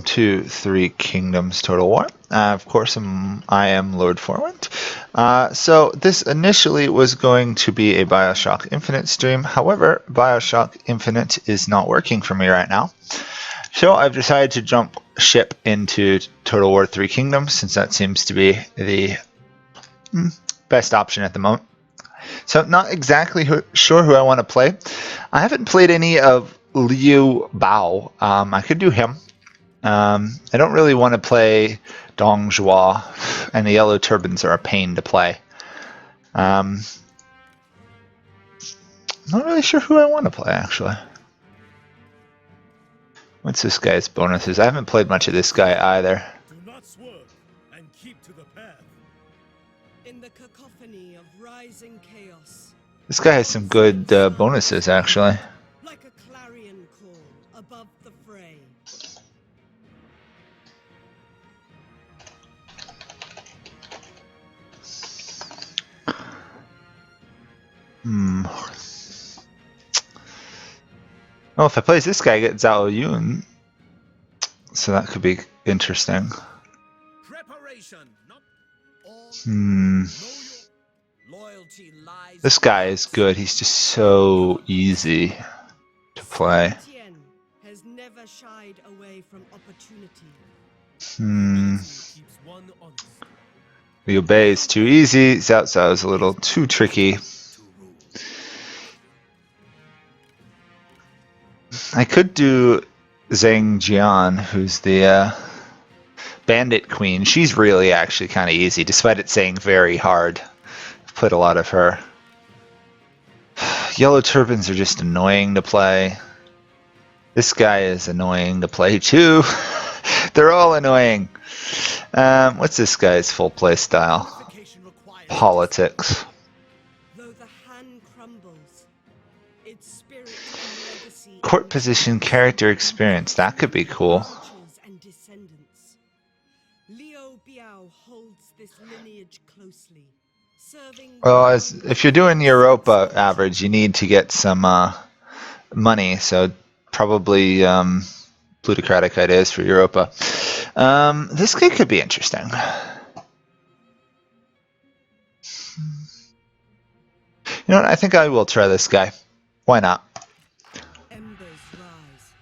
to Three Kingdoms Total War. Of course, I am Lord Forwent. So this initially was going to be a Bioshock Infinite stream. However, Bioshock Infinite is not working for me right now. So I've decided to jump ship into Total War Three Kingdoms, since that seems to be the best option at the moment. So not exactly sure who I want to play. I haven't played any of Liu Biao. I could do him. I don't really want to play Dong Zhuo, and the yellow turbans are a pain to play. Not really sure who I want to play, actually. What's this guy's bonuses? I haven't played much of this guy either. Do not swerve and keep to the path. In the cacophony of rising chaos, This guy has some good bonuses, actually. like a clarion call above the fray. Oh, if I play this guy, I get Zhao Yun. So that could be interesting. Preparation, not all. Loyalty lies. This guy is good. He's just so easy to play. Tien has never shied away from opportunity. Keeps one honest. Liu Bei is too easy. Zhao Zhao is a little too tricky. I could do Zhang Jian, who's the bandit queen. She's really actually kind of easy, despite it saying very hard. I've played a lot of her. Yellow turbans are just annoying to play. This guy is annoying to play too. They're all annoying. What's this guy's full play style? Politics. Though the hand crumbles, its spirit and legacy Court position, character experience. That could be cool. and descendants. Liu Biao holds this lineage closely, serving. Well, if you're doing Europa average, you need to get some money. So probably plutocratic ideas for Europa. This guy could be interesting. You know what? I think I will try this guy. Why not? Embers rise,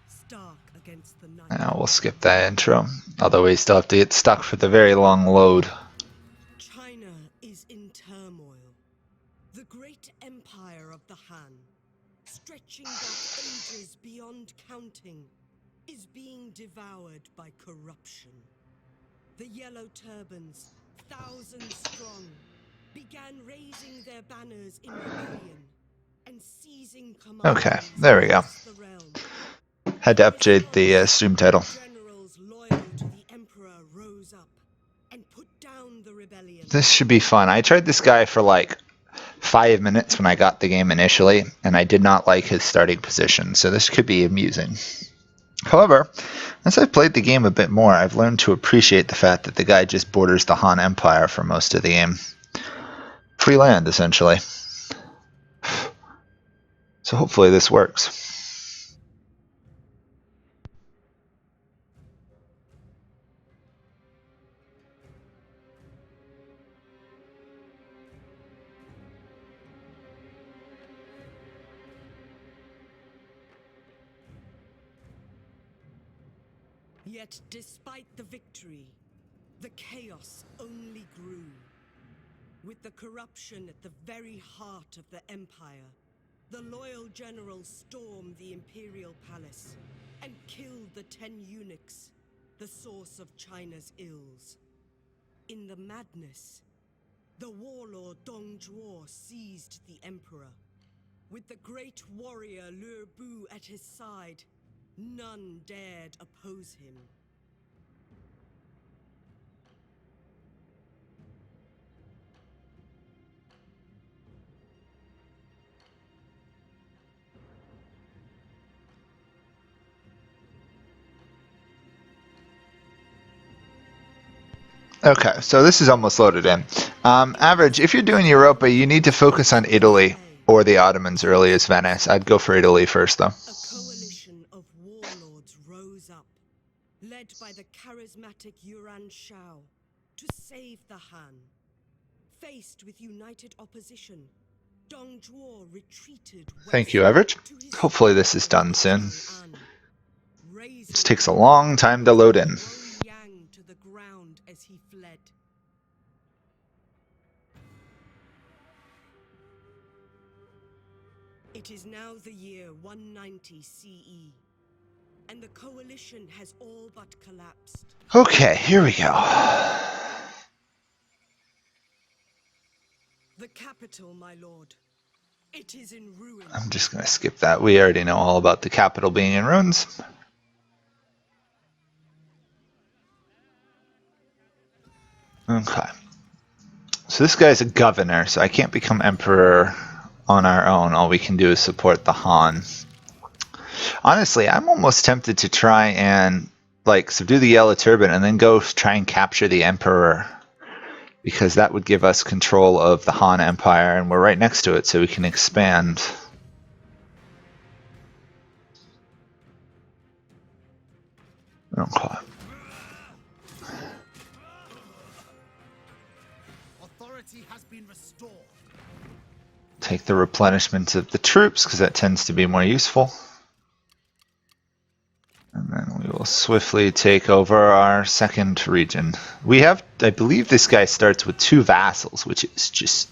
stark against the night. We'll skip that intro. Although we still have to get stuck for the very long load. China is in turmoil. The great empire of the Han, stretching back ages beyond counting, is being devoured by corruption. The yellow turbans, thousands strong, began raising their banners in rebellion and seizing command. Okay, there we go. The realm. Had to update the stream title. Generals loyal to the emperor rose up and put down the rebellion. This should be fun. I tried this guy for like 5 minutes when I got the game initially, and I did not like his starting position, so this could be amusing. However, as I've played the game a bit more, I've learned to appreciate the fact that the guy just borders the Han Empire for most of the game. Free land, essentially. So hopefully this works. Yet despite the victory, the chaos only grew. With the corruption at the very heart of the empire, the loyal generals stormed the imperial palace and killed the 10 eunuchs, the source of China's ills. In the madness, the warlord Dong Zhuo seized the emperor. With the great warrior Liu Biao at his side, none dared oppose him. Okay, so this is almost loaded in. Average, if you're doing Europa, you need to focus on Italy or the Ottomans early as Venice. I'd go for Italy first, though. A coalition of warlords rose up, led by the charismatic Yuan Shao, to save the Han. Faced with united opposition, Dong Zhuo retreated Thank you, west Average. to his Hopefully this is stronghold done soon. Chang'an, This razing takes a the long time to load in. Wang Yang to the ground as he fled. It is now the year 190 CE, and the coalition has all but collapsed. Okay, here we go. The capital, my lord. It is in ruins. I'm just going to skip that. We already know all about the capital being in ruins. Okay. So this guy's a governor, so I can't become emperor on our own. All we can do is support the Han. Honestly, I'm almost tempted to try and like subdue the Yellow Turban and then go try and capture the emperor, because that would give us control of the Han Empire, and we're right next to it, so we can expand. Okay. Authority has been restored. Take the replenishment of the troops, because that tends to be more useful. And then we will swiftly take over our second region. We have, I believe this guy starts with 2 vassals, which is just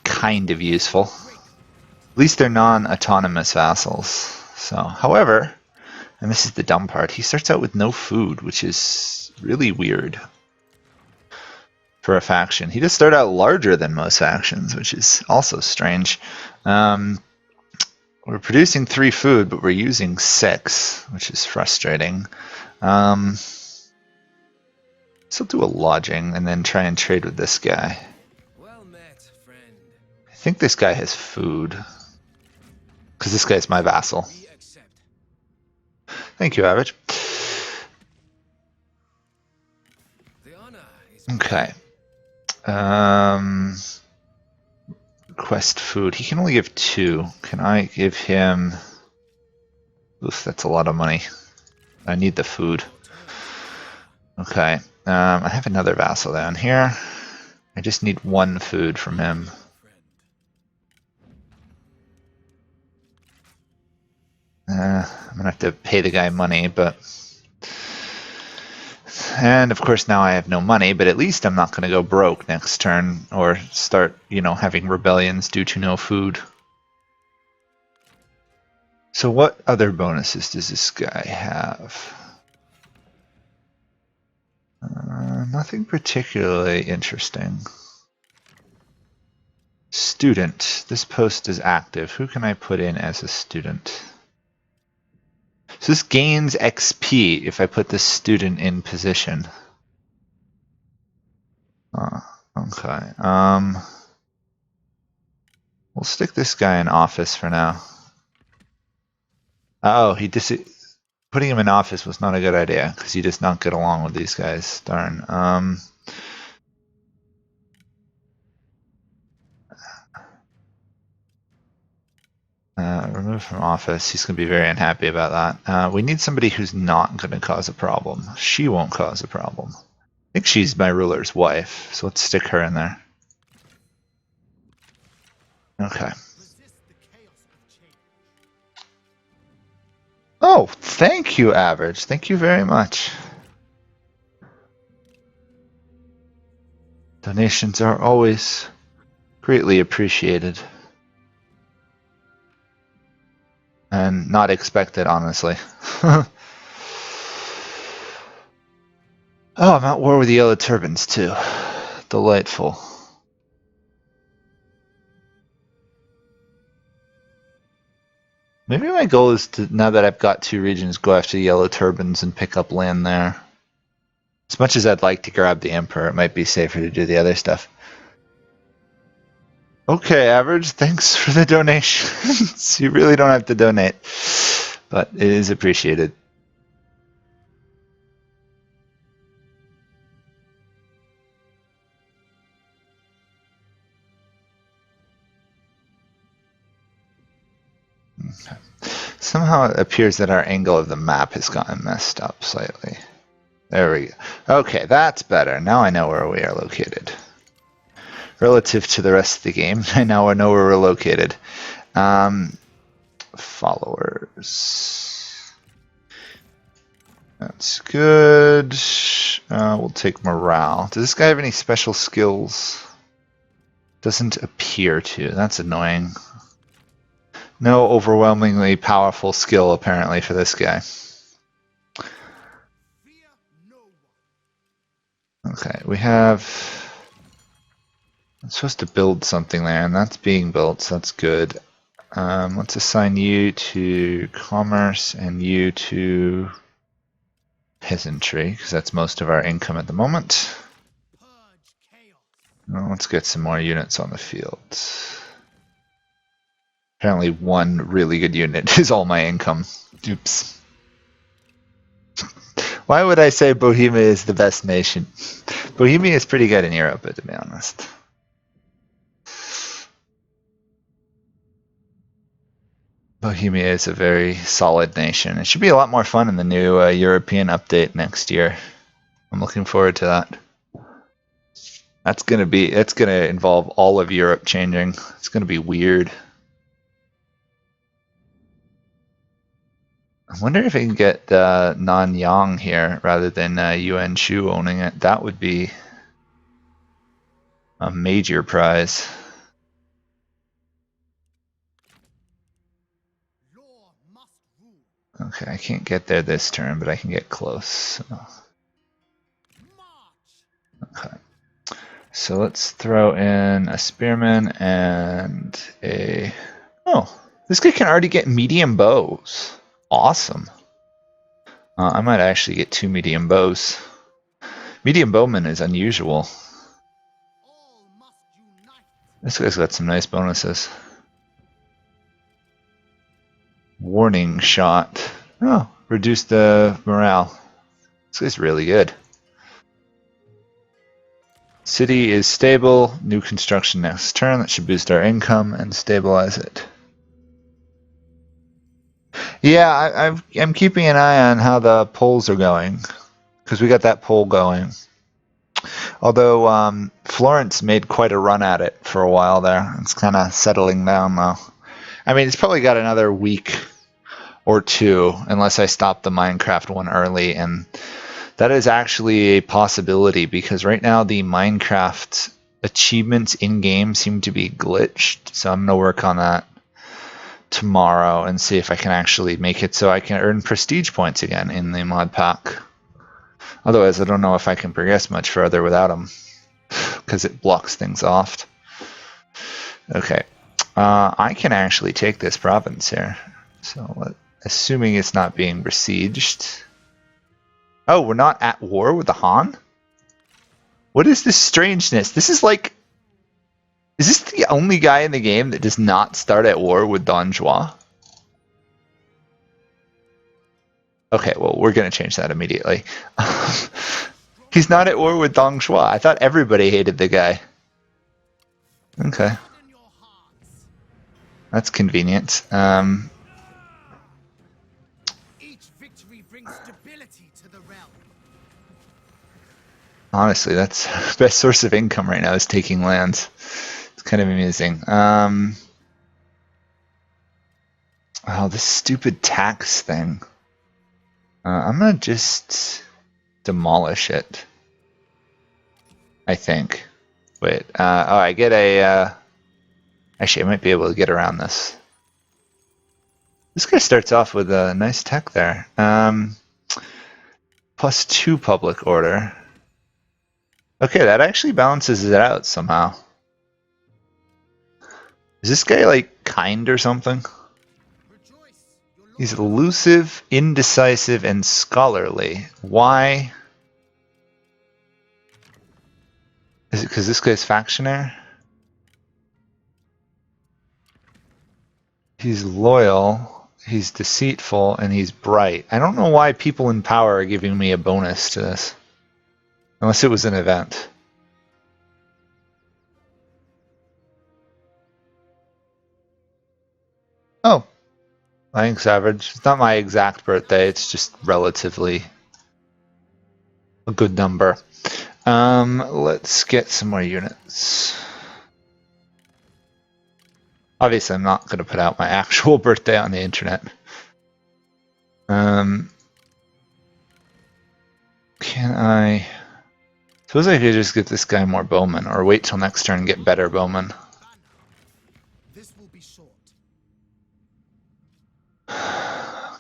kind of useful. At least they're non-autonomous vassals. So, however, and this is the dumb part, he starts out with no food, which is really weird for a faction. He does start out larger than most factions, which is also strange. We're producing 3 food, but we're using 6, which is frustrating. So I'll do a lodging and then try and trade with this guy. Well met, friend. I think this guy has food, because this guy's my vassal. We accept. Thank you, Average. The honor is Okay. Request food. He can only give 2. Can I give him... Oof, that's a lot of money. I need the food. Okay. I have another vassal down here. I just need 1 food from him. I'm gonna have to pay the guy money, but... And of course now I have no money, but at least I'm not gonna go broke next turn, or start, having rebellions due to no food. So what other bonuses does this guy have? Nothing particularly interesting. Student. This post is active. Who can I put in as a student? So this gains XP if I put this student in position. Okay. We'll stick this guy in office for now. Oh, putting him in office was not a good idea, because he does not get along with these guys. Darn. Remove from office. He's going to be very unhappy about that. We need somebody who's not going to cause a problem. She won't cause a problem. I think she's my ruler's wife, so let's stick her in there. Okay. Oh, thank you, Average. Thank you very much. Donations are always greatly appreciated. And not expected, honestly. Oh, I'm at war with the Yellow Turbans, too. Delightful. Maybe my goal is to, now that I've got 2 regions, go after the Yellow Turbans and pick up land there. As much as I'd like to grab the Emperor, it might be safer to do the other stuff. Okay, Average, thanks for the donations. You really don't have to donate, but it is appreciated. Okay. Somehow it appears that our angle of the map has gotten messed up slightly. There we go. Okay, that's better. Now I know where we are located. Relative to the rest of the game, I now know where we're located. Followers. That's good. We'll take morale. Does this guy have any special skills? Doesn't appear to. That's annoying. No overwhelmingly powerful skill, apparently, for this guy. Okay, we have... I'm supposed to build something there, and that's being built, so that's good. Let's assign you to commerce and you to peasantry, because that's most of our income at the moment. Well, let's get some more units on the field. Apparently one really good unit is all my income. Oops. Why would I say Bohemia is the best nation? Bohemia is pretty good in Europe, to be honest. Bohemia is a very solid nation. It should be a lot more fun in the new European update next year. I'm looking forward to that. It's gonna involve all of Europe changing. It's gonna be weird. I wonder if I can get Nanyang here rather than Yuan Shu owning it. That would be a major prize. Okay, I can't get there this turn, but I can get close. So. Okay. So let's throw in a spearman and a... Oh, this guy can already get medium bows. Awesome. I might actually get 2 medium bows. Medium bowman is unusual. This guy's got some nice bonuses. Warning shot. Oh, reduce the morale. This guy's really good. City is stable. New construction next turn. That should boost our income and stabilize it. Yeah, I'm keeping an eye on how the polls are going, because we got that poll going. Although Florence made quite a run at it for a while there. It's kind of settling down though. I mean, it's probably got another week or two, unless I stop the Minecraft one early, and that is actually a possibility, because right now the Minecraft achievements in-game seem to be glitched, so I'm going to work on that tomorrow and see if I can actually make it so I can earn prestige points again in the mod pack. Otherwise, I don't know if I can progress much further without them, because it blocks things off. Okay, I can actually take this province here, so assuming it's not being besieged. Oh, we're not at war with the Han? What is this strangeness? This is like... Is this the only guy in the game that does not start at war with Don Juan? Okay, well, we're going to change that immediately. He's not at war with Dong Shua. I thought everybody hated the guy. Okay. That's convenient. Honestly, that's the best source of income right now is taking lands. It's kind of amusing. Oh, this stupid tax thing. I'm going to just demolish it. I think. Wait, oh, I get a... Actually, I might be able to get around this. This guy starts off with a nice tech there. +2 public order. Okay, that actually balances it out somehow. Is this guy, like, kind or something? He's elusive, indecisive, and scholarly. Why? Is it because this guy's factionaire? He's loyal, he's deceitful, and he's bright. I don't know why people in power are giving me a bonus to this. Unless it was an event. Oh. Thanks, average. It's not my exact birthday, it's just relatively a good number. Let's get some more units. Obviously, I'm not going to put out my actual birthday on the internet. Can I... Suppose I could just get this guy more bowmen, or wait till next turn and get better bowmen. This will be short.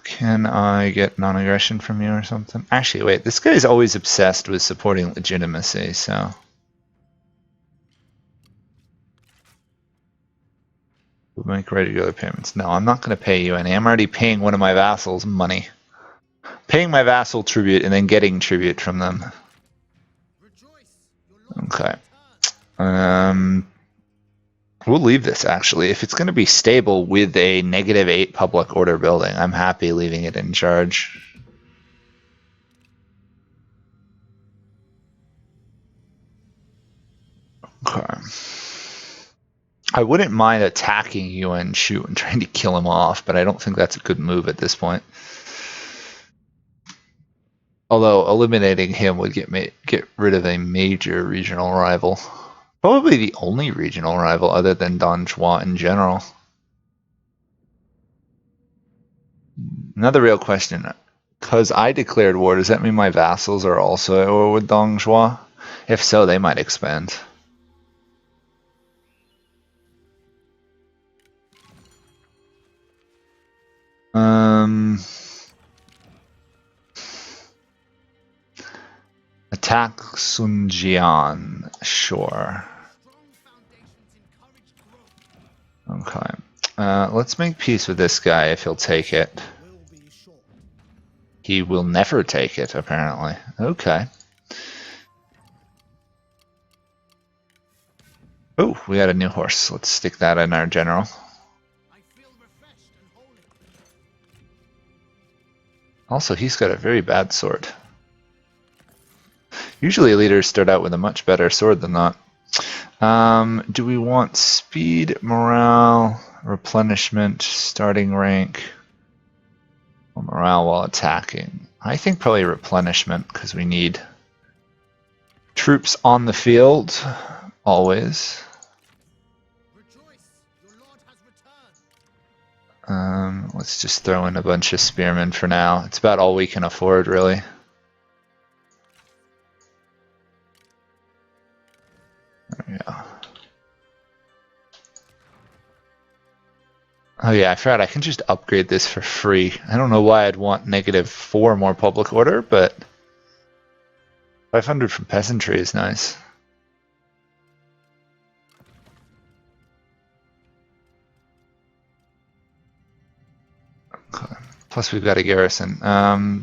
Can I get non-aggression from you or something? Actually, wait, this guy's always obsessed with supporting legitimacy, so... We'll make regular payments. No, I'm not going to pay you any. I'm already paying one of my vassals money. Paying my vassal tribute and then getting tribute from them. Okay. We'll leave this, actually. If it's going to be stable with a -8 public order building, I'm happy leaving it in charge. Okay. I wouldn't mind attacking Yuan Shu and trying to kill him off, but I don't think that's a good move at this point. Although eliminating him would get rid of a major regional rival. Probably the only regional rival other than Donghua in general. Another real question. Because I declared war, does that mean my vassals are also at war with Donghua? If so, they might expand. Attack Sunjian, sure. Okay. Let's make peace with this guy if he'll take it. He will never take it, apparently. Okay. Oh, we got a new horse. Let's stick that in our general. Also, he's got a very bad sword. Usually leaders start out with a much better sword than that. Do we want speed, morale, replenishment, starting rank, or morale while attacking? I think probably replenishment, because we need troops on the field, always. Let's just throw in a bunch of spearmen for now. It's about all we can afford, really. There we go. Oh yeah, I forgot I can just upgrade this for free. I don't know why I'd want -4 more public order, but 500 from peasantry is nice. Okay. Plus we've got a garrison.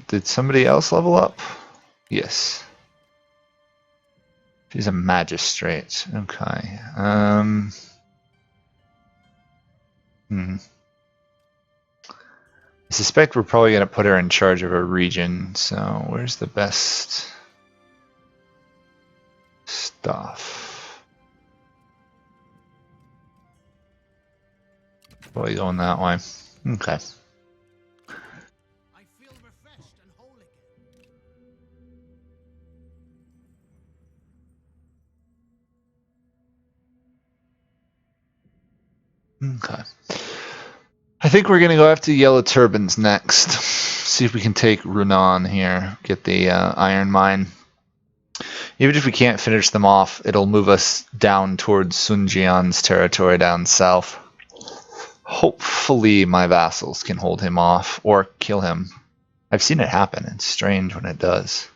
Did somebody else level up? Yes. She's a magistrate. Okay. I suspect we're probably going to put her in charge of a region, so where's the best stuff? Probably going that way. Okay. I feel refreshed and whole again. Okay. I think we're going to go after Yellow Turbans next. See if we can take Runan here. Get the iron mine. Even if we can't finish them off, it'll move us down towards Sunjian's territory down south. Hopefully my vassals can hold him off or kill him. I've seen it happen. It's strange when it does.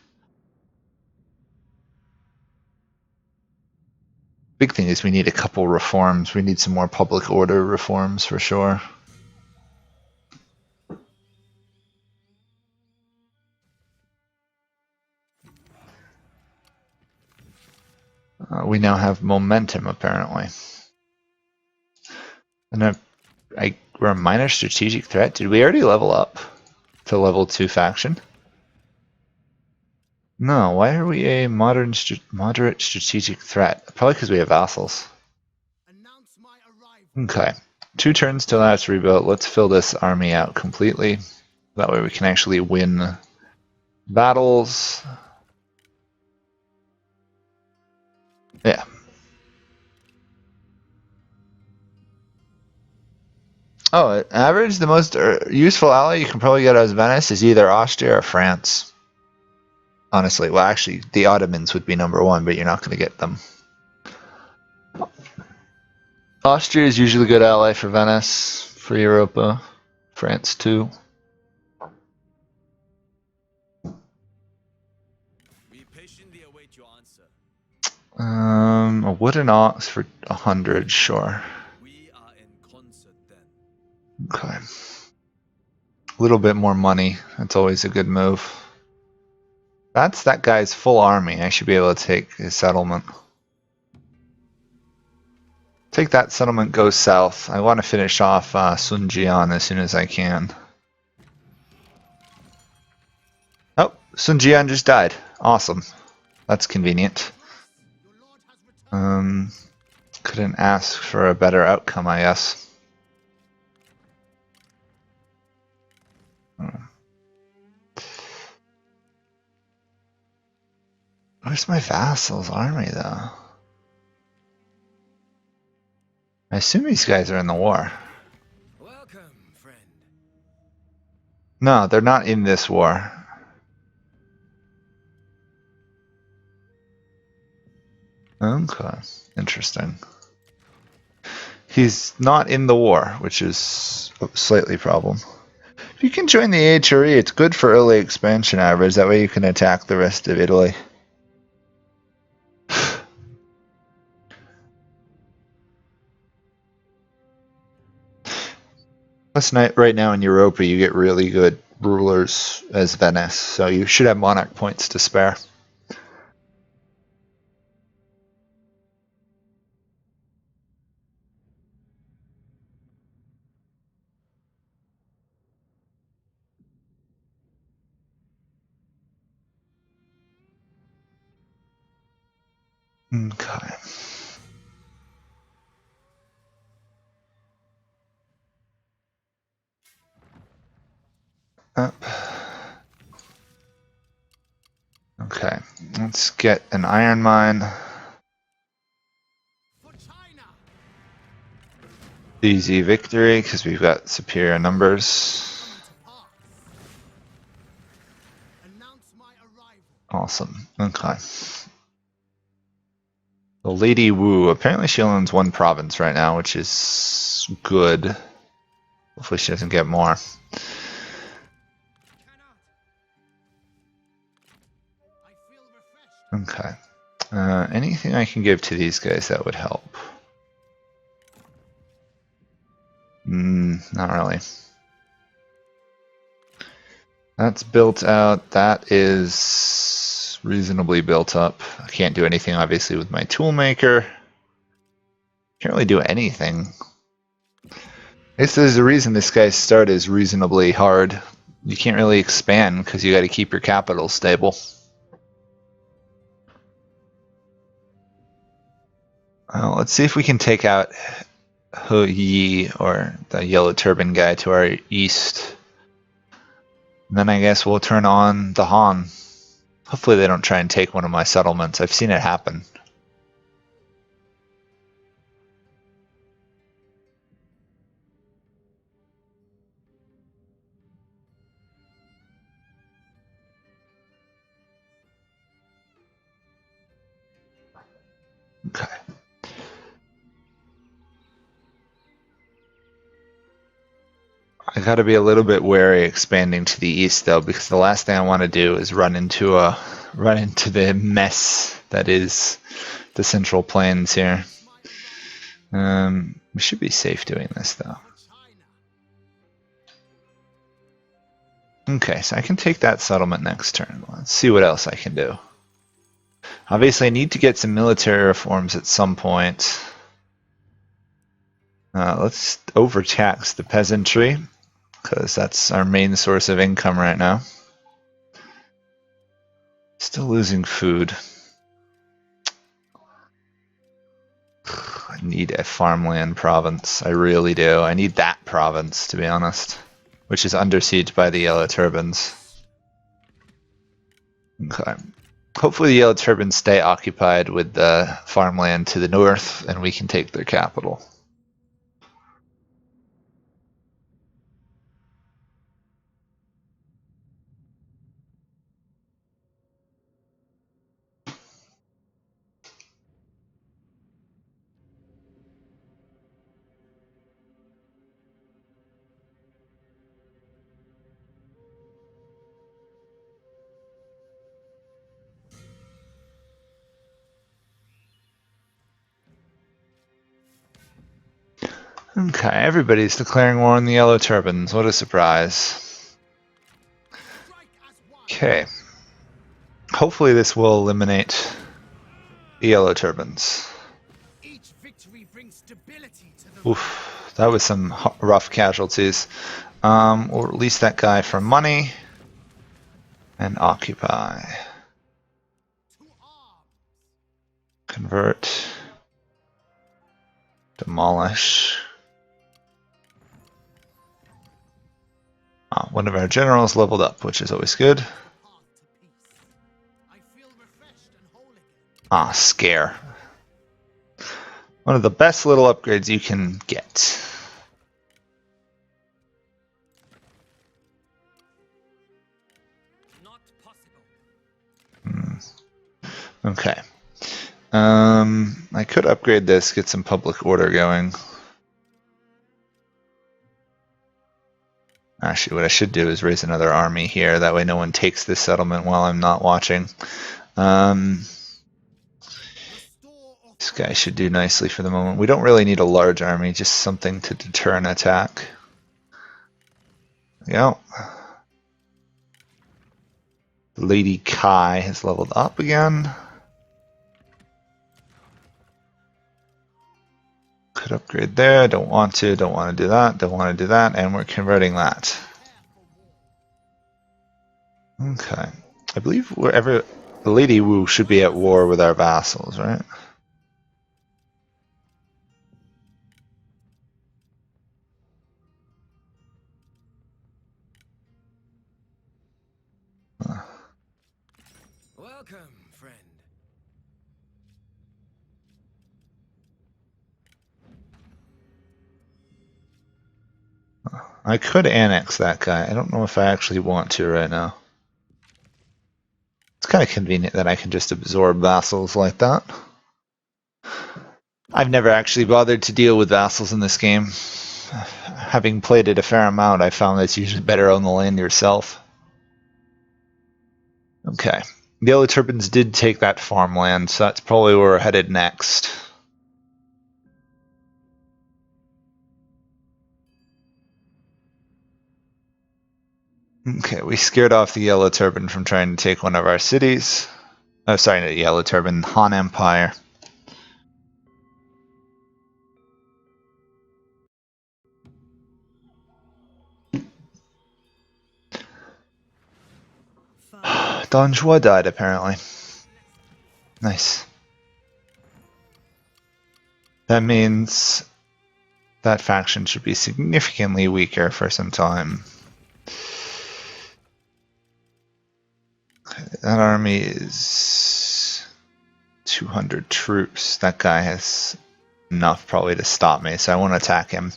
Big thing is we need a couple reforms. We need some more public order reforms for sure. We now have momentum, apparently. And we're a minor strategic threat. Did we already level up to level 2 faction? No, why are we a moderate strategic threat? Probably because we have vassals. Okay. 2 turns till that's rebuilt. Let's fill this army out completely. That way we can actually win battles. Yeah. Oh, average, the most useful ally you can probably get as Venice is either Austria or France. Honestly, well, actually, the Ottomans would be #1, but you're not going to get them. Austria is usually a good ally for Venice, for Europa, France too. We patiently await your answer. A wooden ox for 100, sure. We are in concert then. Okay. A little bit more money. That's always a good move. That's that guy's full army. I should be able to take his settlement. Take that settlement, go south. I want to finish off Sun Jian as soon as I can. Oh, Sun Jian just died. Awesome. That's convenient. Couldn't ask for a better outcome, I guess. Where's my vassal's army, though? I assume these guys are in the war. Welcome, friend. No, they're not in this war. Okay, interesting. He's not in the war, which is a slightly problem. You can join the HRE. It's good for early expansion average. That way you can attack the rest of Italy. Plus, right now in Europa, you get really good rulers as Venice, so you should have monarch points to spare. Okay. Up. Okay, let's get an iron mine. For China. Easy victory because we've got superior numbers. Announce my arrival. Awesome. Okay. The Lady Wu. Apparently she owns 1 province right now, which is good. Hopefully she doesn't get more. Okay. Anything I can give to these guys that would help? Not really. That's built out. That is reasonably built up. I can't do anything, obviously, with my toolmaker. Can't really do anything. I guess there's a reason this guy's start is reasonably hard. You can't really expand because you got to keep your capital stable. Let's see if we can take out He Yi, or the yellow turban guy, to our east. And then I guess we'll turn on the Han. Hopefully they don't try and take one of my settlements. I've seen it happen. Okay. I gotta be a little bit wary expanding to the east though, because the last thing I want to do is run into the mess that is the Central Plains here. We should be safe doing this though. Okay, so I can take that settlement next turn. Let's see what else I can do. Obviously I need to get some military reforms at some point. Let's overtax the peasantry, because that's our main source of income right now. Still losing food. need a farmland province. I really do. I need that province, to be honest, which is under siege by the Yellow Turbans. Okay. Hopefully the Yellow Turbans stay occupied with the farmland to the north, and we can take their capital. Okay, everybody's declaring war on the Yellow Turbans. What a surprise. Okay. Hopefully this will eliminate the Yellow Turbans. Each victory brings stability to the Oof, that was some rough casualties. We'll release that guy for money and occupy. to arms. Convert. Demolish. One of our generals leveled up, which is always good. Path to peace. I feel refreshed and whole again. Scare. One of the best little upgrades you can get. Not possible. Okay. I could upgrade this, get some public order going. Actually, what I should do is raise another army here. That way no one takes this settlement while I'm not watching. This guy should do nicely for the moment. We don't really need a large army, just something to deter an attack. There we go. Lady Kai has leveled up again. Could upgrade there. Don't want to. Don't want to do that. Don't want to do that. And we're converting that. Okay. I believe wherever Lady Wu should be at war with our vassals, right? Welcome, friend. I could annex that guy. I don't know if I actually want to right now. It's kind of convenient that I can just absorb vassals like that. I've never actually bothered to deal with vassals in this game. Having played it a fair amount, I found that it's usually better on the land yourself. Okay. The Yellow Turbans did take that farmland, so that's probably where we're headed next. Okay, we scared off the Yellow Turban from trying to take one of our cities. Oh, sorry, not Yellow Turban, Han Empire. Don Juan died, apparently. Nice. That means that faction should be significantly weaker for some time. Okay, that army is 200 troops. That guy has enough probably to stop me, so I won't attack him.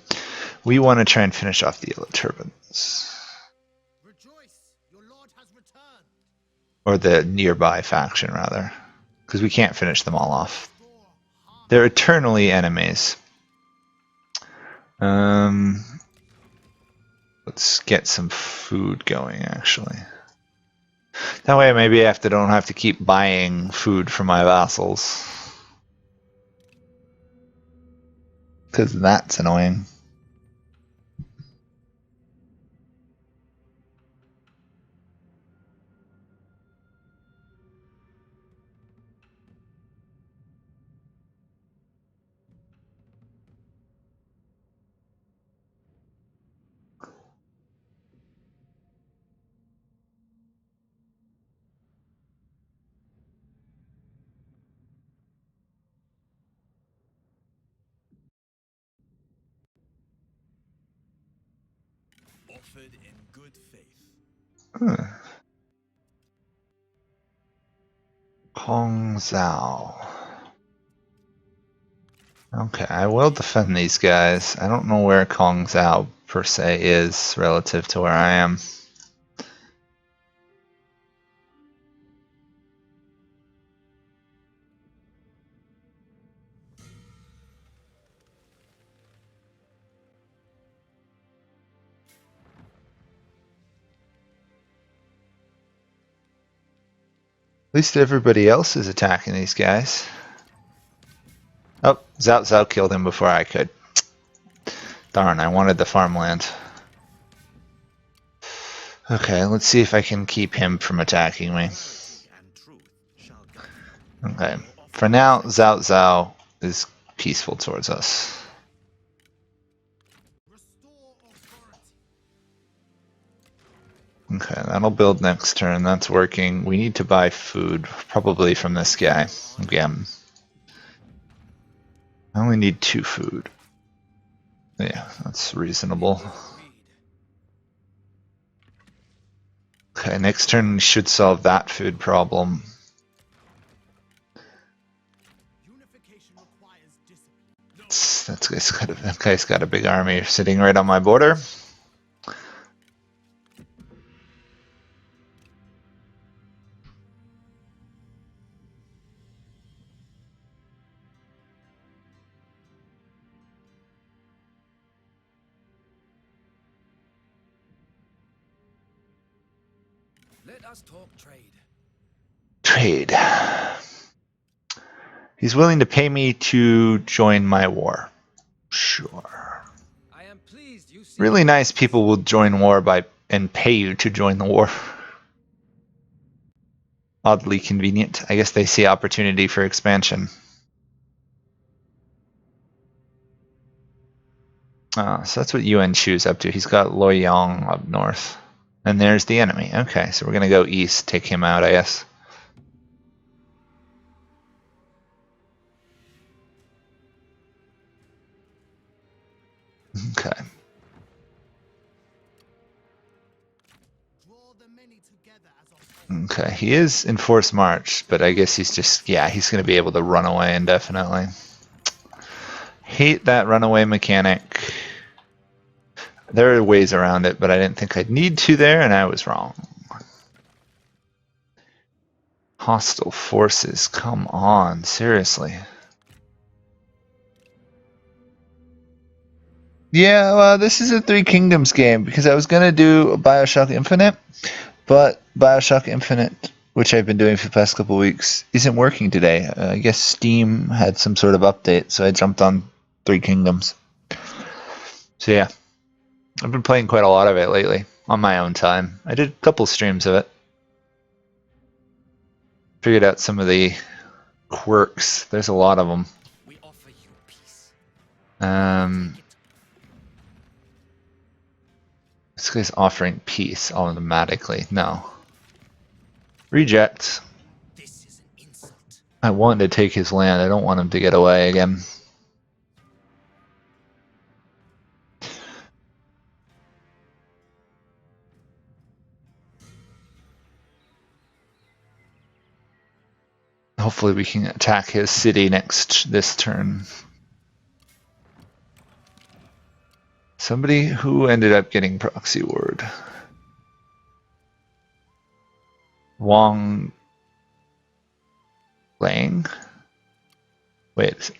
We want to try and finish off the Yellow Turbans. Rejoice, your lord has returned. Or the nearby faction, rather. Because we can't finish them all off. They're eternally enemies. Let's get some food going, actually. That way maybe don't have to keep buying food from my vassals. Because that's annoying. offered in good faith. Hong Zhao. Okay, I will defend these guys. I don't know where Kong Zhao per se is relative to where I am. At least everybody else is attacking these guys. Oh, Zhao Zhao killed him before I could. Darn, I wanted the farmland. Okay, let's see if I can keep him from attacking me. Okay, for now, Zhao Zhao is peaceful towards us. Restore authority. Okay, that'll build next turn. That's working. We need to buy food, probably from this guy. Again. I only need 2 food. Yeah, that's reasonable. Okay, next turn should solve that food problem. Unification requires discipline. That guy's got a big army sitting right on my border. Let us talk trade. Trade. He's willing to pay me to join my war. Sure. I am pleased you see. Really nice people will join war and pay you to join the war. Oddly convenient. I guess they see opportunity for expansion. So that's what Yuan Chu's up to. He's got Luoyang up north. And there's the enemy. Okay, so we're going to go east, take him out, I guess. Okay. Draw the many together as a whole. Okay, he is in forced march, but I guess he's just, yeah, he's going to be able to run away indefinitely. Hate that runaway mechanic. There are ways around it, but I didn't think I'd need to there, and I was wrong. Hostile forces, come on, seriously. Yeah, well, this is a Three Kingdoms game, because I was going to do a Bioshock Infinite, but Bioshock Infinite, which I've been doing for the past couple of weeks, isn't working today. I guess Steam had some sort of update, so I jumped on Three Kingdoms. So yeah, I've been playing quite a lot of it lately, on my own time. I did a couple streams of it. Figured out some of the quirks. There's a lot of them. We offer you peace. This guy's offering peace automatically. No. Reject. This is an insult. I want to take his land. I don't want him to get away again. Hopefully we can attack his city this turn. Somebody who ended up getting proxy ward. Wang Lang? Wait.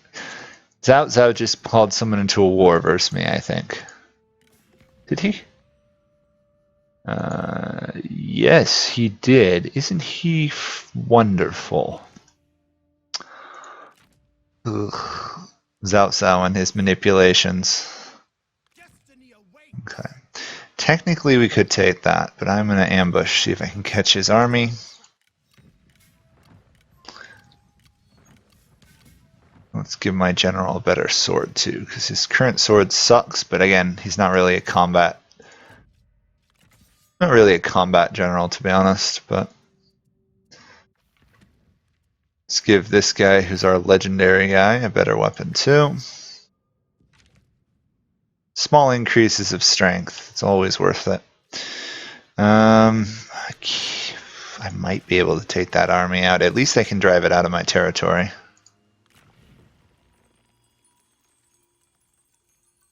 Zhao Zhao just called someone into a war versus me, I think. Did he? Yes, he did. Isn't he wonderful? Ugh. Zhao Zhao and his manipulations. Destiny awaits. Okay. Technically we could take that, but I'm going to ambush, see if I can catch his army. Let's give my general a better sword too, because his current sword sucks, but again, he's not really a combat general, to be honest, but let's give this guy, who's our legendary guy, a better weapon too. Small increases of strength. It's always worth it. I might be able to take that army out. At least I can drive it out of my territory.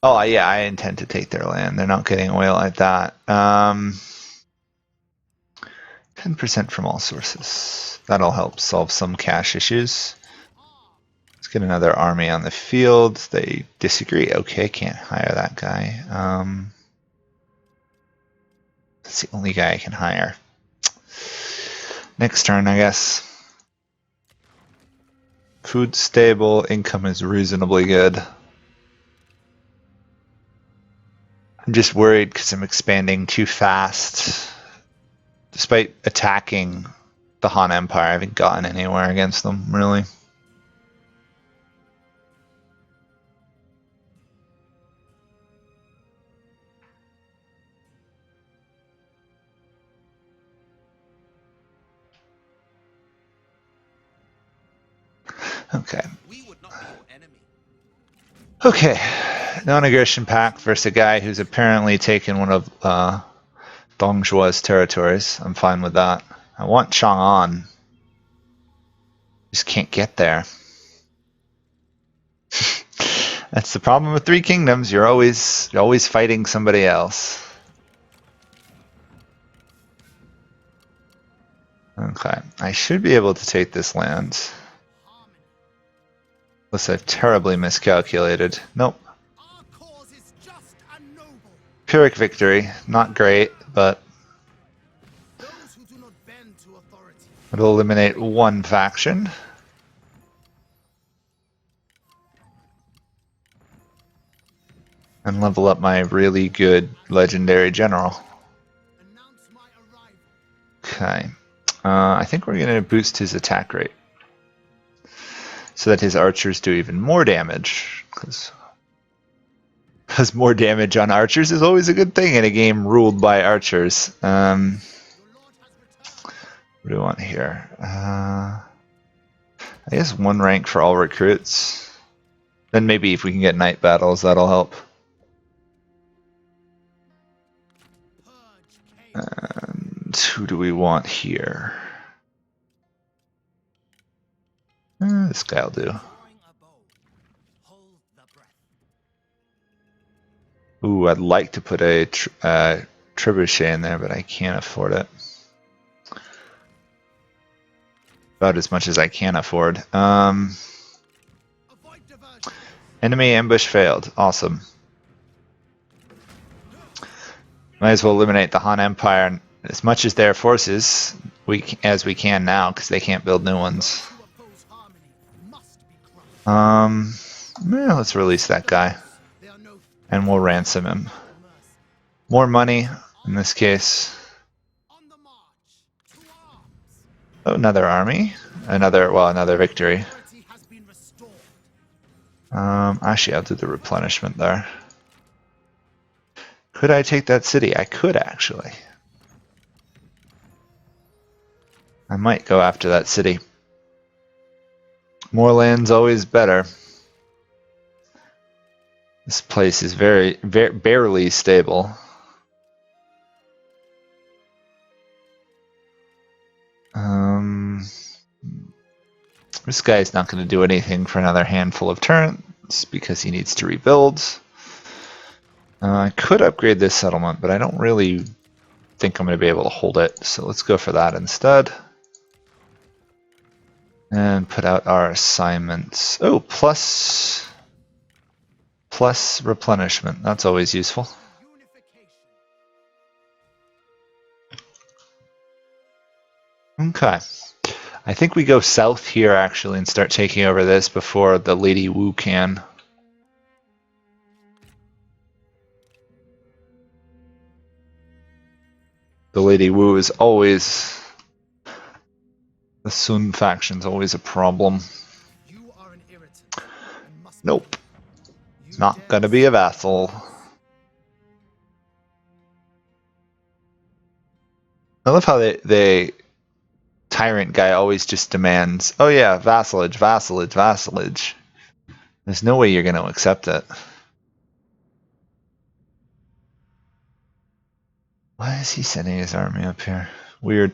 Oh, yeah, I intend to take their land. They're not getting away like that. 10% from all sources. That'll help solve some cash issues. Let's get another army on the field. They disagree. Okay, can't hire that guy. That's the only guy I can hire. Next turn, I guess. Food stable, income is reasonably good. I'm just worried because I'm expanding too fast. Despite attacking the Han Empire, I haven't gotten anywhere against them, really. Okay. Okay. Non-aggression pact versus a guy who's apparently taken one of Dongzhuo's territories. I'm fine with that. I want Chang'an. Just can't get there. That's the problem with Three Kingdoms. You're always fighting somebody else. Okay, I should be able to take this land. Unless I've terribly miscalculated. Nope. Pyrrhic victory. Not great, but it'll eliminate one faction. And level up my really good legendary general. Okay. I think we're going to boost his attack rate. So that his archers do even more damage. Because more damage on archers is always a good thing in a game ruled by archers. What do we want here? I guess 1 rank for all recruits. Then maybe if we can get night battles, that'll help. And who do we want here? This guy'll do. Ooh, I'd like to put a trebuchet in there, but I can't afford it. About as much as I can afford. Enemy ambush failed. Awesome. Might as well eliminate the Han Empire as much as their forces as we can now, because they can't build new ones. Yeah, let's release that guy. And we'll ransom him. More money in this case. Oh, another army. Another victory. Actually, I'll do the replenishment there. Could I take that city? I could, actually. I might go after that city. More land's always better. This place is very barely stable. This guy's not going to do anything for another handful of turns because he needs to rebuild. I could upgrade this settlement, but I don't really think I'm going to be able to hold it, so let's go for that instead. And put out our assignments. Oh, plus replenishment. That's always useful. Okay. I think we go south here, actually, and start taking over this before the Lady Wu can. The Lady Wu is always... The Sun faction's always a problem. Nope. Not gonna be a vassal. I love how they tyrant guy always just demands, oh yeah, vassalage, vassalage, vassalage. There's no way you're gonna accept it. Why is he sending his army up here? Weird.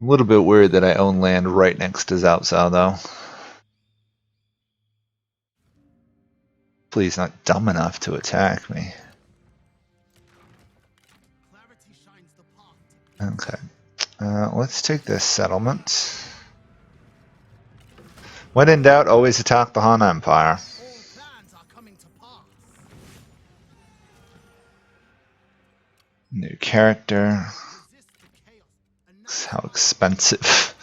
A little bit weird that I own land right next to Cao Cao, though. Please, not dumb enough to attack me. Clarity shines the path to Okay. Let's take this settlement. When in doubt, always attack the Han Empire. all plans are coming to pass. New character. Resist the chaos. How expensive.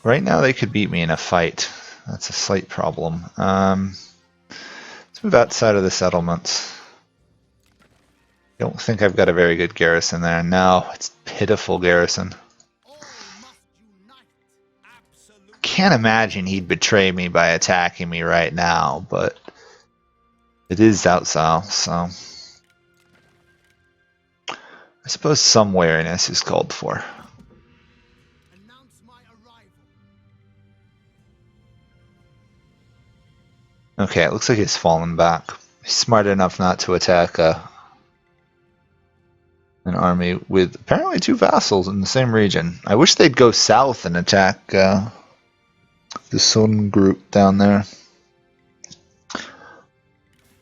Right now they could beat me in a fight. That's a slight problem. Let's move outside of the settlements. Don't think I've got a very good garrison there. No, it's pitiful garrison. All must unite. Absolute. Can't imagine he'd betray me by attacking me right now, but it is Cao Cao, so I suppose some wariness is called for. Announce my arrival. Okay, it looks like he's fallen back. He's smart enough not to attack an army with apparently 2 vassals in the same region. I wish they'd go south and attack the Sun group down there.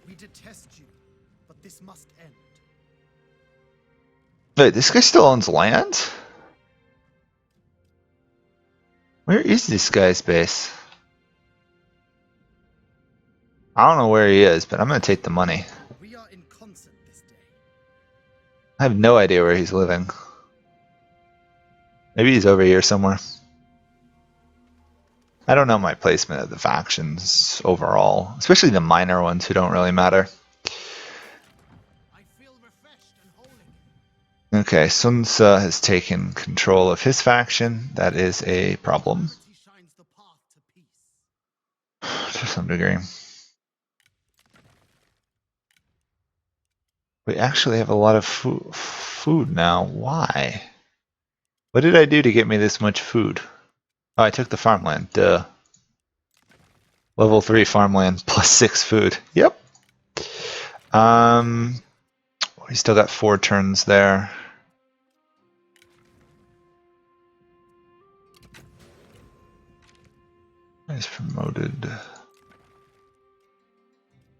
We detest you, but this must end. Wait, this guy still owns land? Where is this guy's base? I don't know where he is, but I'm going to take the money. We are in concert this day. I have no idea where he's living. Maybe he's over here somewhere. I don't know my placement of the factions overall, especially the minor ones who don't really matter. I feel refreshed and whole again. Okay, Sun Ce has taken control of his faction. That is a problem Clarity shines the path to peace. to some degree. We actually have a lot of food now. Why? What did I do to get me this much food? Oh, I took the farmland. Duh. Level 3 farmland plus 6 food. Yep. We still got 4 turns there. He's promoted.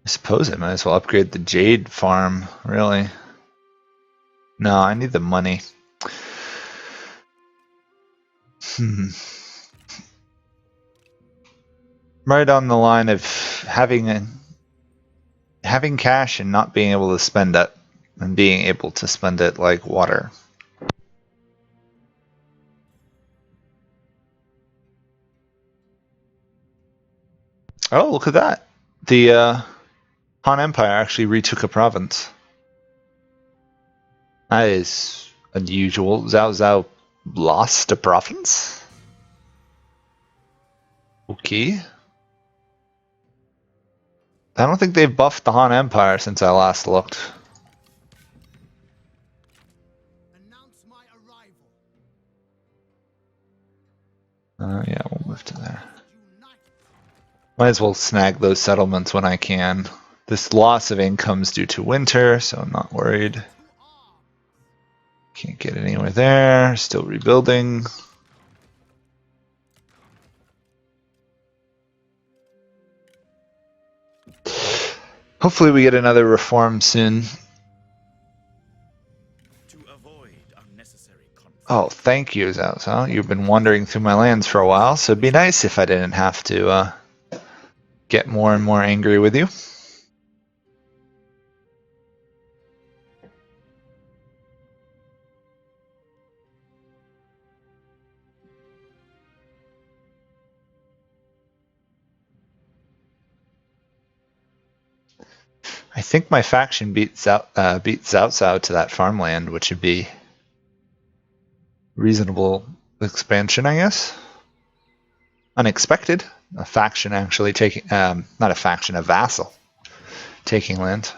I suppose I might as well upgrade the Jade farm, really. No, I need the money. Right on the line of having cash and not being able to spend it, and being able to spend it like water. Oh, look at that. The Han Empire actually retook a province. That is unusual. Cao Cao lost a province? Okay. I don't think they've buffed the Han Empire since I last looked. Announce my arrival. Yeah, we'll move to there. Unite. Might as well snag those settlements when I can. This loss of income's due to winter, so I'm not worried. To arms. Can't get anywhere there. Still rebuilding. Hopefully we get another reform soon. To avoid unnecessary conflict. Oh, thank you, Cao Cao. You've been wandering through my lands for a while, so it'd be nice if I didn't have to get more and more angry with you. I think my faction beat Cao Cao to that farmland, which would be reasonable expansion, I guess. Unexpected. A faction actually taking, not a faction, a vassal taking land.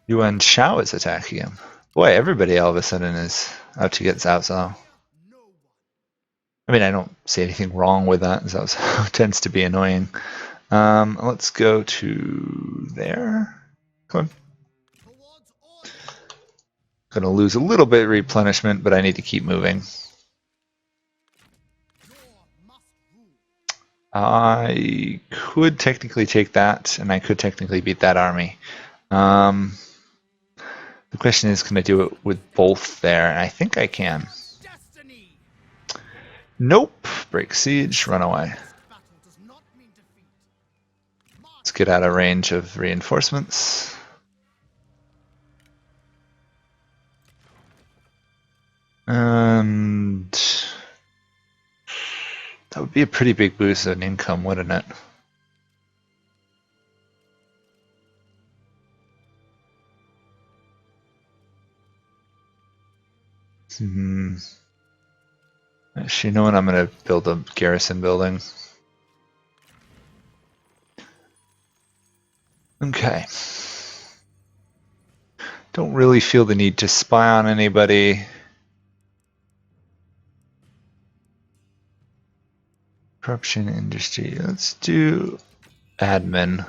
Yuan Shao is attacking him. Boy, everybody all of a sudden is out to get Cao Cao. No one. I mean, I don't see anything wrong with that. Cao Cao tends to be annoying. Let's go to there. Come on. Towards order. Gonna lose a little bit of replenishment, but I need to keep moving. War must rule. I could technically take that, and I could technically beat that army. The question is, can I do it with both there? And I think I can. Destiny. Nope. Break siege, run away. This battle does not mean defeat. Let's get out of range of reinforcements. And that would be a pretty big boost in income, wouldn't it? Actually, you know what? I'm going to build a garrison building. Okay. Don't really feel the need to spy on anybody. Corruption industry. Let's do admin.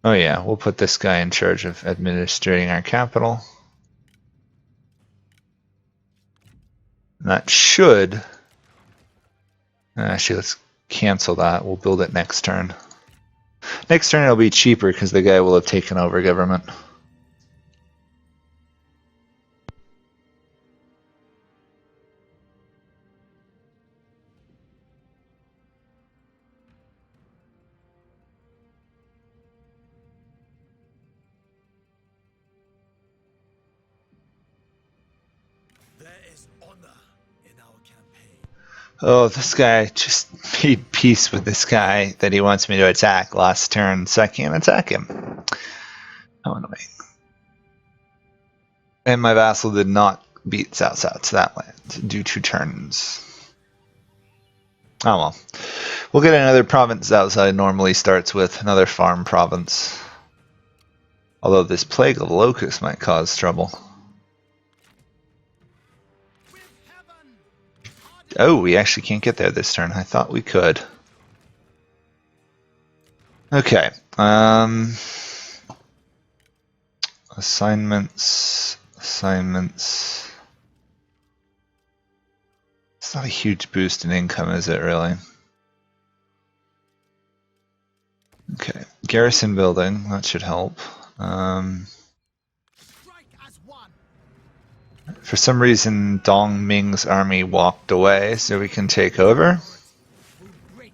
Oh yeah, we'll put this guy in charge of administrating our capital. And that should... Actually, let's cancel that. We'll build it next turn. Next turn it'll be cheaper because the guy will have taken over government. There is honor in our campaign. Oh, this guy just made peace with this guy that he wants me to attack last turn, so I can't attack him. How annoying. And my vassal did not beat South to that land due to turns. Oh well. We'll get another province outside normally starts with, another farm province. Although this plague of locusts might cause trouble. With heaven. Oh, we actually can't get there this turn. I thought we could. Okay. Assignments. Assignments. It's not a huge boost in income, is it really? Okay. Garrison building. That should help. Strike as one. For some reason, Dong Ming's army walked away, so we can take over. Will break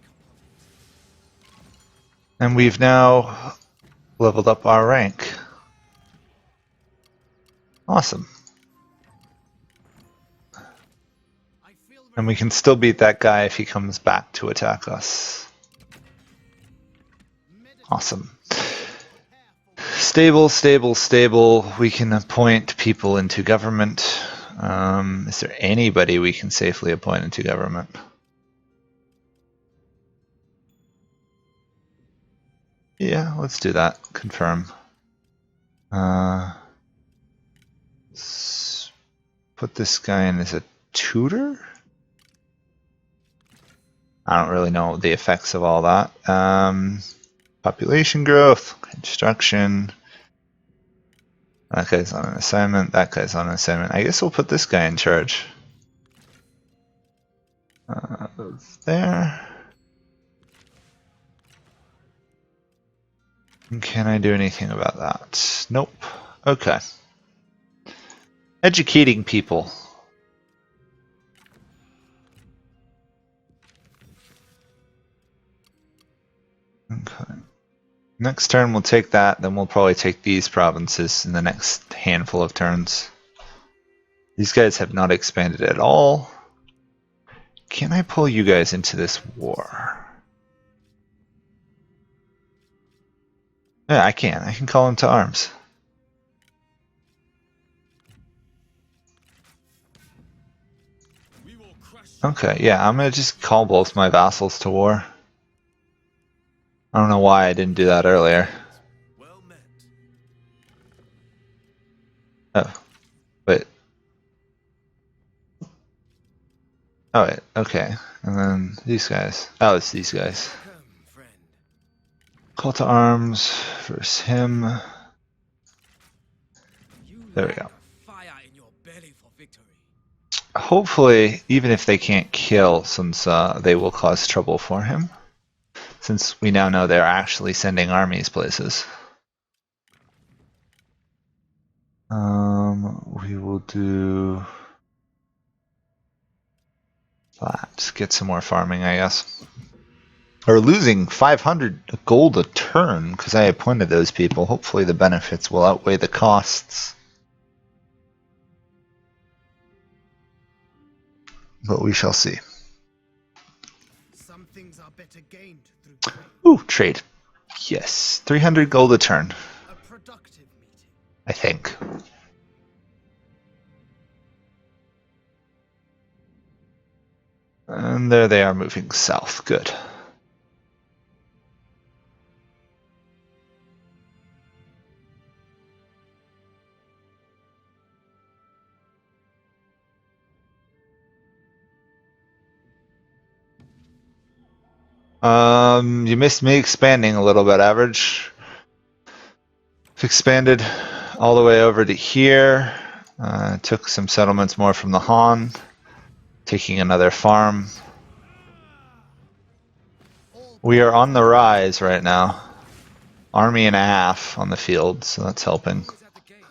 upon And we've now leveled up our rank. Awesome. it. I feel And we can still beat that guy if he comes back to attack us. Awesome. Stable, stable, stable. We can appoint people into government. Is there anybody we can safely appoint into government? Yeah, let's do that. Confirm. Let's put this guy in as a tutor? I don't really know the effects of all that. Population growth, construction. That guy's on an assignment. That guy's on an assignment. I guess we'll put this guy in charge. There. Can I do anything about that? Nope. Okay. Educating people. Okay. Next turn we'll take that, then we'll probably take these provinces in the next handful of turns. These guys have not expanded at all. Can I pull you guys into this war? Yeah, I can. I can call them to arms. We will crush. Okay, yeah, I'm gonna just call both my vassals to war. I don't know why I didn't do that earlier. Well met. Oh, but Oh, wait, okay. And then these guys. Oh, it's these guys. Come, friend. Call to arms versus him. You There we lack go. a fire in your belly for victory. Hopefully, even if they can't kill Sun Tzu, they will cause trouble for him. Since we now know they're actually sending armies places. We will do that. Get some more farming, I guess. Or losing 500 gold a turn because I appointed those people. Hopefully the benefits will outweigh the costs. But we shall see. Some things are better gained through trade. Ooh, trade. Yes, 300 gold a turn, A productive meeting. I think. And there they are moving south. Good. You missed me expanding a little bit, average. I've expanded all the way over to here. Took some settlements more from the Han. Taking another farm. We are on the rise right now. Army and a half on the field, so that's helping. Who's at the gates?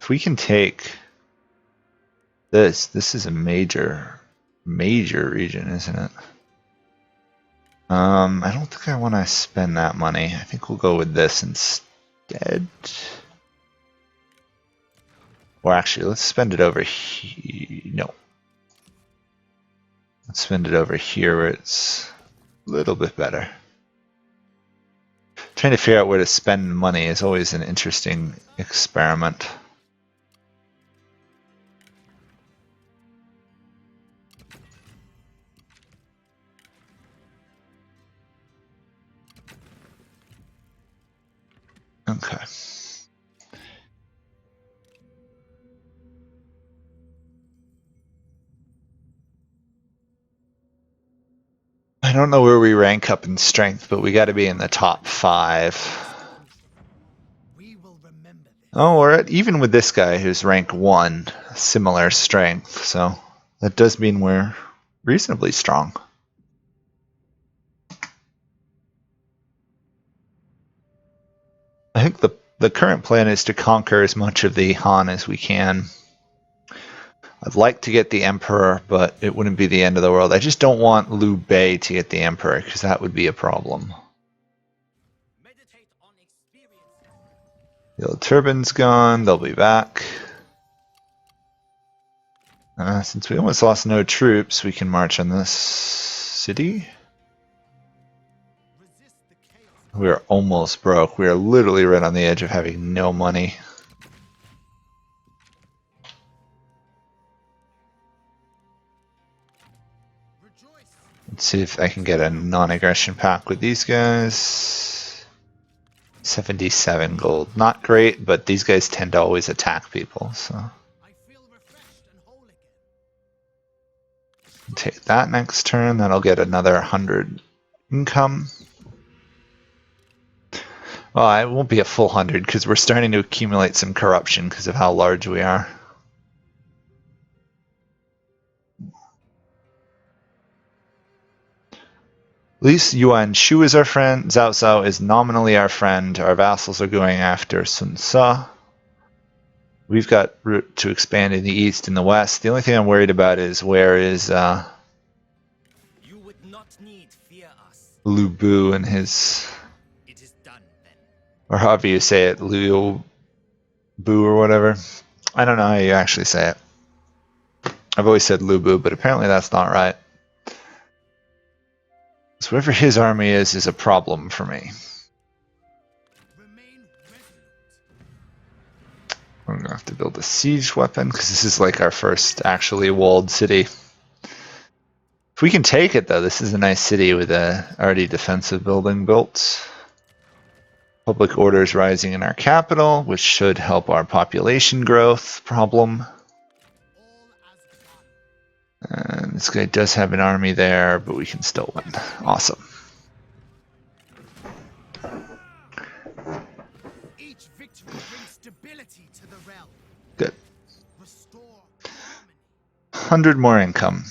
If we can take this is a major region, isn't it? I don't think I want to spend that money. I think we'll go with this instead. Or actually, let's spend it over here. No. Let's spend it over here where it's a little bit better. Trying to figure out where to spend money is always an interesting experiment. Okay. I don't know where we rank up in strength, but we got to be in the top 5. We will remember this. Oh, we're at even with this guy who's rank 1, similar strength, so that does mean we're reasonably strong. I think the current plan is to conquer as much of the Han as we can. I'd like to get the Emperor, but it wouldn't be the end of the world. I just don't want Liu Biao to get the Emperor, because that would be a problem. Meditate on experience. The old turban's gone, they'll be back. Since we almost lost no troops, we can march on this city. Resist the chaos. We are almost broke. We are literally right on the edge of having no money. Rejoice. Let's see if I can get a non-aggression pact with these guys. 77 gold. Not great, but these guys tend to always attack people, so... I feel refreshed and whole again. Take that next turn, that'll get another 100 income. Well, it won't be a full 100 because we're starting to accumulate some corruption because of how large we are. At least Yuan Shu is our friend, Zhao Zhao is nominally our friend, our vassals are going after Sun Tzu. We've got route to expand in the east and the west. The only thing I'm worried about is where is You would not need fear us. Liu Bu and his, It is done then. or however you say it, Liu Bu or whatever. I don't know how you actually say it. I've always said Liu Bu, but apparently that's not right. So wherever his army is a problem for me. Remain resolute. I'm gonna have to build a siege weapon because this is like our first actually walled city. If we can take it though, this is a nice city with a already defensive building built. Public order is rising in our capital, which should help our population growth problem. And this guy does have an army there, but we can still win. Awesome. Each victory brings stability to the realm. Good. Restore harmony. 100 more income.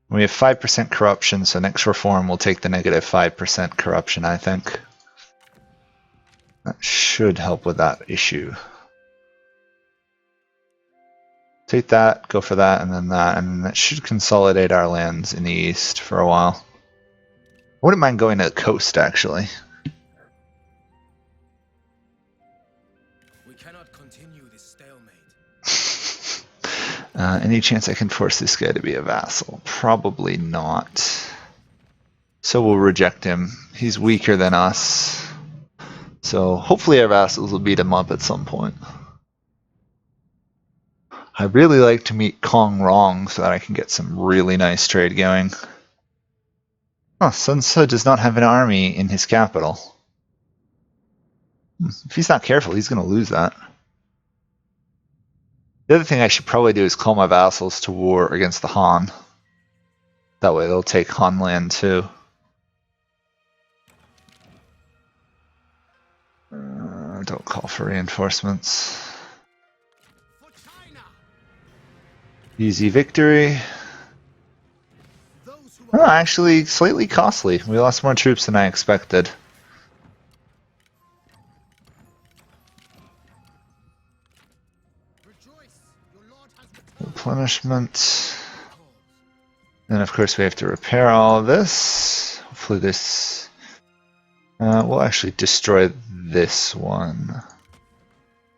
We have 5% corruption, so next reform will take the negative 5% corruption, I think. That should help with that issue. Take that, go for that, and that should consolidate our lands in the east for a while. I wouldn't mind going to the coast, actually. We cannot continue this stalemate. Any chance I can force this guy to be a vassal? Probably not. So we'll reject him. He's weaker than us. So hopefully our vassals will beat him up at some point. I'd really like to meet Kong Rong so that I can get some really nice trade going. Oh, Sun Tzu does not have an army in his capital. If he's not careful, he's going to lose that. The other thing I should probably do is call my vassals to war against the Han. That way they'll take Han land too. Don't call for reinforcements. For China, Easy victory. those who Oh, actually slightly costly. We lost more troops than I expected. rejoice, your lord has returned. Replenishment. And of course we have to repair all of this. Hopefully this... we'll actually destroy this one.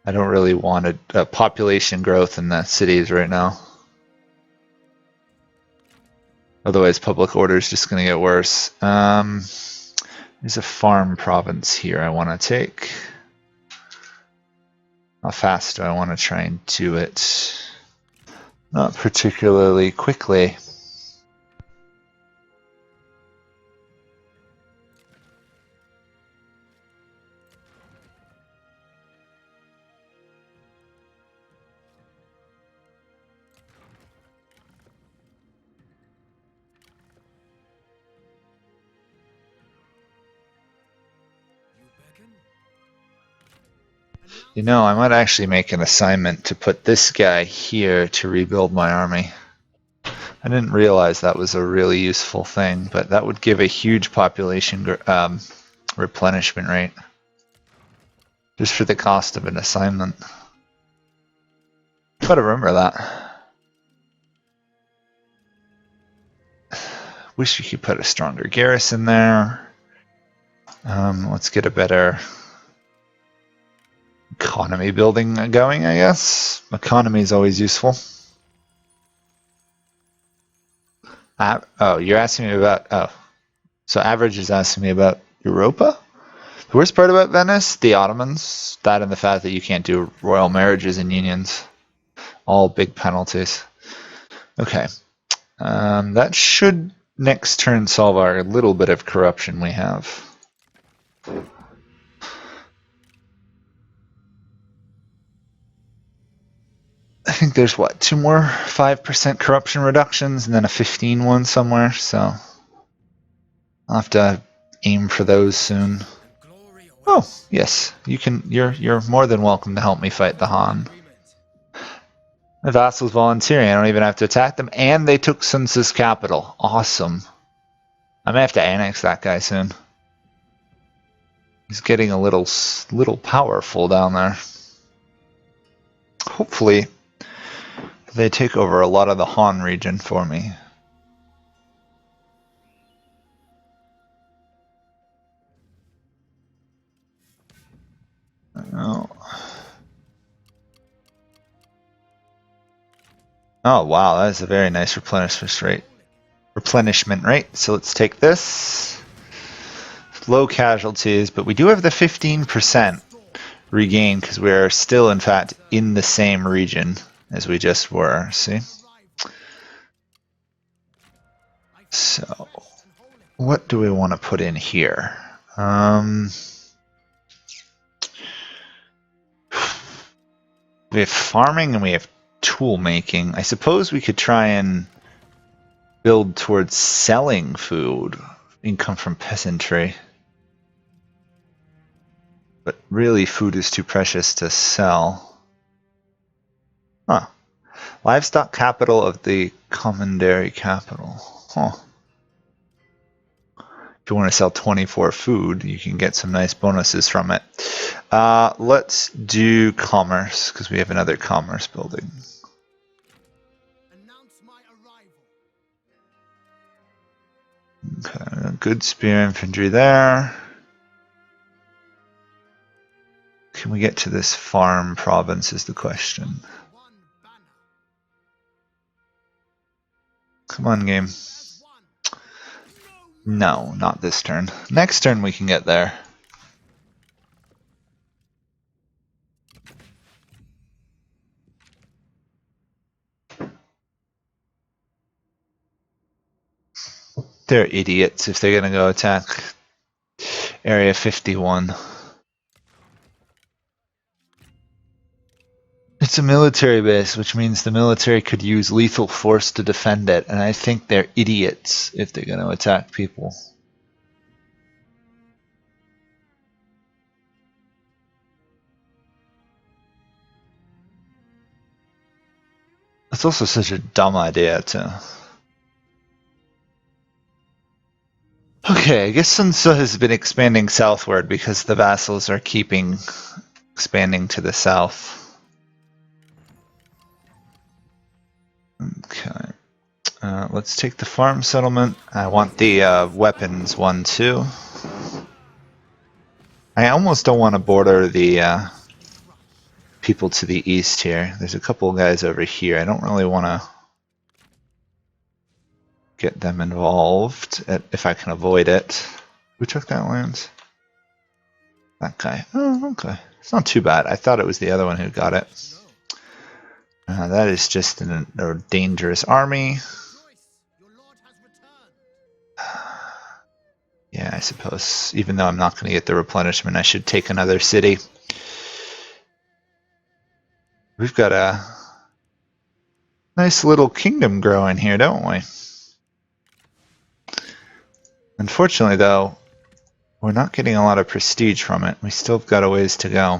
I don't really want a population growth in the cities right now. Otherwise public order is just going to get worse. There's a farm province here I want to take. How fast do I want to try and do it? Not particularly quickly. You beckon? You know, I might actually make an assignment to put this guy here to rebuild my army. I didn't realize that was a really useful thing, but that would give a huge population replenishment rate. Just for the cost of an assignment. Gotta remember that. Wish we could put a stronger garrison there. Let's get a better economy building going, I guess. Economy is always useful. Oh, you're asking me about... Oh. So Average is asking me about Europa? The worst part about Venice? The Ottomans. That and the fact that you can't do royal marriages and unions. All big penalties. Okay. That should next turn solve our little bit of corruption we have. I think there's what, 2 more 5% corruption reductions and then a 15 one somewhere, so I'll have to aim for those soon. Glory Oh, awaits. yes, you're more than welcome to help me fight the Han. Agreement. The vassals volunteering, I don't even have to attack them, and they took Sun Tzu's capital. Awesome. I may have to annex that guy soon. He's getting a little powerful down there. Hopefully, they take over a lot of the Han region for me. Oh wow, that is a very nice replenishment rate. So let's take this. Low casualties, but we do have the 15% regain because we are still, in fact, in the same region as we just were. See? So, what do we want to put in here? We have farming and we have tool making. I suppose we could try and build towards selling food, income from peasantry. But really, food is too precious to sell. Huh. Livestock capital of the commandery capital. Huh. If you want to sell 24 food, you can get some nice bonuses from it. Let's do commerce, because we have another commerce building. Announce my arrival. Okay, good spear infantry there. Can we get to this farm province is the question. One banner. Come on, game. As one. No, not this turn. Next turn we can get there. They're idiots if they're gonna go attack Area 51. It's a military base, which means the military could use lethal force to defend it, and I think they're idiots if they're gonna attack people. It's also such a dumb idea to... Okay, I guess Sun Tzu has been expanding southward because the vassals are keeping expanding to the south. Okay. Let's take the farm settlement. I want the weapons one too. I almost don't want to border the people to the east here. There's a couple of guys over here. I don't really want to get them involved if I can avoid it. Who took that land? That guy. Oh, okay. It's not too bad. I thought it was the other one who got it. That is just a dangerous army. Your lord has returned. Yeah, I suppose. Even though I'm not going to get the replenishment, I should take another city. We've got a nice little kingdom growing here, don't we? Unfortunately, though, we're not getting a lot of prestige from it. We still have got a ways to go.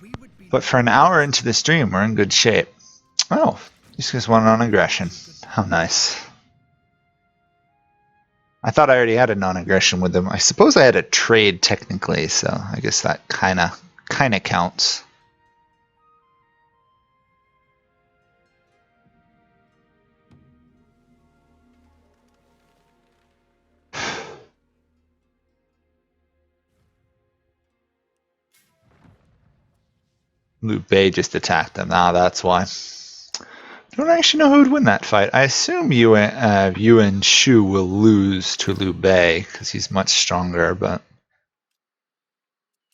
We would be But for an hour into the stream, we're in good shape. Oh, these guys won on aggression. How nice. I thought I already had a non-aggression with them. I suppose I had a trade technically, so I guess that kind of counts. Liu Biao just attacked them. Ah, that's why. I don't actually know who would win that fight. I assume Yuan Shu will lose to Liu Biao because he's much stronger, but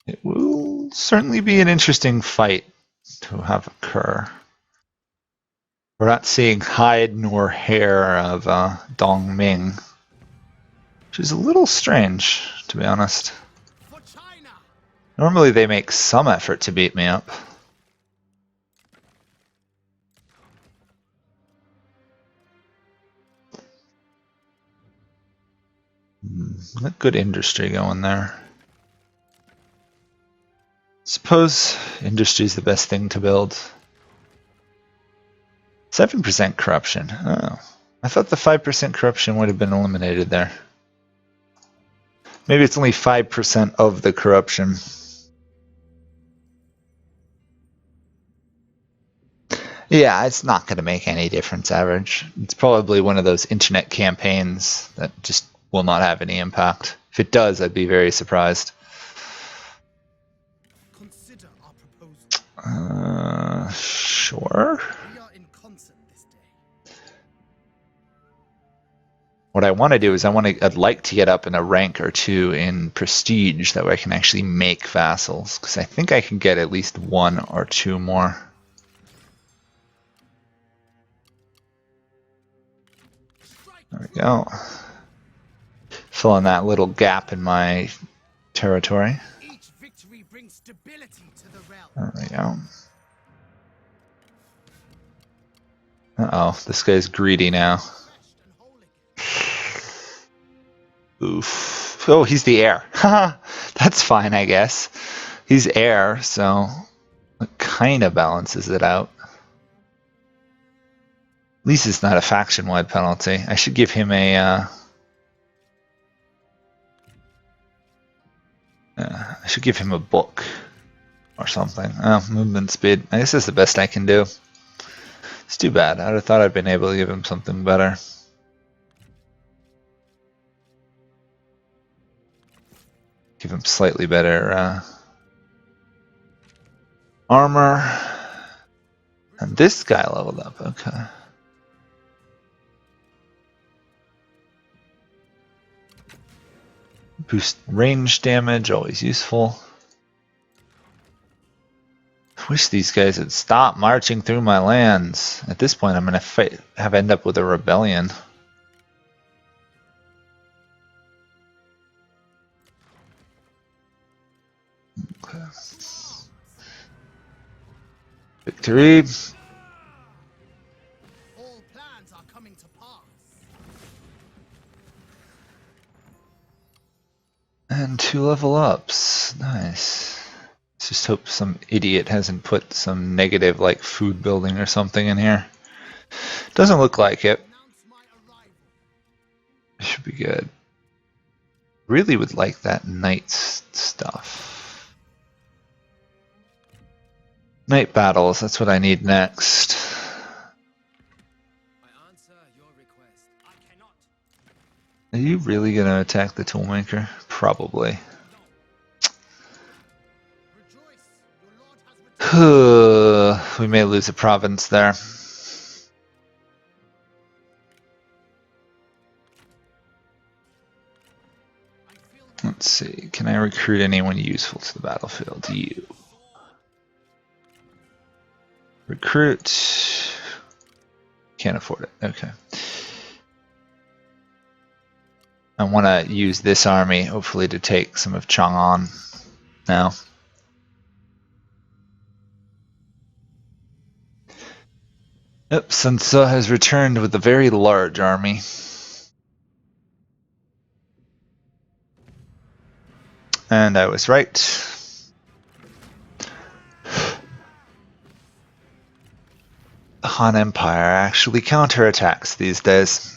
it will certainly be an interesting fight to have occur. We're not seeing hide nor hair of Dong Ming, which is a little strange, to be honest. for China. Normally they make some effort to beat me up. Good industry going there. Suppose industry is the best thing to build. 7% corruption. Oh, I thought the 5% corruption would have been eliminated there. Maybe it's only 5% of the corruption. Yeah, it's not going to make any difference average. It's probably one of those internet campaigns that just will not have any impact. If it does, I'd be very surprised. Consider our proposal. Sure. We are in concert this day. What I want to do is I'd like to get up in a rank or two in prestige, that way I can actually make vassals, because I think I can get at least one or two more. There we go. Filling that little gap in my territory. Each victory brings stability to the realm. There we go. Uh-oh, this guy's greedy now. Refreshed and whole again. Oof. Oh, he's the heir. Haha, that's fine, I guess. He's heir, so it kind of balances it out. At least it's not a faction-wide penalty. I should give him a... I should give him a book or something. Oh, movement speed. I guess that's the best I can do. It's too bad. I'd have thought I'd been able to give him something better. Give him slightly better armor. And this guy leveled up. Okay. Boost range damage, always useful. Wish these guys would stop marching through my lands. At this point, I'm gonna end up with a rebellion. Okay. Victory. All plans are coming to pass. And 2 level ups. Nice. Let's just hope some idiot hasn't put some negative like food building or something in here. Doesn't look like it. Announce my arrival. Should be good. Really would like that knight stuff. Knight battles, that's what I need next. I answer your request. I cannot. Are you really gonna attack the toolmaker? Probably. Rejoice. Your lord has returned. We may lose a province there. I feel Let's see. Can I recruit anyone useful to the battlefield? You. Recruit. Can't afford it. Okay. I want to use this army, hopefully, to take some of Chang'an now. Yep, Sun Tzu has returned with a very large army. And I was right. The Han Empire actually counterattacks these days.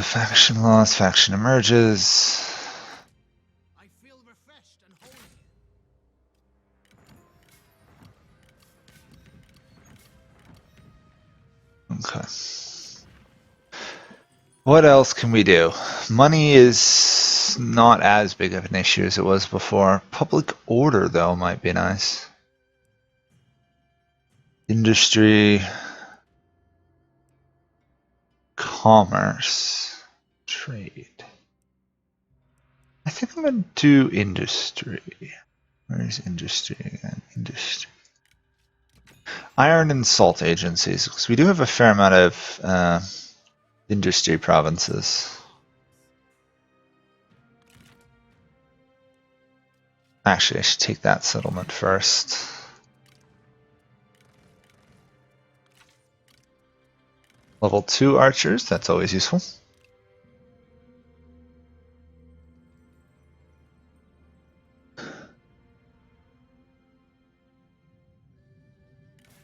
Faction loss, faction emerges. I feel refreshed and whole again. Okay. What else can we do? Money is not as big of an issue as it was before. Public order, though, might be nice. Industry. Commerce. Trade. I think I'm going to do industry. Where's industry again? Industry. Iron and salt agencies, because we do have a fair amount of industry provinces. Actually, I should take that settlement first. Level 2 archers, that's always useful.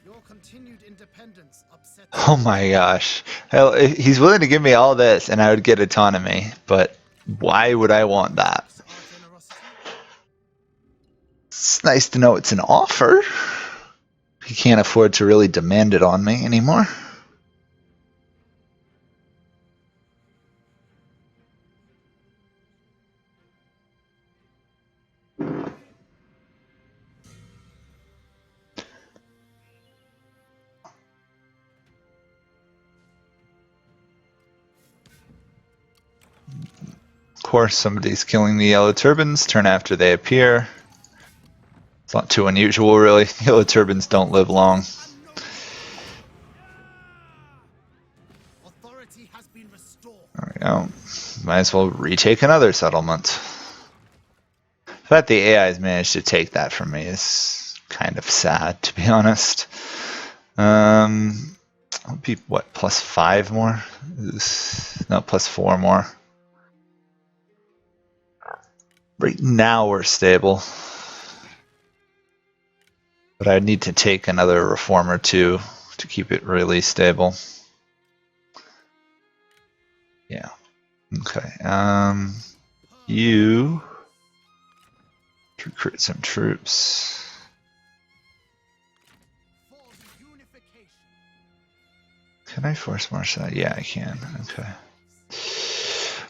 Your continued independence upsets. Oh my gosh. Hell, he's willing to give me all this and I would get autonomy, but why would I want that? Our generosity. It's nice to know it's an offer. He can't afford to really demand it on me anymore. course, somebody's killing the yellow turbans. Turn after they appear. It's not too unusual, really. Yellow turbans don't live long. And no authority has been restored. There we go. Might as well retake another settlement. The fact the AI's managed to take that from me is kind of sad, to be honest. I'll be, what, +5 more? No, +4 more. Right now we're stable. But I need to take another reform or two to keep it really stable. Yeah. Okay. You recruit some troops. For the unification. Can I force march that? Yeah, I can. Okay.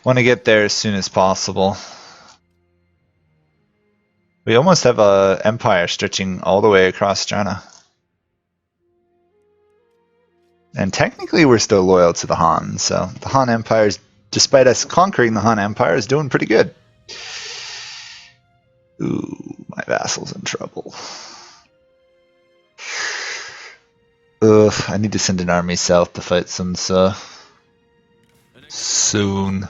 Want to get there as soon as possible. We almost have a empire stretching all the way across China. And technically we're still loyal to the Han, so the Han Empire, despite us conquering the Han Empire, is doing pretty good. Ooh, my vassal's in trouble. Ugh, I need to send an army south to fight Sun Tzu. Soon.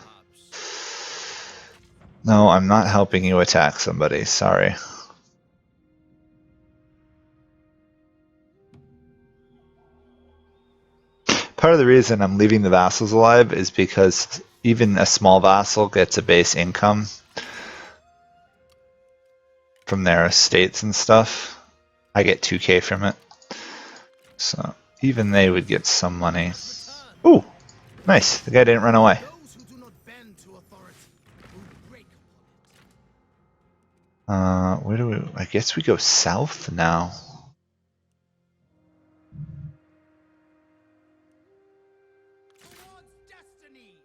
No, I'm not helping you attack somebody, sorry. Part of the reason I'm leaving the vassals alive is because even a small vassal gets a base income from their estates and stuff. I get 2k from it. So even they would get some money. Ooh, nice. The guy didn't run away. Those who do not bend to authority will break Where do we... I guess we go south now. towards destiny.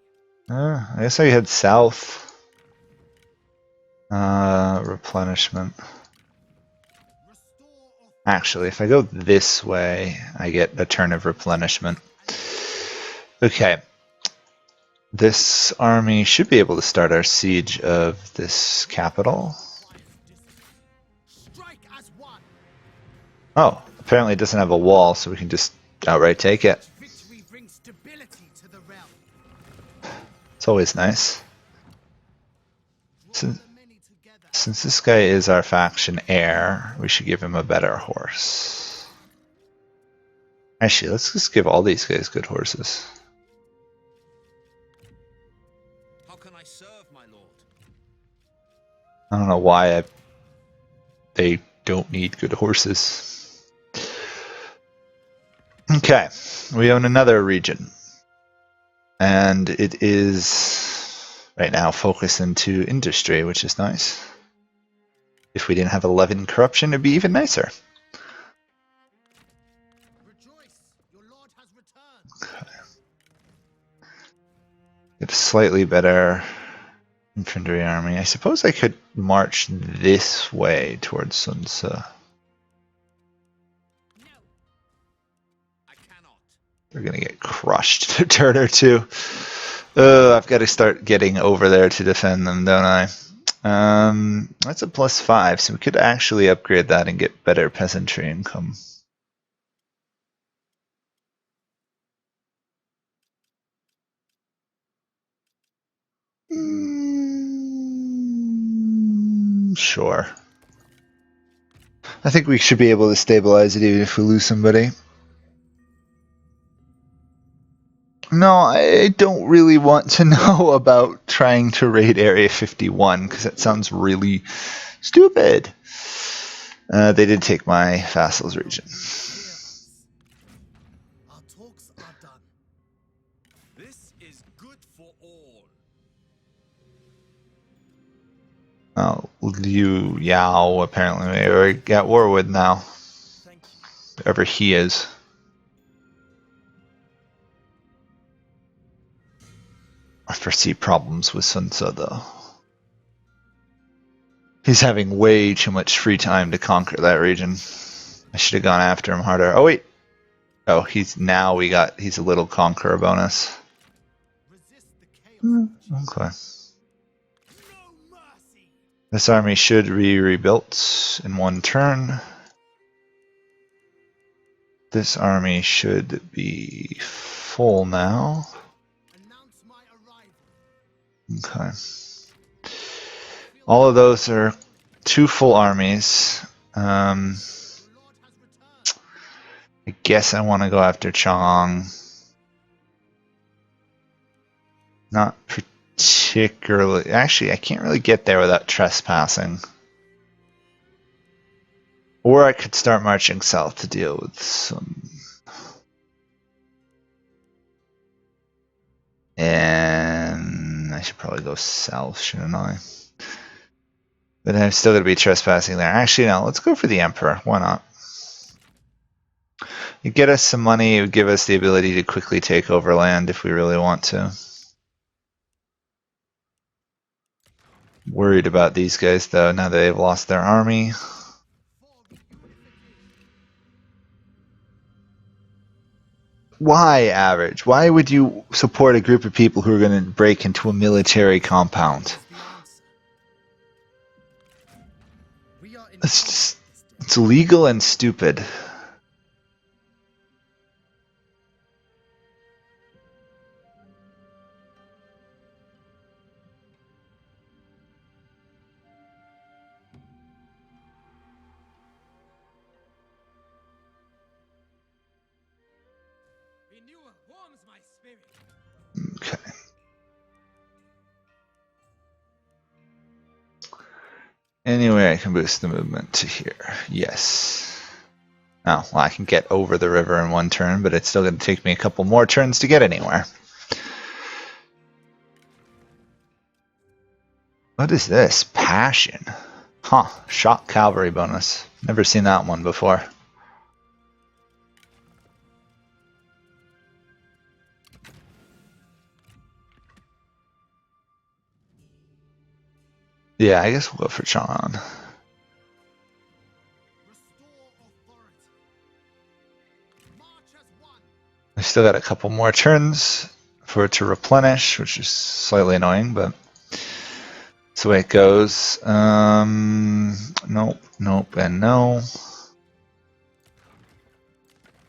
I guess I head south. Replenishment. Restore Actually, if I go this way, I get a turn of replenishment. Okay. This army should be able to start our siege of this capital. strike as one. Oh, apparently it doesn't have a wall, so we can just outright take it. Victory brings stability to the realm. It's always nice. Draw Since, the many together. since this guy is our faction heir, we should give him a better horse. Actually, let's just give all these guys good horses. How can I serve, my lord? I don't know why they don't need good horses. Okay, we own another region. And it is right now focused into industry, which is nice. If we didn't have 11 corruption, it'd be even nicer. Rejoice, your lord has returned. Okay. Get a slightly better infantry army. I suppose I could march this way towards Sun Tzu. No. I cannot. We're gonna get crushed in a turn or two. I've got to start getting over there to defend them, don't I? That's a +5, so we could actually upgrade that and get better peasantry income. Sure. I think we should be able to stabilize it even if we lose somebody. No, I don't really want to know about trying to raid Area 51 because that sounds really stupid. They did take my vassal's region. Our talks are done. This is good for all. Oh, Liu Biao apparently we're at war with now. Thank you. Whoever he is. I foresee problems with Sun Tzu though. He's having way too much free time to conquer that region. I should have gone after him harder. Oh wait. Oh, he's a little conqueror bonus. Resist the chaos. Okay. This army should be rebuilt in one turn. This army should be full now. Announce my arrival. Okay. All of those are 2 full armies. The Lord has returned. I guess I want to go after Chong. Not particularly. Actually, I can't really get there without trespassing. Or I could start marching south to deal with some. And I should probably go south, shouldn't I? But I'm still going to be trespassing there. Actually, no, let's go for the Emperor. Why not? It'd get us some money. It would give us the ability to quickly take over land if we really want to. Worried about these guys, though, now that they've lost their army. Why, Average? Why would you support a group of people who are going to break into a military compound? The answer. We are in It's just, it's illegal and stupid. renewal warms my spirit. Okay. Anyway, I can boost the movement to here. Yes. Oh, well, I can get over the river in one turn, but it's still going to take me a couple more turns to get anywhere. What is this? Passion. Huh. Shock cavalry bonus. Never seen that one before. Yeah, I guess we'll go for Chang'an. Restore authority. March as one. We still got a couple more turns for it to replenish, which is slightly annoying, but that's the way it goes. Nope, nope, and no.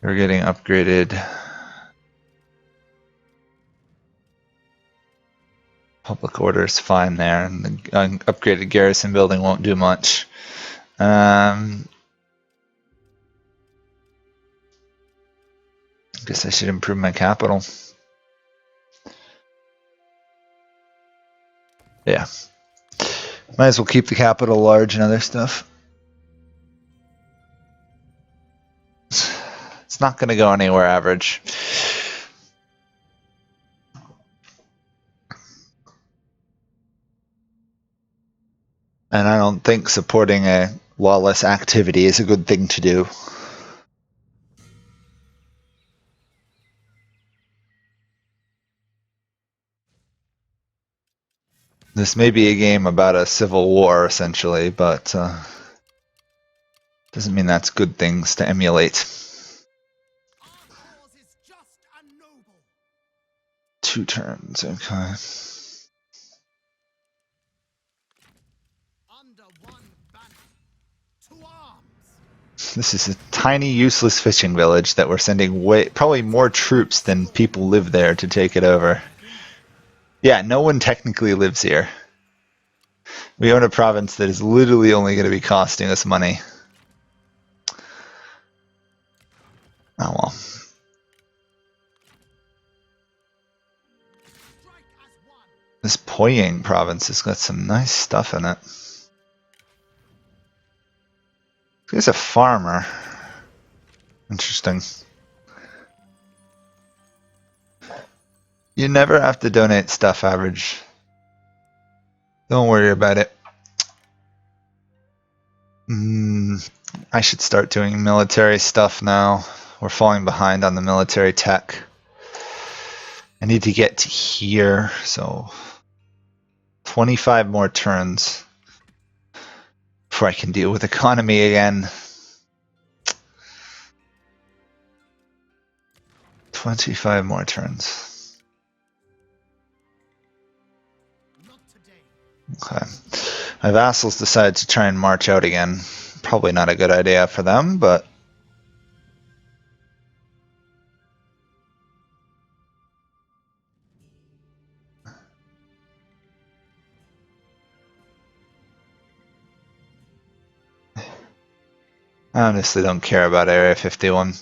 We're getting upgraded. Public order is fine there, and the upgraded garrison building won't do much. Guess I should improve my capital. Yeah. Might as well keep the capital large and other stuff. It's not going to go anywhere, Average. And I don't think supporting a lawless activity is a good thing to do. This may be a game about a civil war, essentially, but doesn't mean that's good things to emulate. Our cause is just and noble. 2 turns, okay. Under one banner. To arms. This is a tiny, useless fishing village that we're sending probably more troops than people live there to take it over. Yeah, no one technically lives here. We own a province that is literally only going to be costing us money. Oh well. Strike as one. This Poyang province has got some nice stuff in it. He's a farmer. Interesting. You never have to donate stuff, Average. Don't worry about it. I should start doing military stuff now. We're falling behind on the military tech. I need to get to here, so 25 more turns before I can deal with economy again. 25 more turns. Not today. Okay. My vassals decide to try and march out again. Probably not a good idea for them, but I honestly don't care about Area 51.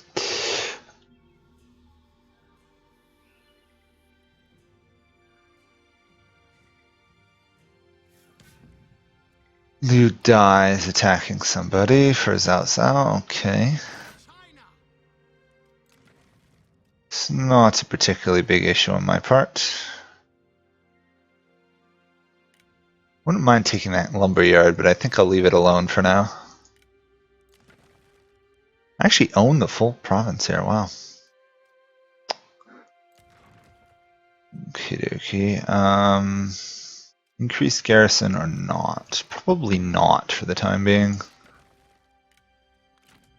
Liu Dai is attacking somebody for Zhao Zhao. Okay. China. It's not a particularly big issue on my part. Wouldn't mind taking that lumber yard, but I think I'll leave it alone for now. I actually own the full province here. Wow. Okie dokie. Increased garrison or not? Probably not for the time being.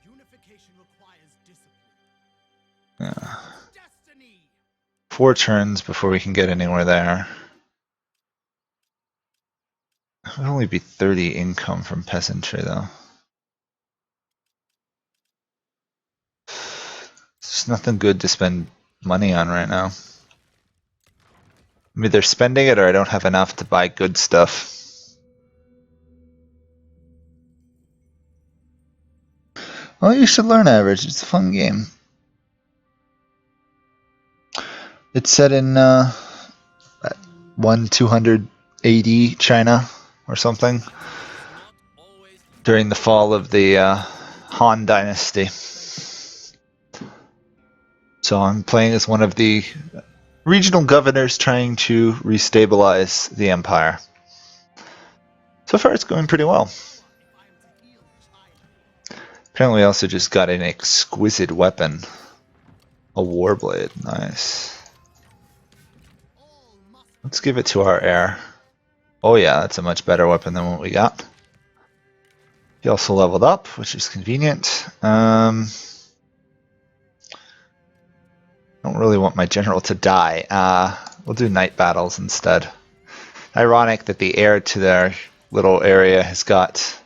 Unification requires discipline. Yeah. Destiny. 4 turns before we can get anywhere there. It would only be 30 income from peasantry though. There's nothing good to spend money on right now. I'm either spending it or I don't have enough to buy good stuff. Well, you should learn average. It's a fun game. It's set in 1280 China or something Not always during the fall of the Han Dynasty. So I'm playing as one of the regional governors trying to restabilize the empire. So far it's going pretty well. If I am to heal China. Apparently we also just got an exquisite weapon. A warblade. Nice. All must Let's give it to our heir. Oh yeah, that's a much better weapon than what we got. He also leveled up, which is convenient. Don't really want my general to die. We'll do night battles instead. Ironic that the heir to their little area has got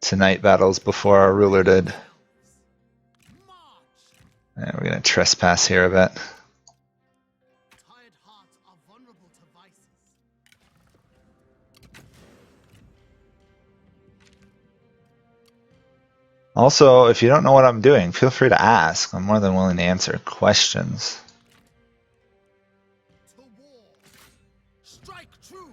to night battles before our ruler did. march. Yeah, we're gonna trespass here a bit. Tired hearts are vulnerable to vices. Also, if you don't know what I'm doing, feel free to ask. I'm more than willing to answer questions. To war. Strike true.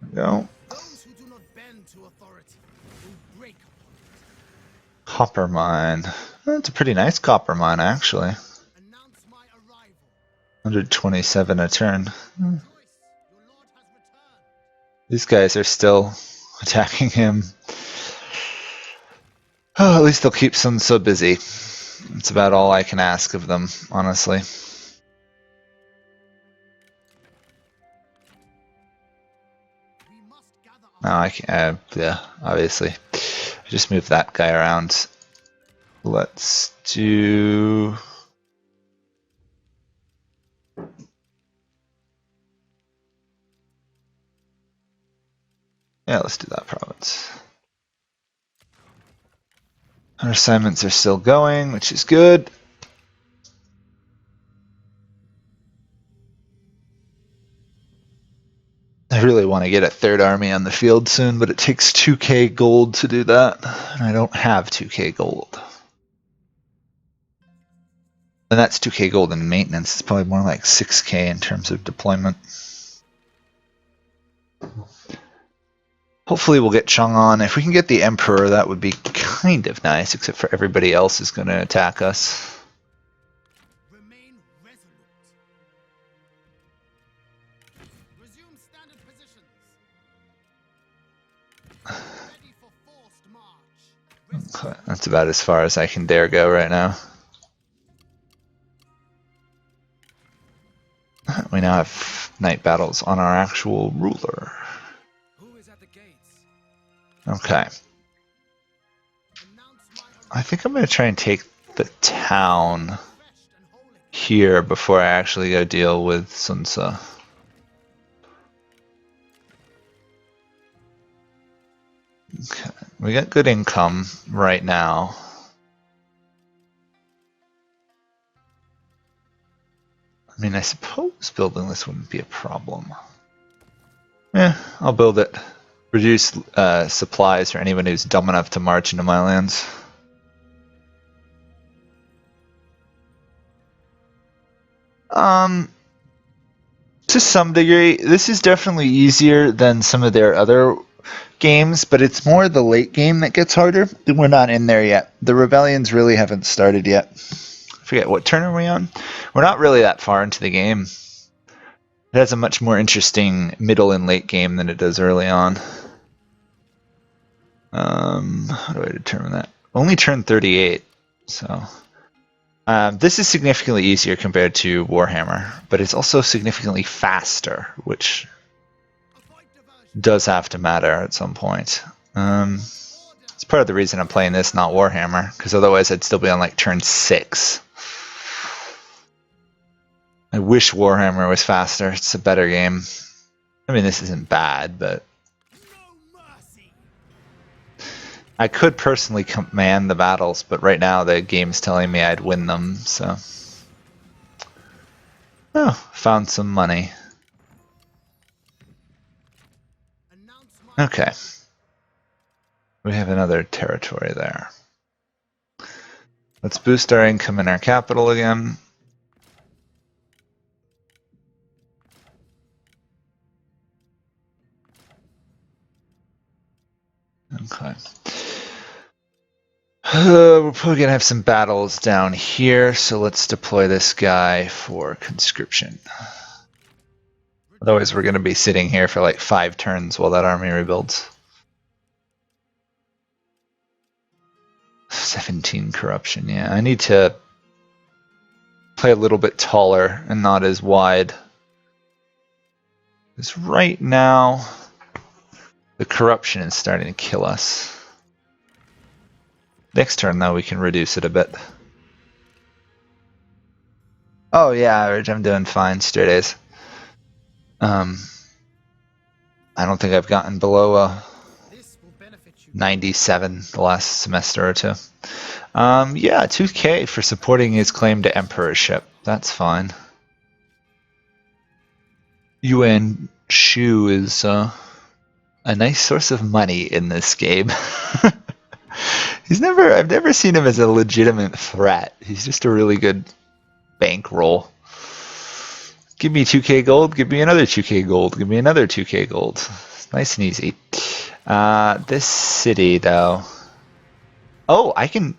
There we go. Those who do not bend to authority will break upon it. Copper mine. That's a pretty nice copper mine, actually. Announce my arrival. 127 a turn. Joyce, your lord has returned. These guys are still attacking him. Oh, at least they'll keep Sun Tzu busy. It's about all I can ask of them, honestly. We must gather No, I can't. Yeah, obviously. I just moved that guy around. Let's do. Yeah, let's do that province. Our assignments are still going, which is good. I really want to get a third army on the field soon, but it takes 2k gold to do that, and I don't have 2k gold. And that's 2k gold in maintenance. It's probably more like 6k in terms of deployment. Hopefully we'll get Chang'an. If we can get the Emperor, that would be kind of nice, except for everybody else is going to attack us. Remain resolute. Resume standard positions. Ready for forced march. That's about as far as I can dare go right now. We now have night battles on our actual ruler. who is at the gates? Okay. Announce my I think I'm going to try and take the town refreshed and holy. here before I actually go deal with Sun Tzu. We got good income right now. I mean, I suppose building this wouldn't be a problem. Yeah, I'll build it. Reduce supplies for anyone who's dumb enough to march into my lands. To some degree, this is definitely easier than some of their other games, but it's more the late game that gets harder. We're not in there yet. The rebellions really haven't started yet. I forget, what turn are we on? We're not really that far into the game. It has a much more interesting middle and late game than it does early on. How do I determine that? Only turn 38, so... this is significantly easier compared to Warhammer, but it's also significantly faster, which does have to matter at some point. It's part of the reason I'm playing this, not Warhammer, because otherwise I'd still be on like turn 6. I wish Warhammer was faster. It's a better game. I mean, this isn't bad, but I could personally command the battles, but right now the game's telling me I'd win them, so... Oh, found some money. Okay. We have another territory there. Let's boost our income in our capital again. Okay. We're probably going to have some battles down here, so let's deploy this guy for conscription. Otherwise we're going to be sitting here for like 5 turns while that army rebuilds. 17 corruption, yeah. I need to play a little bit taller and not as wide. Because right now, the corruption is starting to kill us. Next turn, though, we can reduce it a bit. Oh yeah, average, I'm doing fine, straight A's. I don't think I've gotten below 97 the last semester or two. Yeah, 2k for supporting his claim to emperorship. That's fine. Yuan Shu is a nice source of money in this game. I've never seen him as a legitimate threat. He's just a really good bankroll. Give me 2k gold, give me another 2k gold, give me another 2k gold. It's nice and easy. This city, though... Oh, I can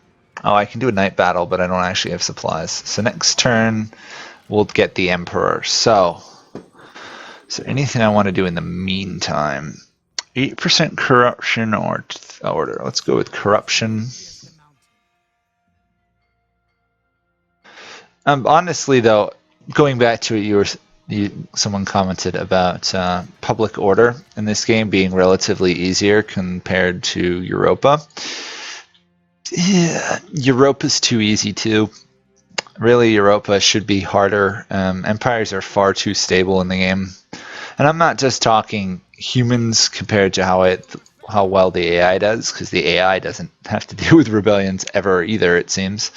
do a night battle, but I don't actually have supplies. So next turn, we'll get the Emperor. So, is there anything I want to do in the meantime? 8% corruption or order. Let's go with corruption. Honestly, though, going back to it, someone commented about public order in this game being relatively easier compared to Europa. Yeah, Europa's too easy too. Really, Europa should be harder. Empires are far too stable in the game. And I'm not just talking humans compared to how well the AI does, because the AI doesn't have to deal with rebellions ever either, it seems.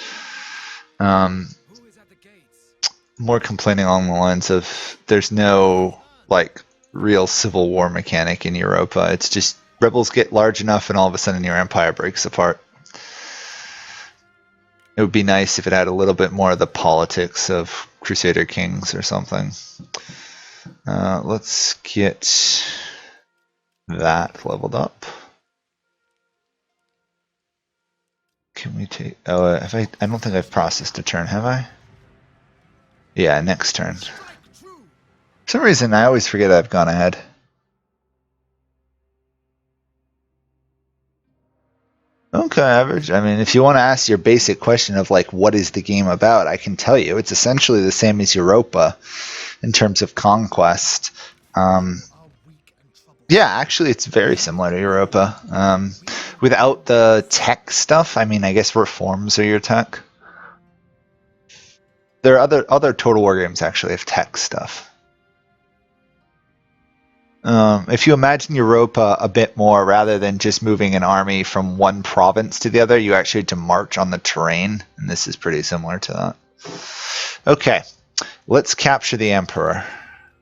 More complaining along the lines of there's no like real civil war mechanic in Europa. It's just rebels get large enough and all of a sudden your empire breaks apart. It would be nice if it had a little bit more of the politics of Crusader Kings or something. Let's get that leveled up. Can we take... Oh, I don't think I've processed a turn, have I? Yeah, next turn. For some reason, I always forget I've gone ahead. Okay, average. I mean, if you want to ask your basic question of, like, what is the game about, I can tell you. It's essentially the same as Europa in terms of conquest. Yeah, actually, it's very similar to Europa. Without the tech stuff, I mean, I guess reforms are your tech. There are other Total War games actually have tech stuff. If you imagine Europa a bit more, rather than just moving an army from one province to the other, you actually had to march on the terrain, and this is pretty similar to that. Okay, let's capture the Emperor.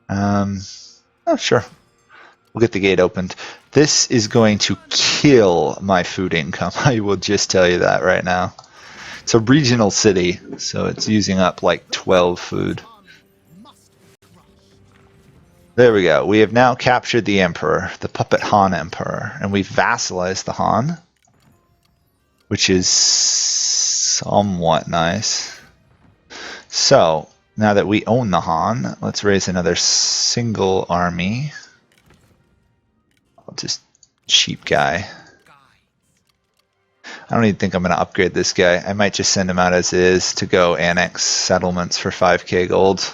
Oh, sure. We'll get the gate opened. This is going to kill my food income. I will just tell you that right now. It's a regional city, so it's using up like 12 food. Must be crushed. There we go. We have now captured the Emperor, the puppet Han Emperor, and we've vassalized the Han, which is somewhat nice. So, now that we own the Han, let's raise another single army. I'll just cheap guy. I don't even think I'm going to upgrade this guy. I might just send him out as is to go annex settlements for 5k gold.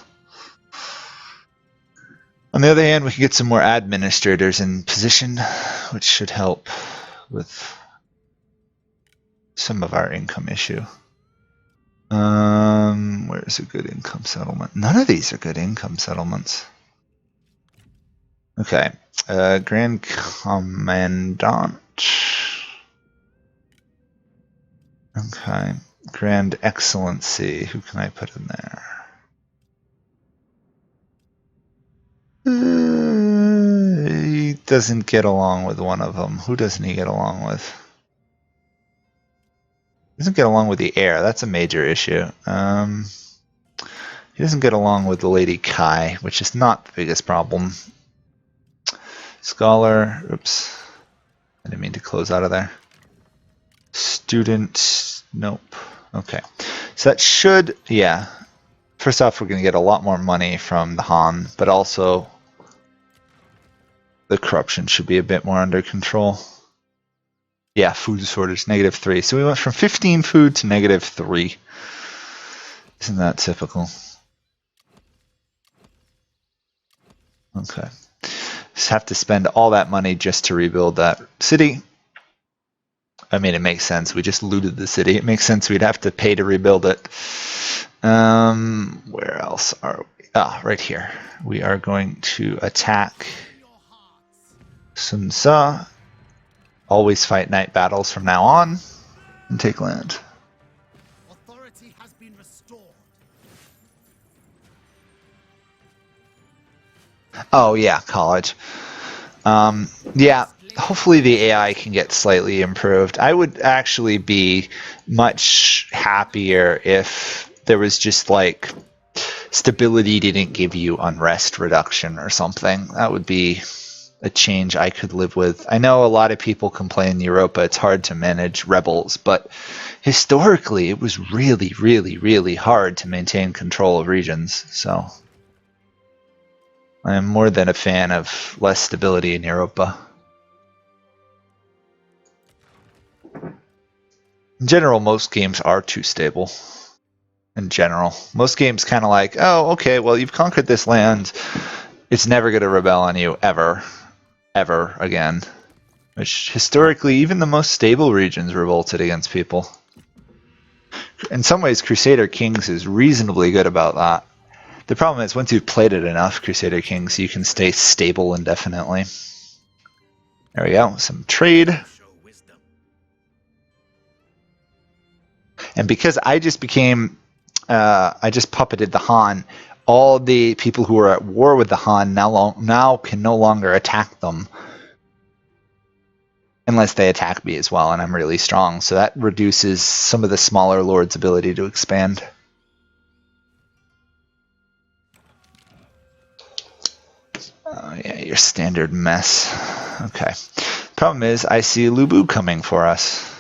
On the other hand, we can get some more administrators in position, which should help with some of our income issue. Where's a good income settlement? None of these are good income settlements. Okay, Grand Commandant. Okay, Grand Excellency. Who can I put in there? He doesn't get along with one of them. Who doesn't he get along with? He doesn't get along with the heir. That's a major issue. He doesn't get along with the Lady Kai, which is not the biggest problem. Scholar. Oops. I didn't mean to close out of there. Student. Nope. Okay. So that should, yeah. First off, we're going to get a lot more money from the Han, but also the corruption should be a bit more under control. Yeah, food shortage, -3. So we went from 15 food to -3. Isn't that typical? Okay. Just have to spend all that money just to rebuild that city. I mean, it makes sense. We just looted the city. It makes sense we'd have to pay to rebuild it. Where else are we? Ah, right here. We are going to attack Sun Ce. Always fight night battles from now on and take land. Authority has been restored. Oh yeah, college. Yeah, hopefully the AI can get slightly improved. I would actually be much happier if there was just like stability didn't give you unrest reduction or something. That would be a change I could live with. I know a lot of people complain in Europa it's hard to manage rebels, but historically it was really, really, really hard to maintain control of regions. So I am more than a fan of less stability in Europa. In general, most games are too stable. In general, most games kind of like, oh, okay, well, you've conquered this land. It's never going to rebel on you ever again. Which historically, even the most stable regions revolted against people. In some ways, Crusader Kings is reasonably good about that. The problem is, once you've played it enough, Crusader Kings, you can stay stable indefinitely. There we go, some trade. Show wisdom. And because I just became, I just puppeted the Han, all the people who are at war with the Han now can no longer attack them. Unless they attack me as well, and I'm really strong. So that reduces some of the smaller lords' ability to expand. Oh yeah, your standard mess. Okay. Problem is, I see Liu Biao coming for us.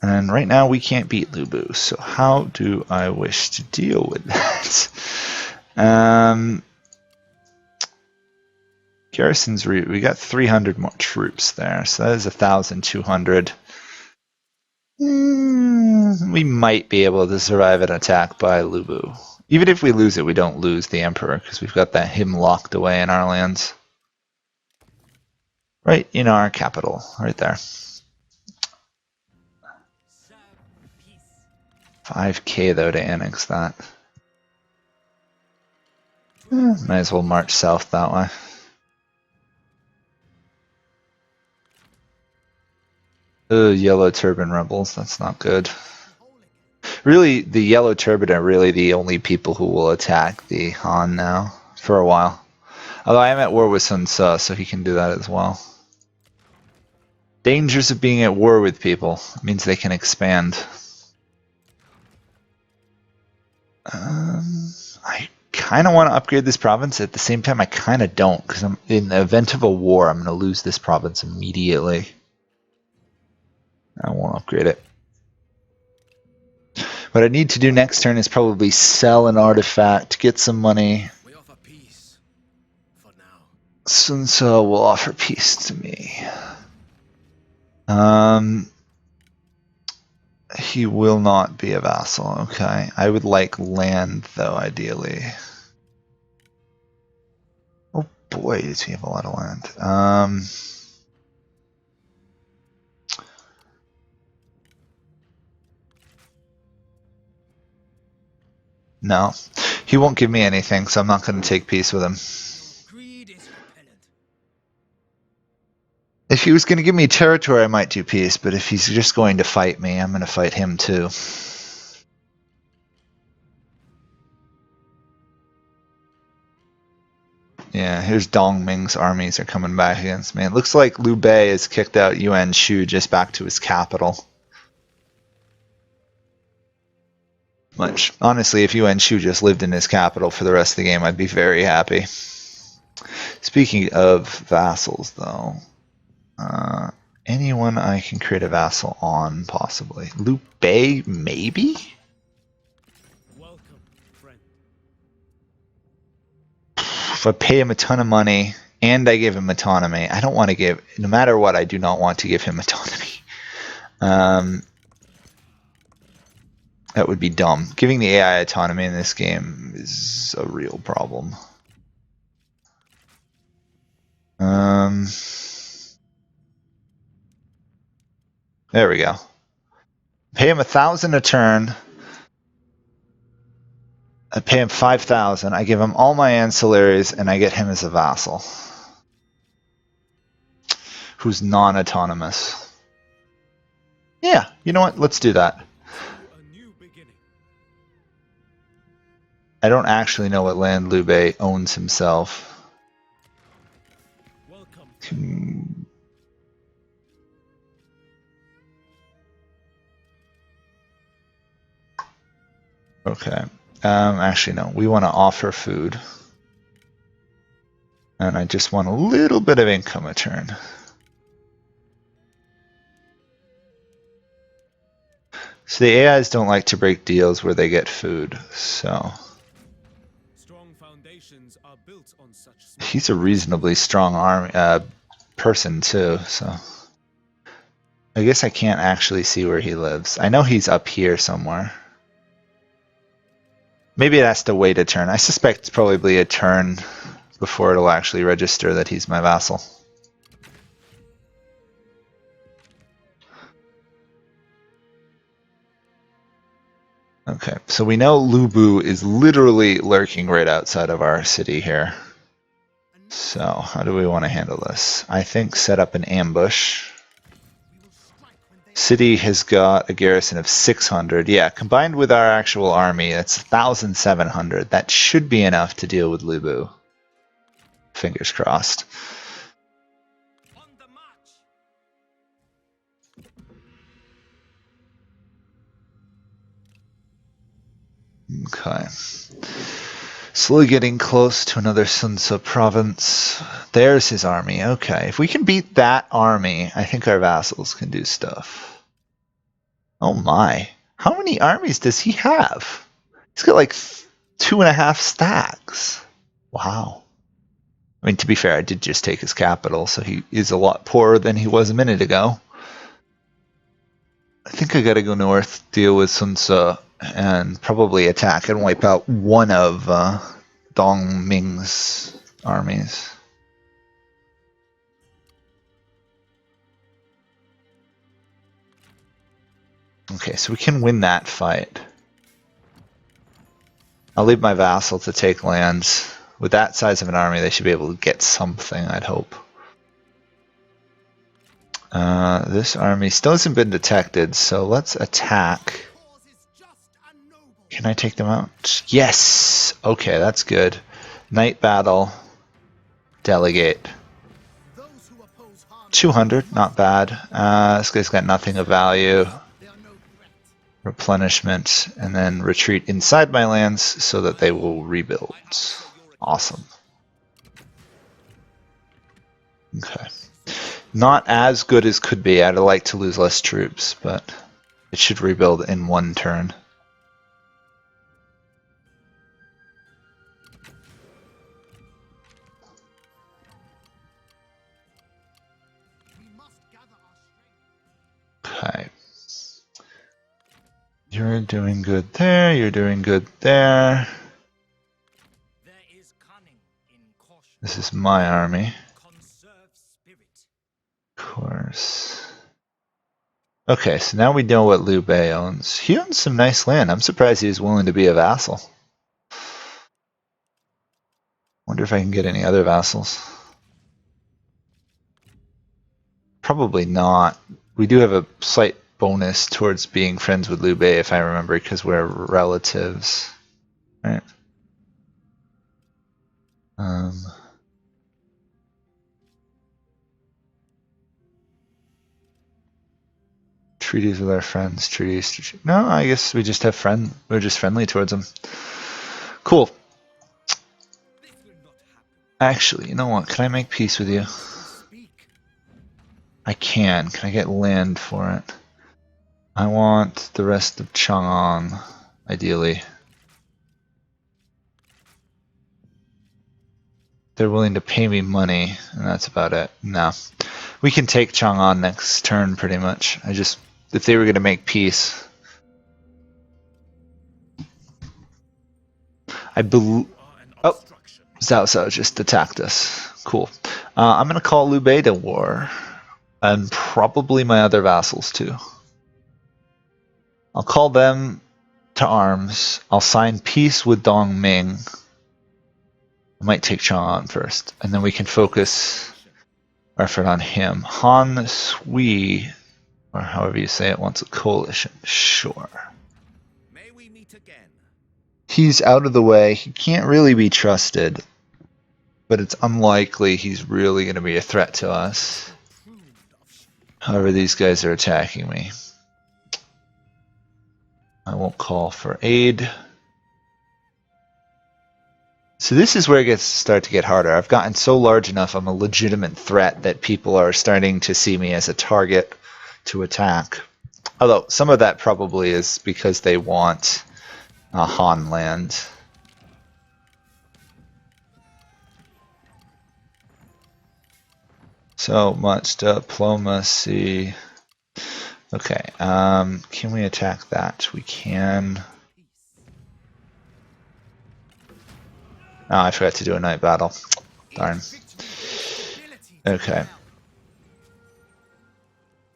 And right now we can't beat Liu Biao, so how do I wish to deal with that? Garrisons, we got 300 more troops there, so that is 1,200. We might be able to survive an attack by Liu Biao. Even if we lose it, we don't lose the Emperor, because we've got him locked away in our lands. Right in our capital, right there. 5k though to annex that. Might as well march south that way. Yellow Turban Rebels, that's not good. Really, the Yellow Turban are really the only people who will attack the Han now, for a while. Although I am at war with Sun Tzu, so he can do that as well. Dangers of being at war with people means they can expand. I kind of want to upgrade this province. At the same time, I kind of don't, because in the event of a war, I'm going to lose this province immediately. I won't upgrade it. What I need to do next turn is probably sell an artifact, get some money. We offer peace for now. Sun Tzu will offer peace to me. He will not be a vassal. Okay. I would like land, though, ideally. Oh boy, does he have a lot of land. No. He won't give me anything, so I'm not going to take peace with him. Greed is repellent. If he was going to give me territory, I might do peace, but if he's just going to fight me, I'm going to fight him too. Yeah, here's Dong Ming's armies are coming back against me. It looks like Liu Bei has kicked out Yuan Shu just back to his capital. Which, honestly, if Yuan Shu just lived in his capital for the rest of the game, I'd be very happy. Speaking of vassals, though, anyone I can create a vassal on, possibly. Liu Bei, maybe? Welcome, friend. If I pay him a ton of money and I give him autonomy, I don't want to give, no matter what, I do not want to give him autonomy. That would be dumb. Giving the AI autonomy in this game is a real problem. There we go. Pay him 1,000 a turn. I pay him 5,000. I give him all my ancillaries, and I get him as a vassal, who's non-autonomous. Yeah, you know what? Let's do that. A new beginning. I don't actually know what land Liu Bei owns himself. Welcome. Okay. Actually, no. We want to offer food. And I just want a little bit of income a turn. So the AIs don't like to break deals where they get food, so... Strong foundations are built on such. He's a reasonably strong person, too, so... I guess I can't actually see where he lives. I know he's up here somewhere. Maybe it has to wait a turn. I suspect it's probably a turn before it'll actually register that he's my vassal. Okay, so we know Lu Bu is literally lurking right outside of our city here. So, how do we want to handle this? I think set up an ambush. City has got a garrison of 600. Yeah, combined with our actual army, that's 1,700. That should be enough to deal with Lu Bu. Fingers crossed. On the march. Okay. Slowly getting close to another Sun Tzu province. There's his army. Okay. If we can beat that army, I think our vassals can do stuff. Oh my. How many armies does he have? He's got like 2.5 stacks. Wow. I mean, to be fair, I did just take his capital, so he is a lot poorer than he was a minute ago. I think I gotta go north, deal with Sun Tzu, and probably attack and wipe out one of Dong Ming's armies. Okay, so we can win that fight. I'll leave my vassal to take lands. With that size of an army, they should be able to get something, I'd hope. This army still hasn't been detected, so let's attack. Cause is just and noble. Can I take them out? Yes! Okay, that's good. Night battle. Delegate. Those who oppose harm 200, not bad. This guy's got nothing of value. they are no threat. Replenishment, and then retreat inside my lands so that they will rebuild. Awesome. Okay. Not as good as could be. I'd like to lose less troops, but it should rebuild in one turn. We must gather our strength. Okay. You're doing good there, you're doing good there. There is cunning in caution. This is my army, Conserve spirit. of course. Okay, so now we know what Liu Bei owns. He owns some nice land. I'm surprised he's willing to be a vassal. Wonder if I can get any other vassals. Probably not. We do have a slight bonus towards being friends with Liu Bei, if I remember, because we're relatives. Right? Treaties with our friends. Treaties. No, I guess we just have we're just friendly towards them. Cool. This will not happen. Actually, you know what? Can I make peace with you? Speak. I can. Can I get land for it? I want the rest of Chang'an, ideally. They're willing to pay me money, and that's about it. No. We can take Chang'an next turn, pretty much. If they were going to make peace. I believe. Oh, Zhao Zhao just attacked us. Cool. I'm going to call Liu Bei to war, and probably my other vassals too. I'll call them to arms. I'll sign peace with Dongming. I might take Chang'an first, and then we can focus our effort on him. Han Sui, or however you say it, wants a coalition. Sure. May we meet again. He's out of the way. He can't really be trusted, but it's unlikely he's really going to be a threat to us. However, these guys are attacking me. I won't call for aid. So this is where it gets start to get harder. I've gotten so large enough, I'm a legitimate threat that people are starting to see me as a target to attack. Although some of that probably is because they want Han land. So much diplomacy. Okay, can we attack that? We can. Oh, I forgot to do a night battle. Darn. Okay.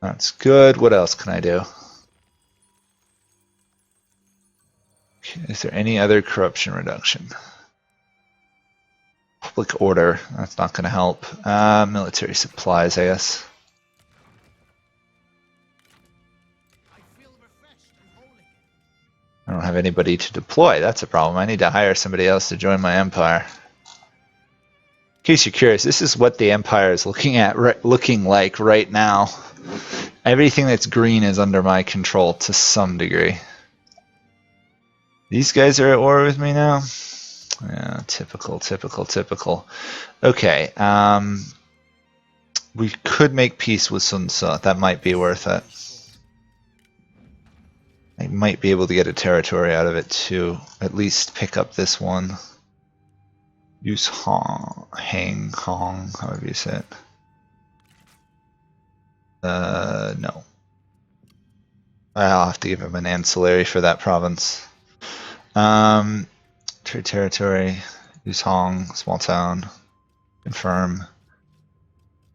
That's good. What else can I do? Is there any other corruption reduction? Public order. That's not going to help. Military supplies, I guess. I feel refreshed and whole again. I don't have anybody to deploy. That's a problem. I need to hire somebody else to join my empire. In case you're curious, this is what the empire is looking like right now. Everything that's green is under my control to some degree. These guys are at war with me now. Yeah, typical, typical, typical. Okay, we could make peace with Sun Tzu. That might be worth it. I might be able to get a territory out of it too. At least pick up this one. Use Hang Hong, however you say it. No. I'll have to give him an ancillary for that province. Trade territory. Use Hong, small town. Confirm.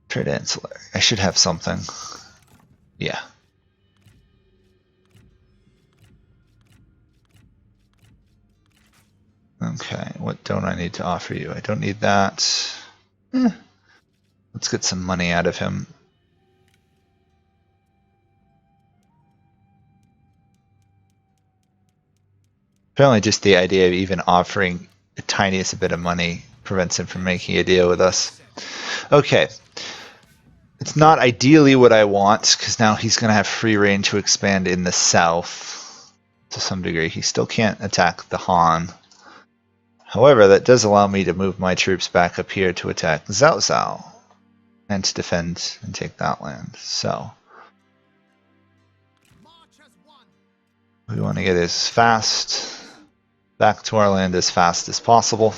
Trade ancillary. I should have something. Yeah. Okay, what don't I need to offer you? I don't need that. Let's get some money out of him. Apparently just the idea of even offering the tiniest bit of money prevents him from making a deal with us. Okay. It's not ideally what I want, because now he's going to have free reign to expand in the south to some degree. He still can't attack the Han. However, that does allow me to move my troops back up here to attack Zhao Zhao and to defend and take that land. So March as one. we want to get as fast back to our land as fast as possible.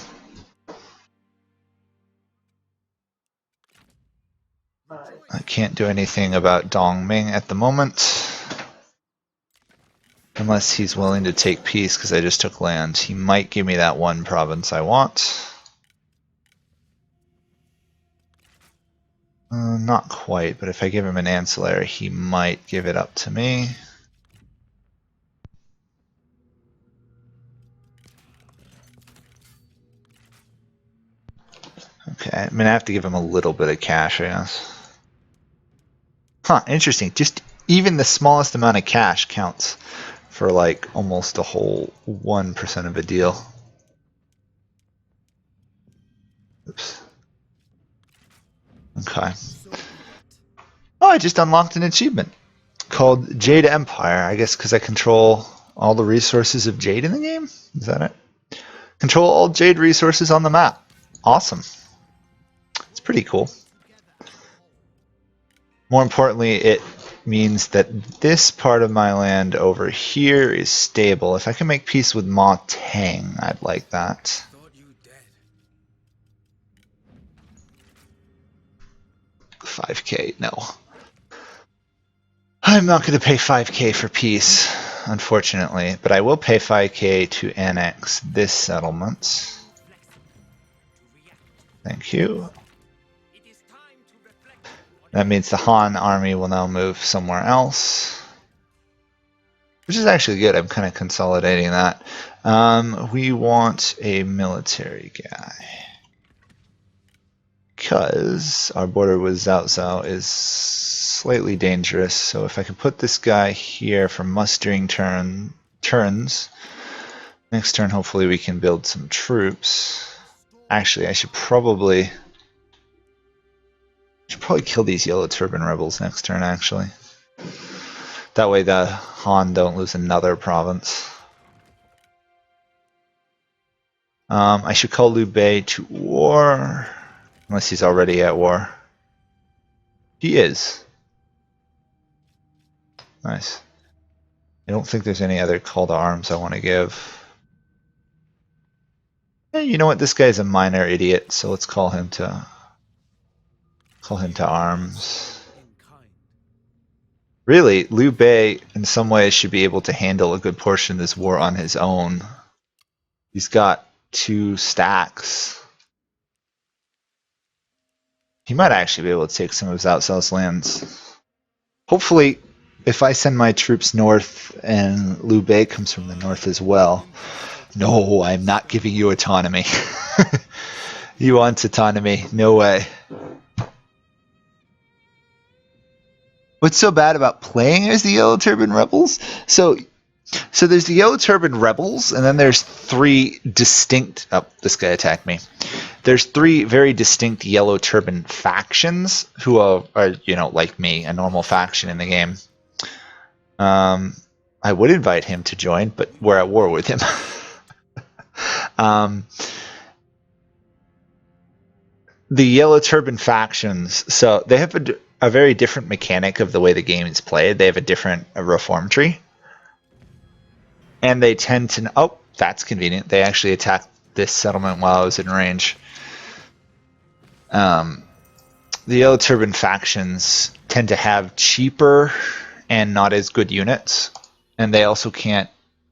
I can't do anything about Dongming at the moment. Unless he's willing to take peace because I just took land. He might give me that one province I want. Not quite, but if I give him an ancillary, he might give it up to me. Okay, I'm gonna have to give him a little bit of cash, I guess. Huh, interesting. Just even the smallest amount of cash counts for like almost a whole 1% of a deal. Oops. Okay. Oh, I just unlocked an achievement called Jade Empire. I guess because I control all the resources of Jade in the game? Is that it? Control all Jade resources on the map. Awesome. It's pretty cool. More importantly, it means that this part of my land over here is stable. If I can make peace with Ma Tang, I'd like that. Thought you dead. 5k, no. I'm not going to pay 5k for peace, unfortunately, but I will pay 5k to annex this settlement. Thank you. That means the Han army will now move somewhere else, which is actually good. I'm kind of consolidating that. We want a military guy because our border with Zhao Zhao is slightly dangerous. So if I can put this guy here for mustering turns, next turn hopefully we can build some troops. Actually, I should probably kill these yellow turban rebels next turn, actually. That way the Han don't lose another province. I should call Liu Biao to war, unless he's already at war. He is. Nice. I don't think there's any other call to arms I want to give. You know what? This guy's a minor idiot, so let's call him to arms. Really, Liu Biao in some ways should be able to handle a good portion of this war on his own. He's got 2 stacks. He might actually be able to take some of Zhao Zhao's lands. Hopefully, if I send my troops north and Liu Biao comes from the north as well. No, I'm not giving you autonomy. You want autonomy? No way. What's so bad about playing as the Yellow Turban Rebels? So there's the Yellow Turban Rebels, and then there's 3 distinct... Oh, this guy attacked me. There's 3 very distinct Yellow Turban factions who are, you know, like me, a normal faction in the game. I would invite him to join, but we're at war with him. The Yellow Turban factions, so they have a very different mechanic of the way the game is played. They have a different reform tree. And they tend to... Oh, that's convenient. They actually attacked this settlement while I was in range. The Yellow Turban factions tend to have cheaper and not as good units. And they also can't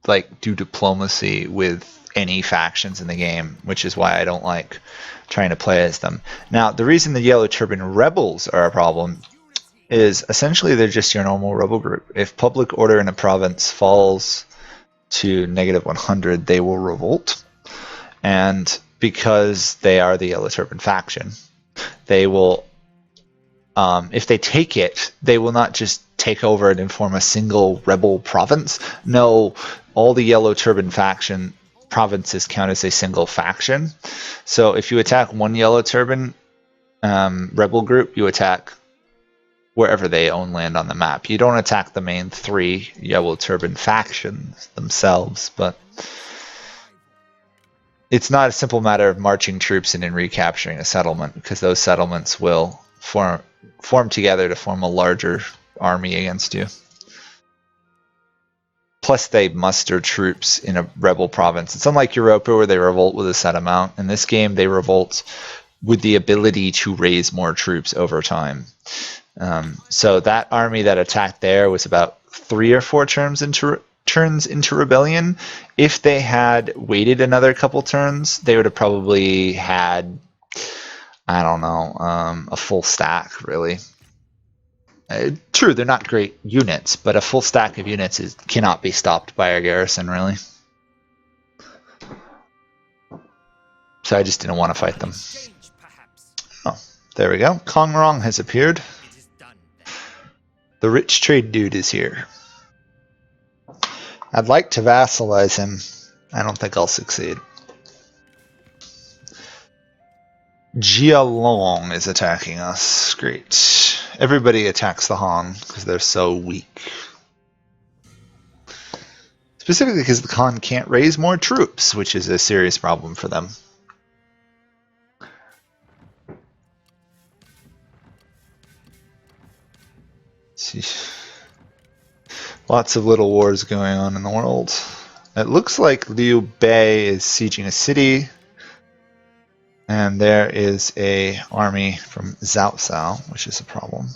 like do diplomacy with any factions in the game, which is why I don't like trying to play as them. Now, the reason the Yellow Turban Rebels are a problem is essentially they're just your normal rebel group. If public order in a province falls to -100, they will revolt. And because they are the Yellow Turban faction, they will, if they take it, they will not just take over it and form a single rebel province. No, all the Yellow Turban faction provinces count as a single faction. So if you attack one Yellow Turban rebel group, you attack wherever they own land on the map. You don't attack the main 3 Yellow Turban factions themselves, but it's not a simple matter of marching troops in and recapturing a settlement, because those settlements will form together to form a larger army against you. Plus, they muster troops in a rebel province. It's unlike Europa, where they revolt with a set amount. In this game, they revolt with the ability to raise more troops over time. So that army that attacked there was about 3 or 4 turns into rebellion. If they had waited another couple turns, they would have probably had, I don't know, a full stack, really. True, they're not great units, but a full stack of units cannot be stopped by a garrison, really. So I just didn't want to fight them. Oh, there we go. Kong Rong has appeared. The rich trade dude is here. I'd like to vassalize him. I don't think I'll succeed. Jia Long is attacking us. Great. Everybody attacks the Han because they're so weak. Specifically because the Han can't raise more troops, which is a serious problem for them. Lots of little wars going on in the world. It looks like Liu Biao is sieging a city. And there is a army from Zhao Cao, which is a problem.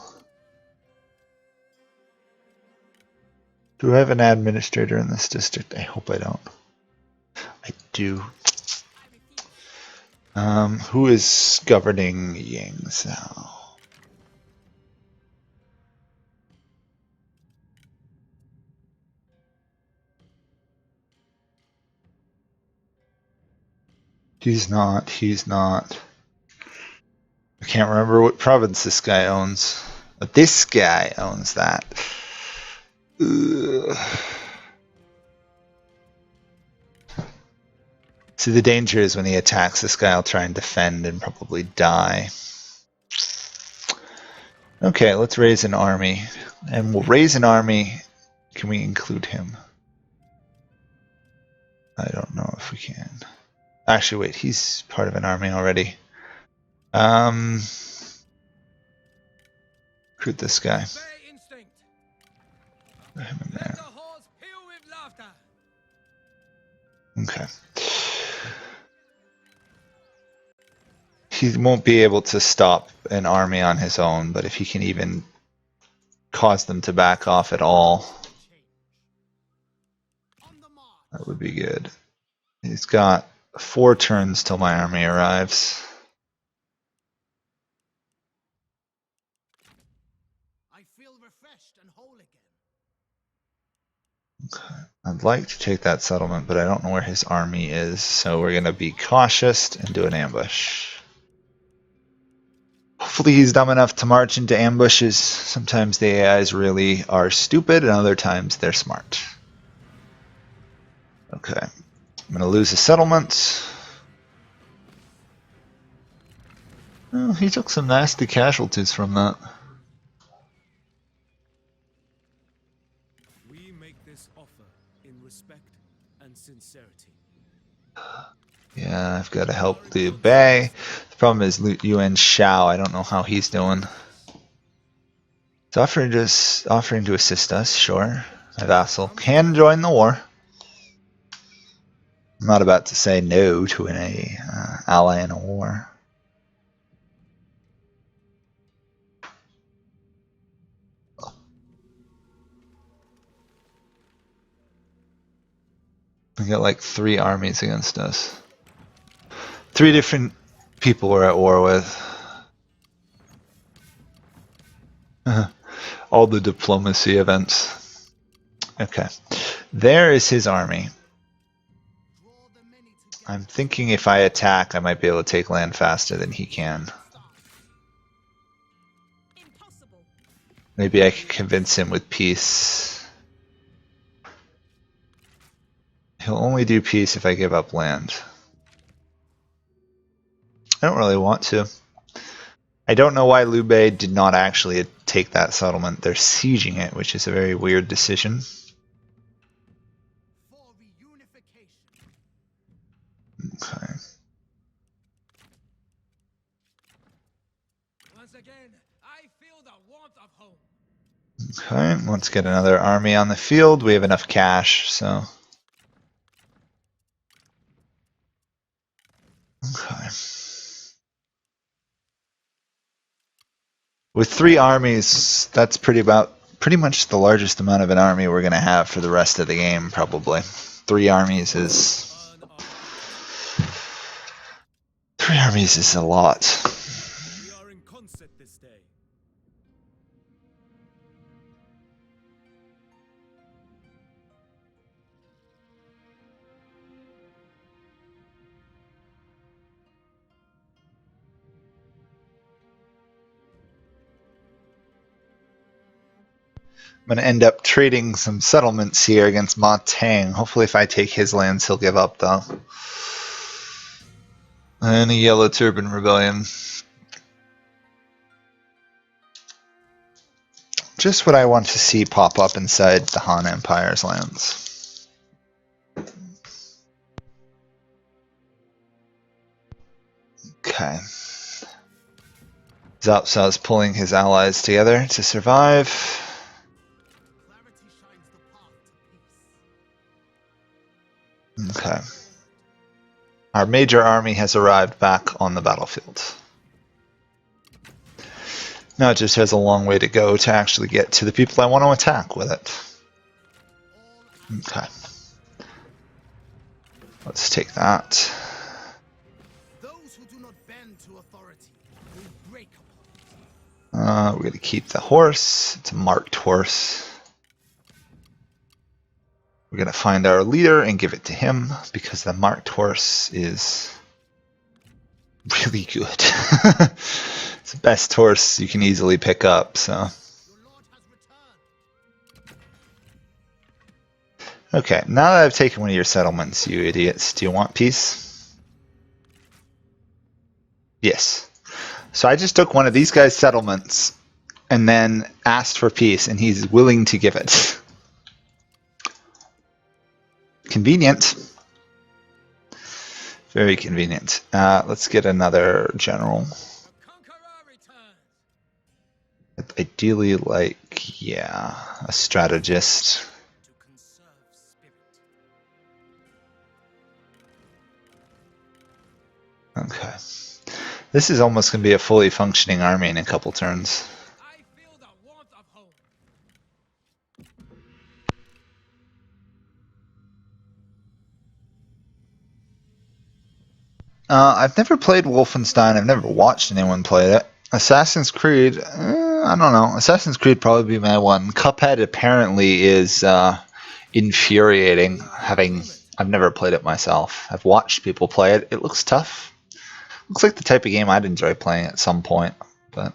Do I have an administrator in this district? I hope I don't. I do. Who is governing Yangzhou? He's not. I can't remember what province this guy owns. But this guy owns that. Ugh. See, the danger is when he attacks, this guy will try and defend and probably die. Okay, let's raise an army. And we'll raise an army. Can we include him? I don't know if we can. Actually, wait, he's part of an army already. Recruit this guy. Put him in there. Okay. He won't be able to stop an army on his own, but if he can even cause them to back off at all, that would be good. He's got 4 turns till my army arrives. I feel refreshed and whole again. Okay. I'd like to take that settlement, but I don't know where his army is, so we're going to be cautious and do an ambush. Hopefully he's dumb enough to march into ambushes. Sometimes the AIs really are stupid, and other times they're smart. Okay. I'm going to lose a settlement. Oh, he took some nasty casualties from that. We make this offer in respect and sincerity. Yeah, I've got to help Liu Biao. The problem is Yuan Shao. I don't know how he's doing. It's offering to assist us, sure. My vassal can join the war. I'm not about to say no to an ally in a war. We got like 3 armies against us. 3 different people we're at war with. All the diplomacy events. Okay. There is his army. I'm thinking if I attack, I might be able to take land faster than he can. Impossible. Maybe I could convince him with peace. He'll only do peace if I give up land. I don't really want to. I don't know why Liu Biao did not actually take that settlement. They're sieging it, which is a very weird decision. For reunification. Okay. Once again, I feel the warmth of home. Okay, let's get another army on the field. We have enough cash, so. Okay. With 3 armies, that's pretty much the largest amount of an army we're going to have for the rest of the game, probably. 3 armies is... Burn our 3 armies is a lot. We are in concert this day. I'm going to end up trading some settlements here against Ma Tang. Hopefully if I take his lands, he'll give up, though. And a Yellow Turban Rebellion. Just what I want to see pop up inside the Han Empire's lands. Okay. Zhao Cao's pulling his allies together to survive. clarity shines the path to peace. Okay. Our major army has arrived back on the battlefield. Now it just has a long way to go to actually get to the people I want to attack with it. Okay. Let's take that. Those who do not bend to authority will break apart. We're going to keep the horse. It's a marked horse. We're going to find our leader and give it to him because the marked horse is really good. It's the best horse you can easily pick up, so. Your lord has returned. Okay, now that I've taken one of your settlements, you idiots, do you want peace? Yes. So I just took one of these guys' settlements and then asked for peace, and he's willing to give it. Convenient. Very convenient. Let's get another general. The conqueror returns. I'd ideally like, yeah, a strategist. To conserve spirit. Okay. This is almost going to be a fully functioning army in a couple turns. I feel the warmth of home. I've never played Wolfenstein. I've never watched anyone play it. Assassin's Creed, I don't know. Assassin's Creed probably be my one. Cuphead apparently is infuriating. I've never played it myself. I've watched people play it. It looks tough. Looks like the type of game I'd enjoy playing at some point, but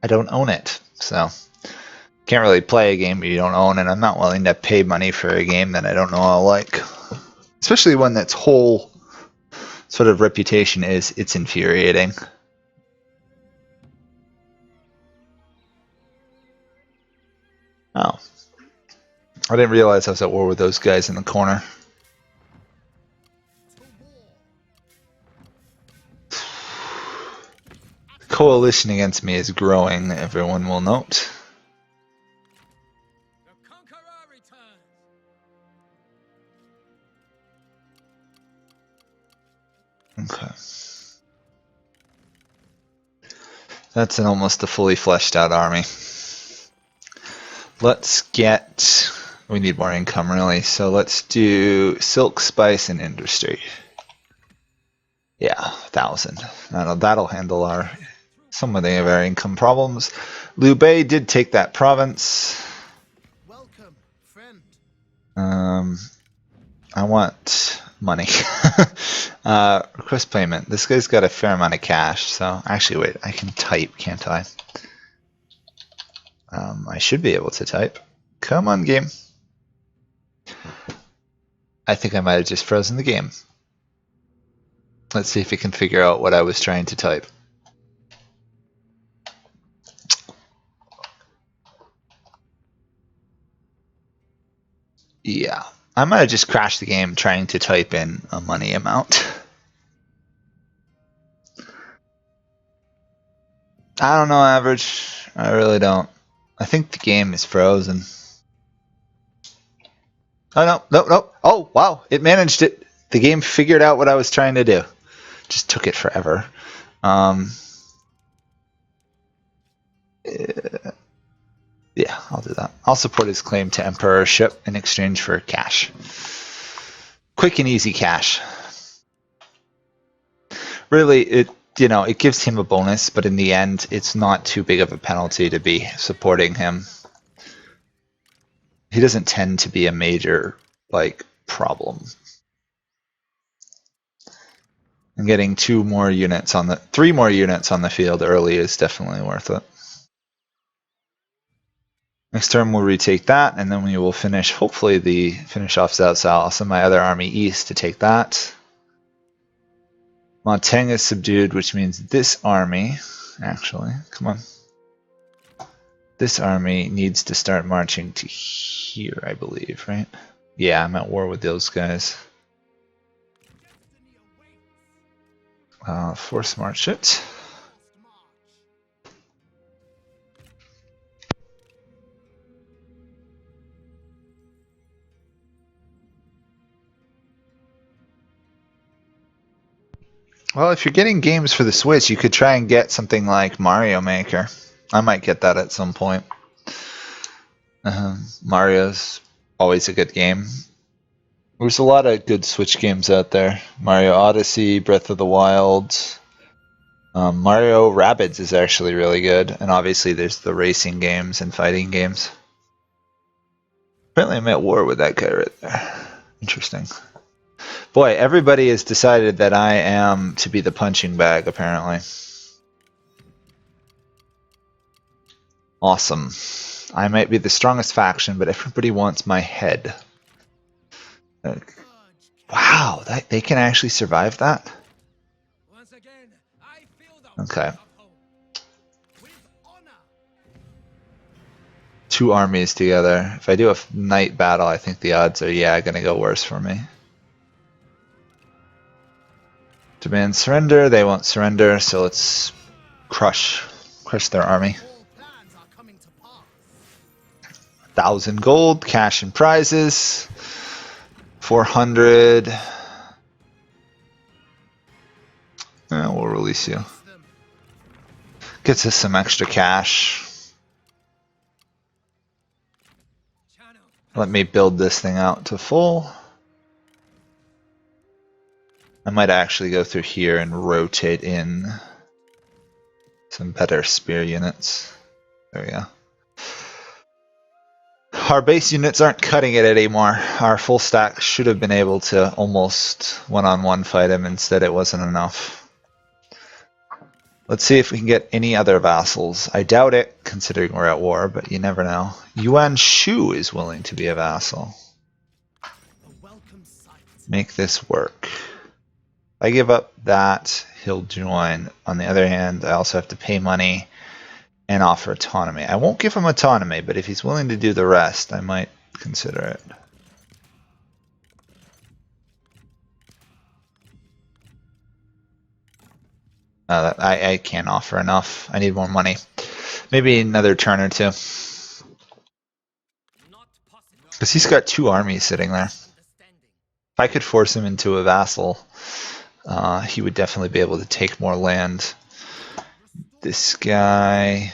I don't own it, so can't really play a game you don't own, and I'm not willing to pay money for a game that I don't know I'll like. Especially one that's whole sort of reputation is it's infuriating. Oh. I didn't realize I was at war with those guys in the corner. To war. The coalition against me is growing, everyone will note. The conqueror returns. Okay. That's an almost a fully fleshed out army. Let's get... We need more income, really, so let's do silk, spice, and industry. Yeah, 1,000. That'll handle some of our income problems. Liu Biao did take that province. Welcome, friend. I want money. Request payment. This guy's got a fair amount of cash, so actually, wait, I can type, can't I? I should be able to type. Come on, game. I think I might have just frozen the game. Let's see if it can figure out what I was trying to type. Yeah, I might have just crashed the game trying to type in a money amount. I don't know, average. I really don't. I think the game is frozen. Oh, no, no, no. Oh, wow. It managed it. The game figured out what I was trying to do. Just took it forever. Yeah, I'll do that. I'll support his claim to emperorship in exchange for cash. Quick and easy cash. Really, it gives him a bonus, but in the end, it's not too big of a penalty to be supporting him. He doesn't tend to be a major, problem. And getting 3 more units on the field early is definitely worth it. Next turn we'll retake that, and then we will finish off South South. I'll send my other army east to take that. Montaigne is subdued, which means this army, actually, come on. This army needs to start marching to here, I believe, right? Yeah, I'm at war with those guys. Force march it. Well, if you're getting games for the Switch, you could try and get something like Mario Maker. I might get that at some point. Mario's always a good game. There's a lot of good Switch games out there. Mario Odyssey, Breath of the Wild. Mario Rabbids is actually really good. And obviously there's the racing games and fighting games. Apparently I'm at war with that guy right there. Interesting. Boy, everybody has decided that I am to be the punching bag, apparently. Awesome. I might be the strongest faction, but everybody wants my head. Wow, they can actually survive that? Okay. 2 armies together. If I do a night battle, I think the odds are, gonna go worse for me. Demand surrender. They won't surrender, so let's crush their army. 1,000 gold, cash and prizes. 400. We'll release you. Gets us some extra cash. Let me build this thing out to full. I might actually go through here and rotate in some better spear units. There we go. Our base units aren't cutting it anymore. Our full stack should have been able to almost one-on-one fight him. Instead, it wasn't enough. Let's see if we can get any other vassals. I doubt it, considering we're at war, but you never know. Yuan Shu is willing to be a vassal. Make this work. If I give up that, he'll join. On the other hand, I also have to pay money and offer autonomy. I won't give him autonomy, but if he's willing to do the rest, I might consider it. I can't offer enough. I need more money. Maybe another turn or two. Because he's got 2 armies sitting there. If I could force him into a vassal, he would definitely be able to take more land. This guy...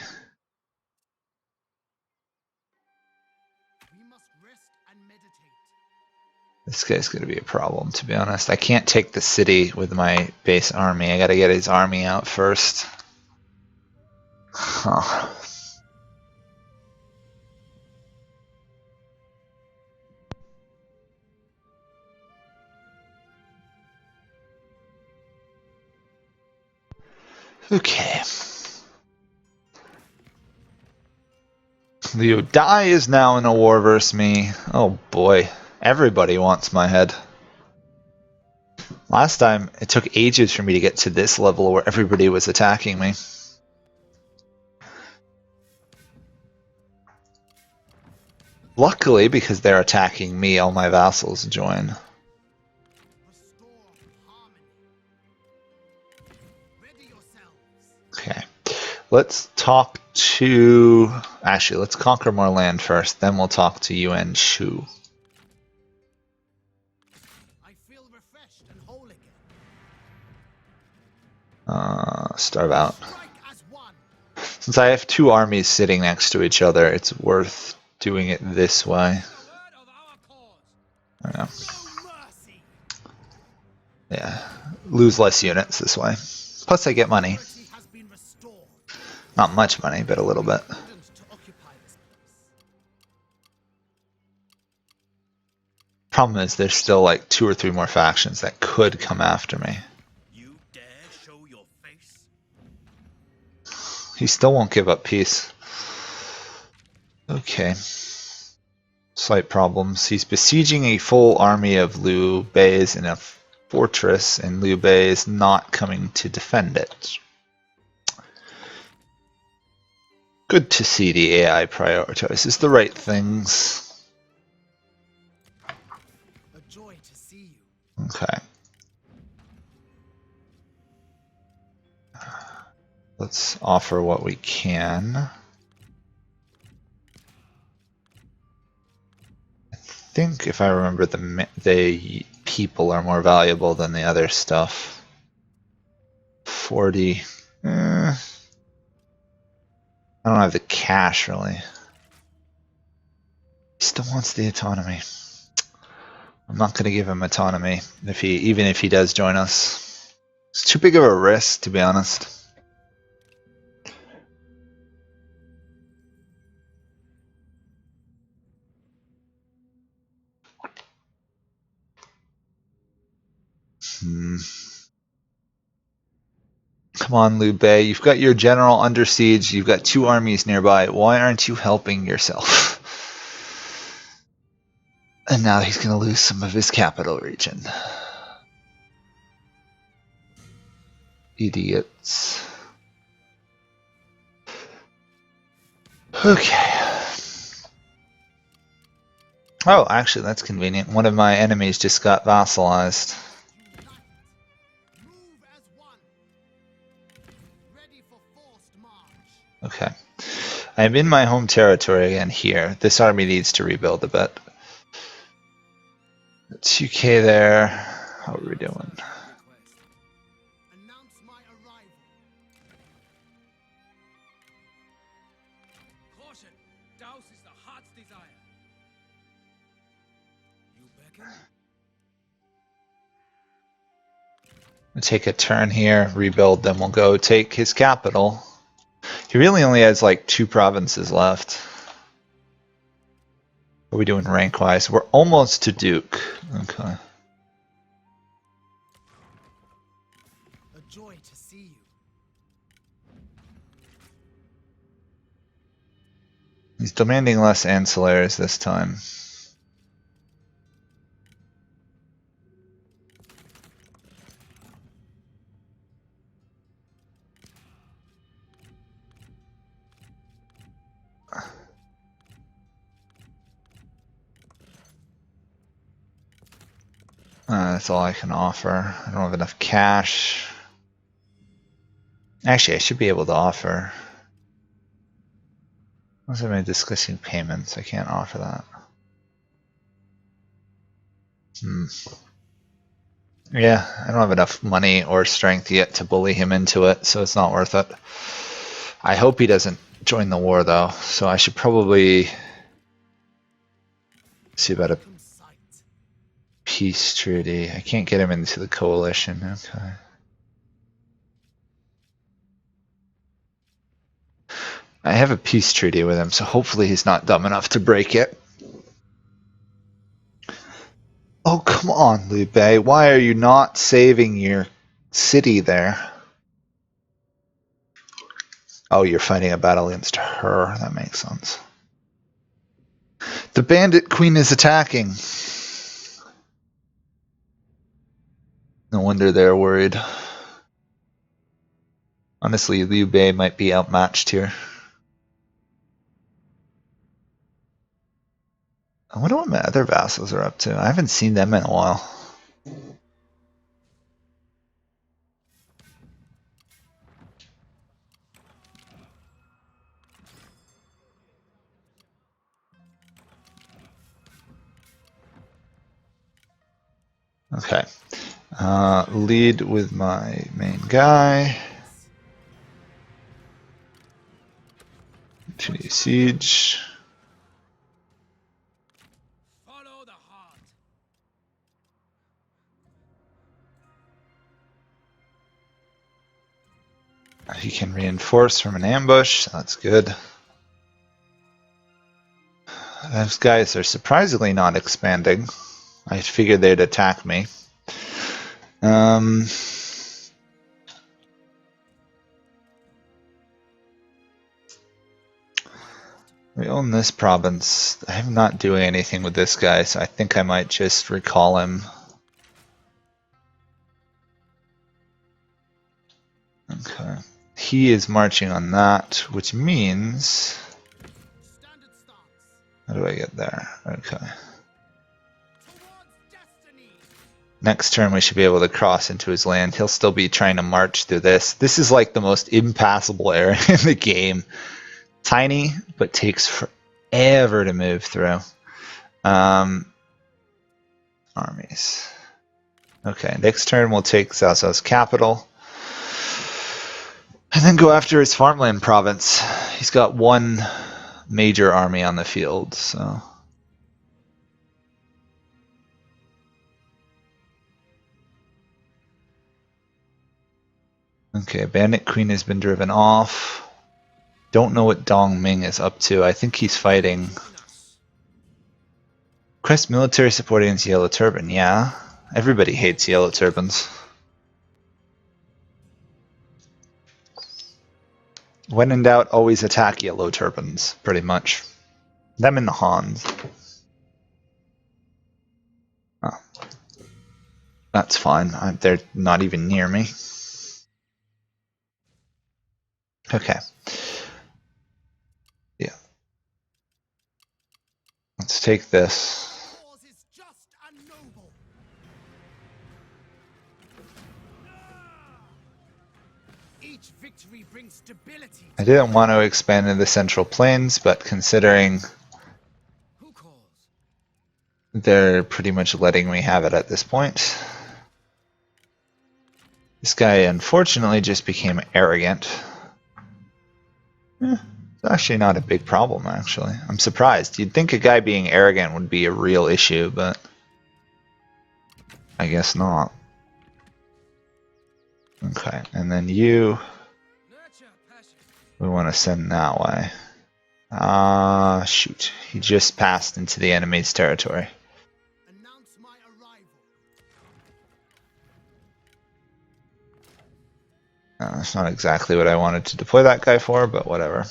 This guy's going to be a problem, to be honest. I can't take the city with my base army. I got to get his army out first. Huh. Okay. Liu Dai is now in a war versus me. Oh boy. Everybody wants my head. Last time, it took ages for me to get to this level where everybody was attacking me. Luckily, because they're attacking me, all my vassals join. Restore harmony. Ready yourselves. Okay. Let's talk to... Actually, let's conquer more land first, then we'll talk to Yuan Shu. I feel refreshed and whole again. Starve out. Strike as one. Since I have two armies sitting next to each other, it's worth doing it this way. Word of our cause. Yeah. No mercy. Yeah. Lose less units this way. Plus I get money. Authority has been restored. Not much money, but a little bit. Prudent to occupy this place. Problem is there's still like 2 or 3 more factions that could come after me. You dare show your face? He still won't give up peace. Okay. Slight problems. He's besieging a full army of Liu Bei's in a fortress, and Liu Bei is not coming to defend it. Good to see the AI prioritizes the right things. A joy to see you. Okay. Let's offer what we can. I think if I remember, the people are more valuable than the other stuff. 40. I don't have the cash really. He still wants the autonomy. I'm not going to give him autonomy even if he does join us. It's too big of a risk, to be honest. Come on, Liu Bei. You've got your general under siege. You've got 2 armies nearby. Why aren't you helping yourself? And now he's going to lose some of his capital region. Idiots. Okay. Oh, actually, that's convenient. One of my enemies just got vassalized. Unite. Move as one. Ready for forced march. Okay. I'm in my home territory again here. This army needs to rebuild a bit. 2k there. How are we doing? Announce my arrival. Caution! Douse is the heart's desire. You beckon? We'll take a turn here, rebuild, then we'll go take his capital. He really only has like 2 provinces left. What are we doing rank-wise? We're almost to Duke. Okay. A joy to see you. He's demanding less ancillaries this time. That's all I can offer. I don't have enough cash. Actually, I should be able to offer. What am I discussing payments? I can't offer that. Yeah, I don't have enough money or strength yet to bully him into it, so it's not worth it. I hope he doesn't join the war, though, so I should probably see about a peace treaty. I can't get him into the coalition. Okay. I have a peace treaty with him, so hopefully he's not dumb enough to break it. Oh, come on, Liu Bei. Why are you not saving your city there? Oh, you're fighting a battle against her. That makes sense. The bandit queen is attacking. No wonder they're worried. Honestly, Liu Biao might be outmatched here. I wonder what my other vassals are up to. I haven't seen them in a while. Okay. Lead with my main guy. Continue siege. Follow the heart. He can reinforce from an ambush, so that's good. Those guys are surprisingly not expanding. I figured they'd attack me. We own this province. I'm not doing anything with this guy, so I think I might just recall him. Okay. He is marching on that, which means... Standard stance. How do I get there? Okay. Towards destiny. Next turn we should be able to cross into his land. He'll still be trying to march through this. This is like the most impassable area in the game. Tiny, but takes forever to move through. Armies. Okay, next turn we'll take Cao Cao's capital. And then go after his farmland province. He's got one major army on the field, so... Okay, Bandit Queen has been driven off. Don't know what Dong Ming is up to. I think he's fighting. Request military support against Yellow Turban. Yeah, everybody hates Yellow Turbans. When in doubt, always attack Yellow Turbans, pretty much. Them and the Hans. Oh. That's fine. They're not even near me. Okay. Yeah. Let's take this. Cause is just and noble. Each victory brings stability. I didn't want to expand into the Central Plains, but considering Who calls? they're pretty much letting me have it at this point. This guy unfortunately just became arrogant. It's actually not a big problem, actually. I'm surprised. You'd think a guy being arrogant would be a real issue, but I guess not. Okay, and then you, we want to send that way. Shoot. He just passed into the enemy's territory. Announce my arrival. That's not exactly what I wanted to deploy that guy for, but whatever.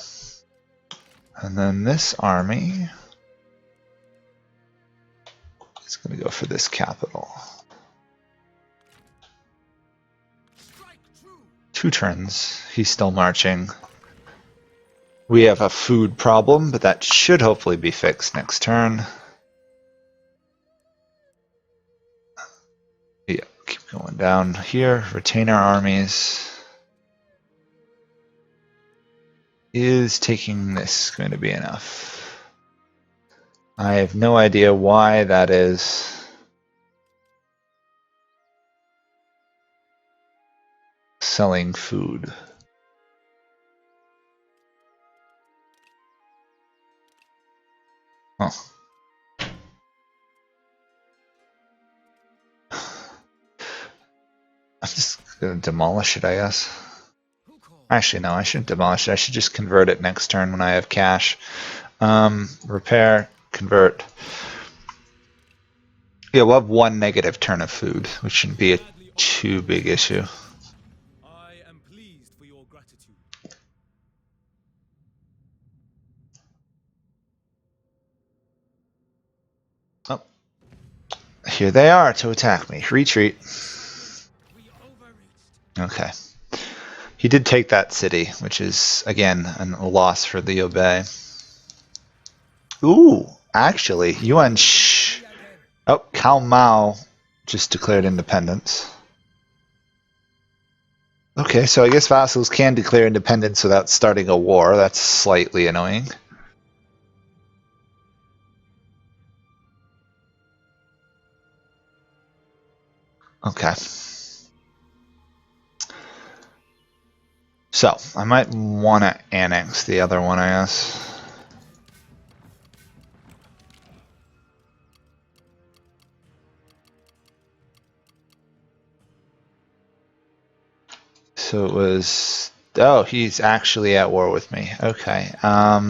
And then this army is going to go for this capital. Strike true. 2 turns. He's still marching. We have a food problem, but that should hopefully be fixed next turn. Yeah, keep going down here. Retain our armies. Is taking this going to be enough? I have no idea why that is. Selling food. Oh. I'm just going to demolish it, I guess. Who calls? Actually, no, I shouldn't demolish it. I should just convert it next turn when I have cash. Repair, convert. Yeah, we'll have 1 negative turn of food, which shouldn't be a too big issue. I am pleased for your gratitude. Here they are to attack me. Retreat. Okay. He did take that city, which is, again, a loss for Liu Biao. Ooh, actually, Yuan Oh, Cao Mao just declared independence. Okay, so I guess vassals can declare independence without starting a war. That's slightly annoying. Okay. So, I might want to annex the other one, I guess. So it was... Oh, he's actually at war with me. Okay. I'll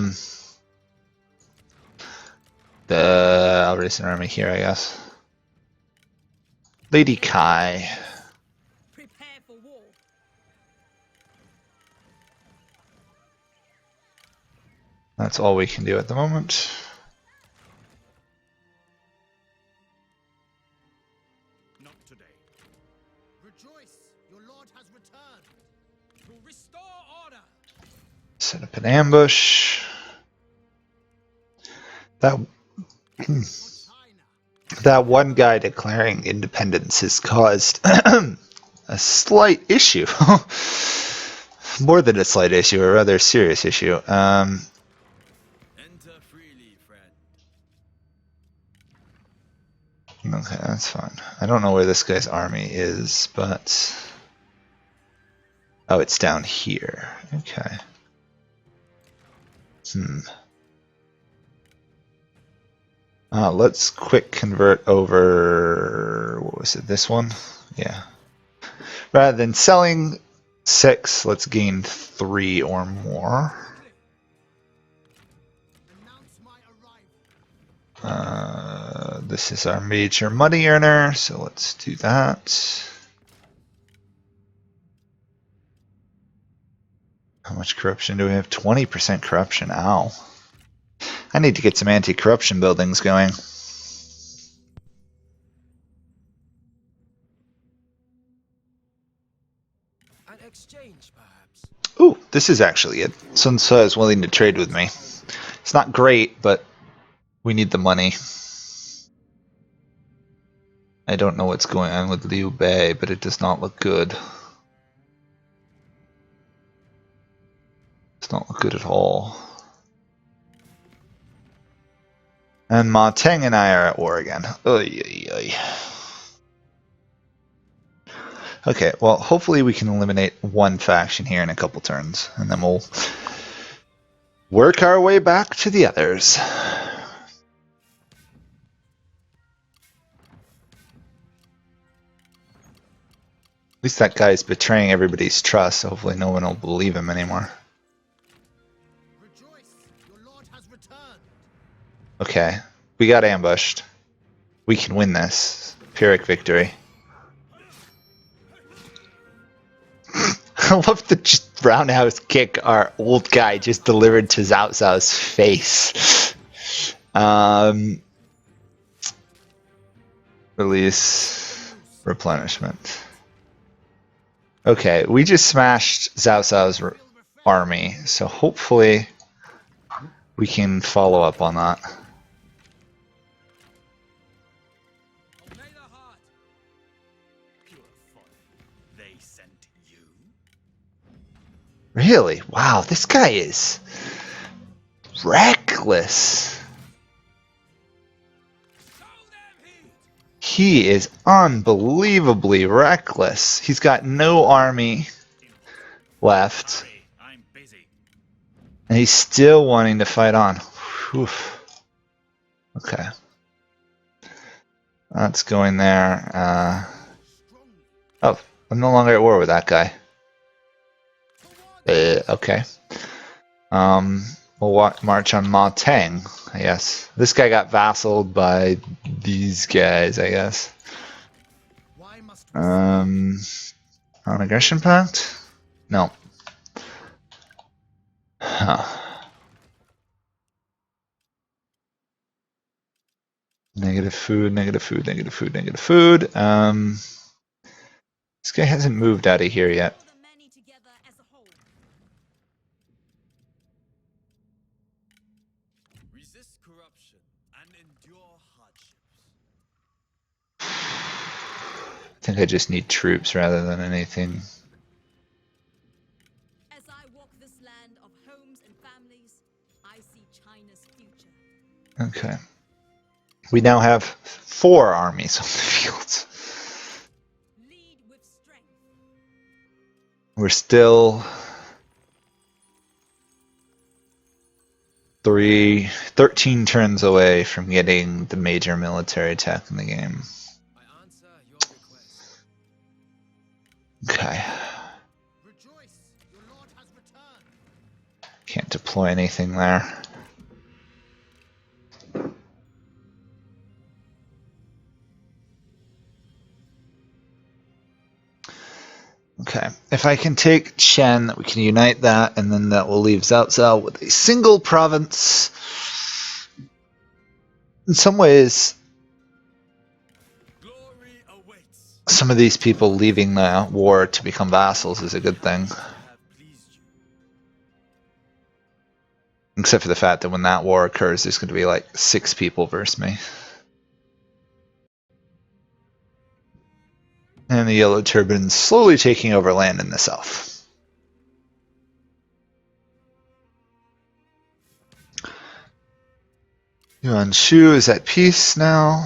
raise an army here, I guess. Lady Kai. Prepare for war. That's all we can do at the moment. Not today. Rejoice, your lord has returned. To restore order. Set up an ambush. That For China. that one guy declaring independence has caused a slight issue. More than a slight issue, a rather serious issue. Enter freely, friend. Okay, that's fine. I don't know where this guy's army is, but... Oh, it's down here. Okay. Let's quick convert over... What was it, this one? Yeah. Rather than selling 6, let's gain 3 or more. Announce my arrival. This is our major money earner, so let's do that. How much corruption do we have? 20% corruption. Ow. I need to get some anti-corruption buildings going. An exchange, perhaps. Ooh, this is actually it. Sun Tzu is willing to trade with me. It's not great, but we need the money. I don't know what's going on with Liu Biao, but it does not look good. Does not look good at all. And Ma Teng and I are at war again. Oy, oy, oy. Okay, well, hopefully we can eliminate one faction here in a couple turns, and then we'll work our way back to the others. At least that guy's betraying everybody's trust, so hopefully no one will believe him anymore. Rejoice, your lord has returned. Okay, we got ambushed. We can win this. Pyrrhic victory. I love the just roundhouse kick our old guy just delivered to Zhao Zhao's face. Release replenishment. Okay, we just smashed Zhao Zhao's army, so hopefully we can follow up on that. Obey the heart. Pure folly. They sent you. Really? Wow, this guy is reckless. Show them heat. He is unbelievably reckless. He's got no army left, Hurry, I'm busy. and he's still wanting to fight on. Whew. Okay. That's going there. Oh, I'm no longer at war with that guy. Okay. We'll march on Ma Teng, I guess. This guy got vassaled by these guys, I guess. Why must we Non-aggression pact? No. Huh. Negative food, negative food, negative food, negative food. This guy hasn't moved out of here yet. Pull the many together as a whole. Resist corruption and endure hardships. I think I just need troops rather than anything. As I walk this land of homes and families, I see China's future. Okay. We now have 4 armies on the field. Lead with strength. We're still 13 turns away from getting the major military attack in the game. I answer your request. Okay. Rejoice, your lord has returned. Can't deploy anything there. Okay, if I can take Chen, we can unite that, and then that will leave Cao Cao with a single province. In some ways, Glory awaits. some of these people leaving the war to become vassals is a good thing. I have pleased you. Except for the fact that when that war occurs, there's going to be like 6 people versus me. And the Yellow Turban's slowly taking over land in the south. Yuan Shu is at peace now.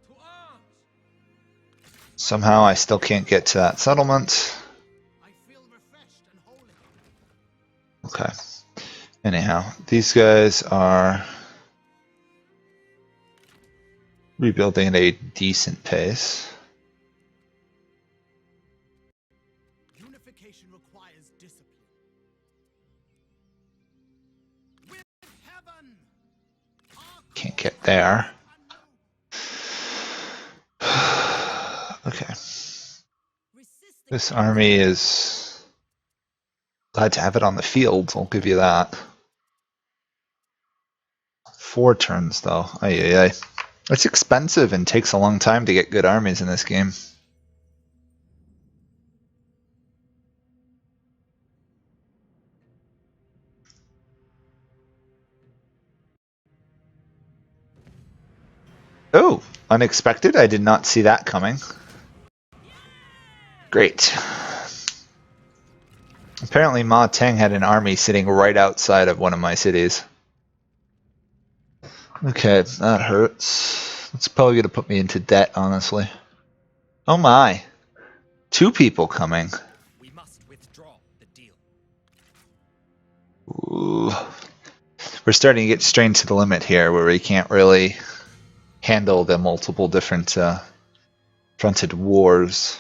To arms! Somehow I still can't get to that settlement. I feel refreshed and holy. Okay. Anyhow, these guys are rebuilding at a decent pace. Unification requires discipline. With heaven! Can't get there. Okay. Resist the This chaos. army is glad to have it on the field, I'll give you that. 4 turns though. Ay, ay, ay. It's expensive and takes a long time to get good armies in this game. Oh, unexpected. I did not see that coming. Great. Apparently Ma Teng had an army sitting right outside of one of my cities. Okay, that hurts. It's probably going to put me into debt, honestly. Oh my. 2 people coming. We must withdraw the deal. Ooh. We're starting to get strained to the limit here where we can't really handle the multiple different fronted wars.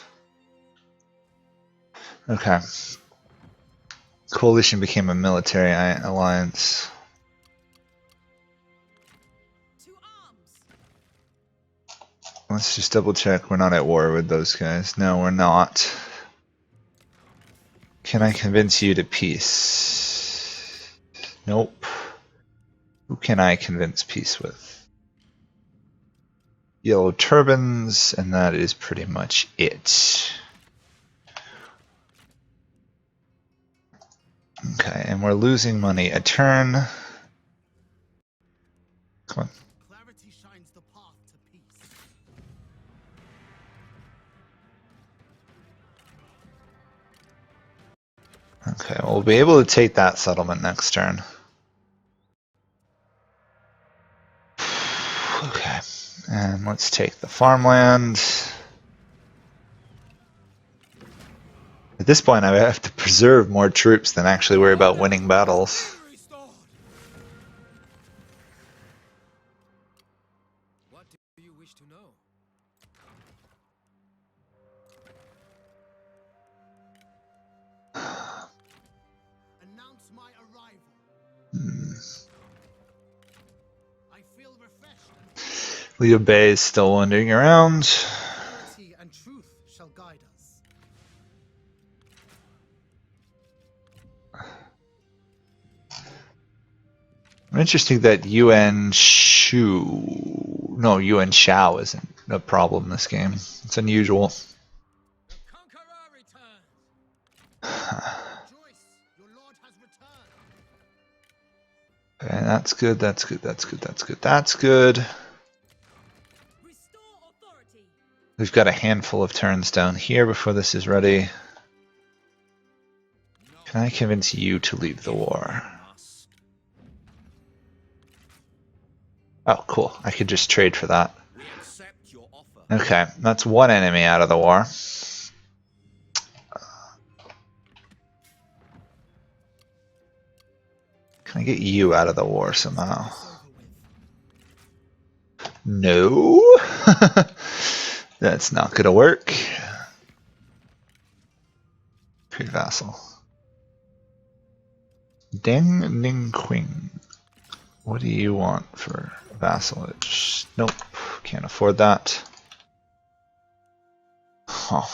Okay. Coalition became a military alliance. To arms. Let's just double check we're not at war with those guys. No, we're not. Can I convince you to peace? Nope. Who can I convince peace with? Yellow turbans, and that is pretty much it. Okay, and we're losing money a turn. Come on. Clarity shines the path to peace. Okay, well, we'll be able to take that settlement next turn. Okay, and let's take the farmland. At this point, I have to preserve more troops than actually worry about winning battles. Restored. What do you wish to know? Announce my arrival. I feel refreshed and Liu Biao is still wandering around. purity and truth shall guide us. Interesting that Yuan Shu, no, Yuan Shao isn't a problem in this game. It's unusual. The conqueror returns. Rejoice, your lord has returned. Okay, that's good, that's good, that's good, that's good, that's good. Restore authority. We've got a handful of turns down here before this is ready. Can I convince you to leave the war? Must. Oh, cool. I could just trade for that. We accept your offer. Okay, that's one enemy out of the war. Can I get you out of the war somehow? No. That's not gonna work. Create vassal. Deng Ning Qing. What do you want for vassalage? Nope, can't afford that. Huh.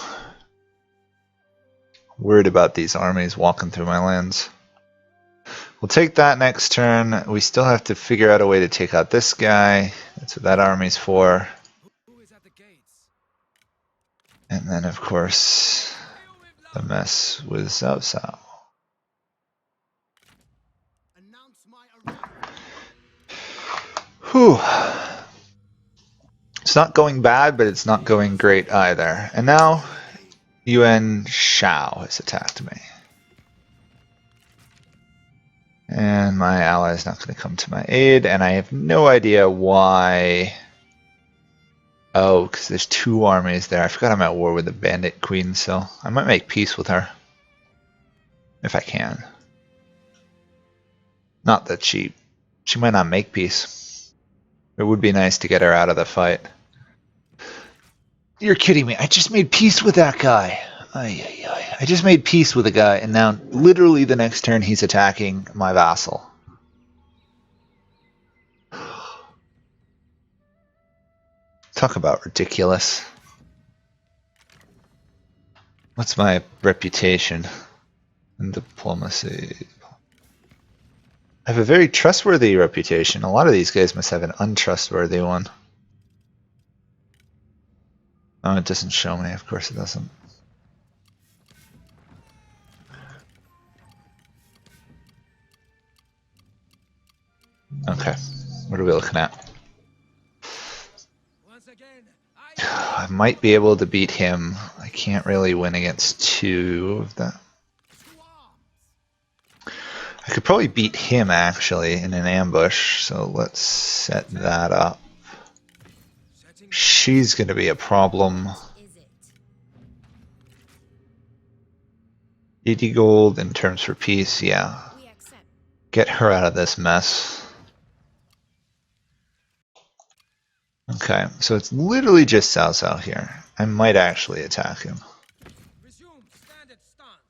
Worried about these armies walking through my lands. We'll take that next turn. We still have to figure out a way to take out this guy. That's what that army's for. Who is at the gates? And then, of course, the mess with Cao Cao. Announce my arrival. Whew. It's not going bad, but it's not going great either. And now, Yuan Shao has attacked me. And my ally is not going to come to my aid, and I have no idea why. Oh, because there's two armies there. I forgot I'm at war with the Bandit Queen, so I might make peace with her. If I can. Not that she might not make peace. It would be nice to get her out of the fight. You're kidding me. I just made peace with that guy. Ay, ay, ay. I just made peace with a guy, and now literally the next turn he's attacking my vassal. Talk about ridiculous. What's my reputation in diplomacy? I have a very trustworthy reputation. A lot of these guys must have an untrustworthy one. Oh, it doesn't show me. Of course it doesn't. Okay, what are we looking at? Once again, I might be able to beat him. I can't really win against two of them. I could probably beat him actually in an ambush, so let's set that up. She's going to be a problem. 80 gold in terms for peace, yeah. Get her out of this mess. Okay, so it's literally just Cao Cao here. I might actually attack him. resume standard stance.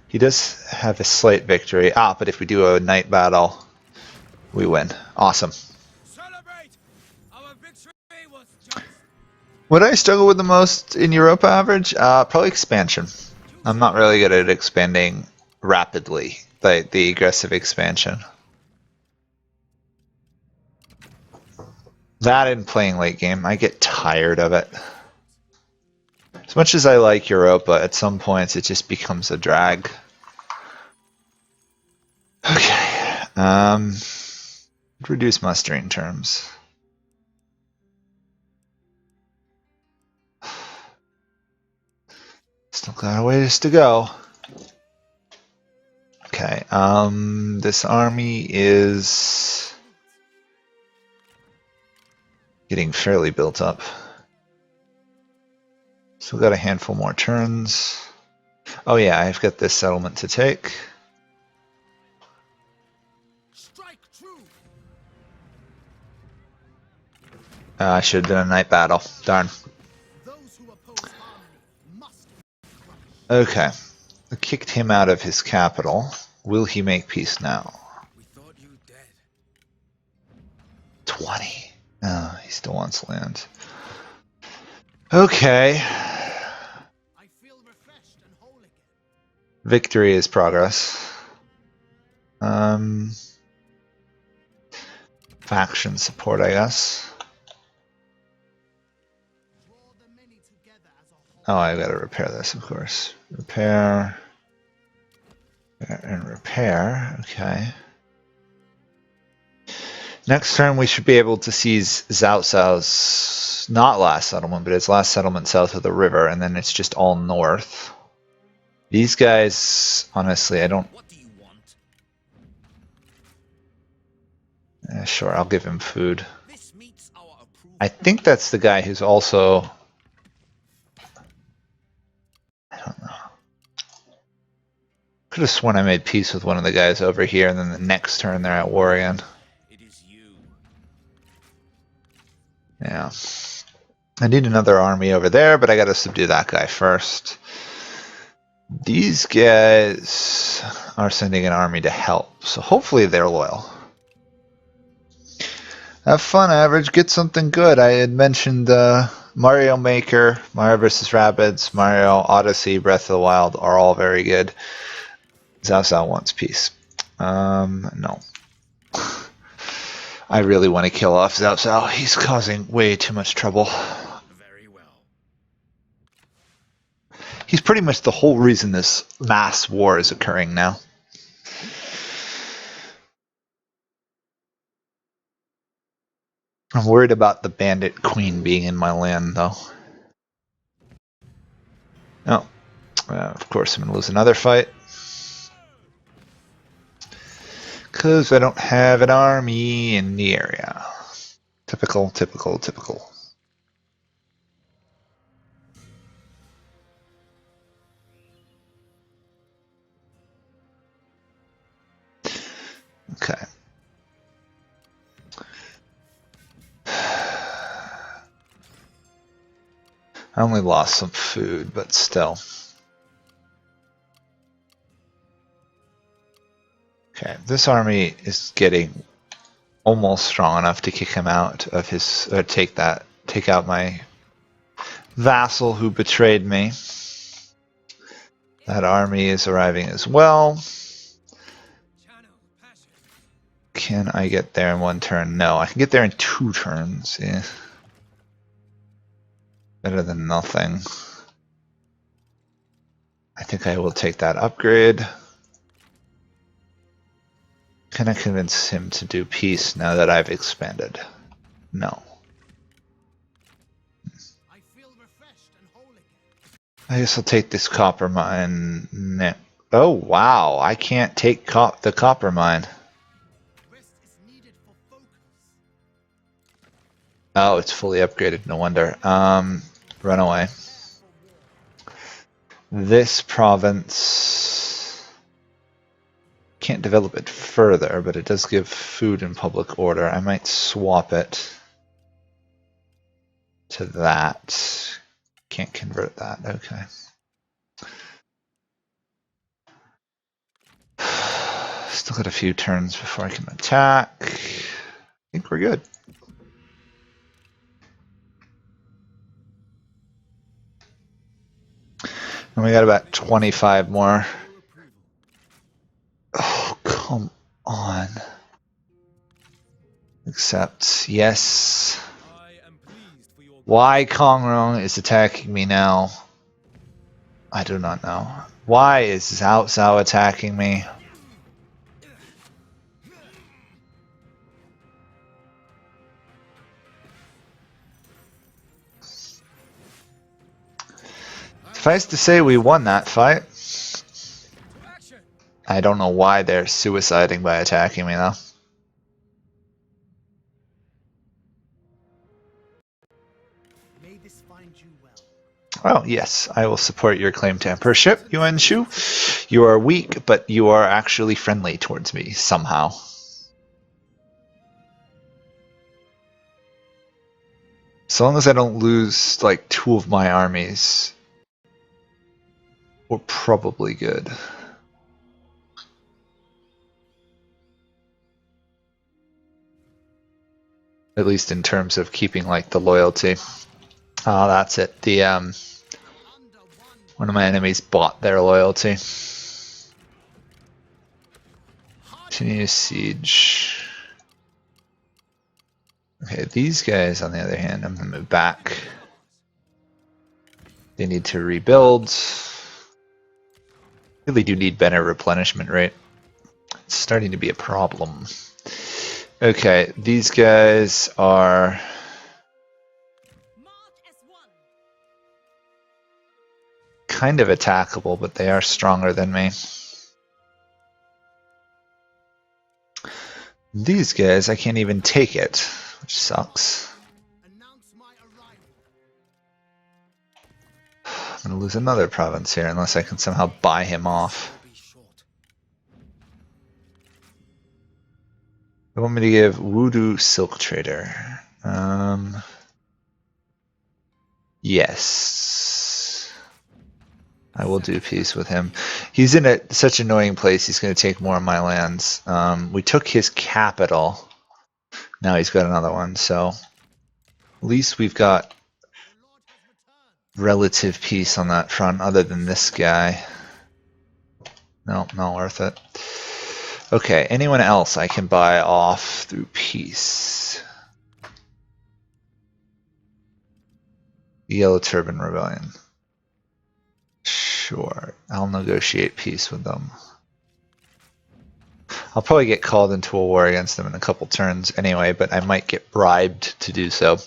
He does have a slight victory. Ah, but if we do a night battle, we win. Awesome. Celebrate! Our victory was just. What I struggle with the most in Europa average? Probably expansion. I'm not really good at expanding rapidly, like the aggressive expansion. That and playing late game, I get tired of it. As much as I like Europa, at some points it just becomes a drag. Okay, reduce mustering terms. Still got a ways to go. Okay, this army is getting fairly built up. Still got a handful more turns. Oh yeah, I've got this settlement to take. Strike true. I should have done a night battle. Darn. Those who oppose harmony must. Okay. I kicked him out of his capital. Will he make peace now? We thought you dead. 20. Oh, he still wants land. Okay. I feel refreshed and whole again. Victory is progress. faction support, I guess. Draw the many together as a whole. Oh, I gotta repair this, of course. Repair. And repair. Okay. Next turn, we should be able to seize Zhao Cao's not last settlement, but his last settlement south of the river, and then it's just all north. These guys, honestly, I don't. What do you want? Sure, I'll give him food. This meets our approval. I think that's the guy who's also. I don't know. Could have sworn I made peace with one of the guys over here, and then the next turn they're at war again. It is you. Yeah. I need another army over there, but I gotta subdue that guy first. These guys are sending an army to help, so hopefully they're loyal. Have fun, Average. Get something good. I had mentioned Mario Maker, Mario vs. Rabbids, Mario Odyssey, Breath of the Wild are all very good. Zhao Cao wants peace. No. I really want to kill off Zhao Cao. He's causing way too much trouble. Very well. He's pretty much the whole reason this mass war is occurring now. I'm worried about the bandit queen being in my land, though. Oh, of course I'm going to lose another fight. Because I don't have an army in the area. Typical, typical, typical. Okay. I only lost some food, but still. Okay, this army is getting almost strong enough to kick him out of his, or take out my vassal who betrayed me. That army is arriving as well. Can I get there in one turn? No, I can get there in 2 turns. Yeah. Better than nothing. I think I will take that upgrade. Can I convince him to do peace now that I've expanded? No. I feel refreshed and whole again. I guess I'll take this copper mine. Oh wow, I can't take the copper mine. Rest is needed for focus. Oh, it's fully upgraded, no wonder. Run away. This province can't develop it further, but it does give food in public order. I might swap it to that. Can't convert that, okay. Still got a few turns before I can attack. I think we're good. And we got about 25 more. Oh, come on. Accept. Yes. I am pleased for your Why Kongrong is attacking me now? I do not know. Why is Zhao Cao attacking me? Suffice to say, we won that fight. action. I don't know why they're suiciding by attacking me, though. May this find you well. Oh, yes, I will support your claim to emperorship, Yuan Shu. You are weak, but you are actually friendly towards me, somehow. So long as I don't lose, like, 2 of my armies, we're probably good. At least in terms of keeping, like, the loyalty. Oh, that's it. The, one of my enemies bought their loyalty. Continue siege. Okay, these guys, on the other hand, I'm going to move back. They need to rebuild. Really do need better replenishment rate. It's starting to be a problem. Okay, these guys are kind of attackable, but they are stronger than me. These guys, I can't even take it, which sucks. Announce my arrival. I'm going to lose another province here unless I can somehow buy him off. Be short. They want me to give Voodoo Silk Trader. Yes. I will do peace with him. He's in such an annoying place, he's going to take more of my lands. We took his capital. Now he's got another one, so at least we've got relative peace on that front, other than this guy. No, not worth it. Okay, anyone else I can buy off through peace? Yellow Turban Rebellion. Sure, I'll negotiate peace with them. I'll probably get called into a war against them in a couple turns anyway, but I might get bribed to do so.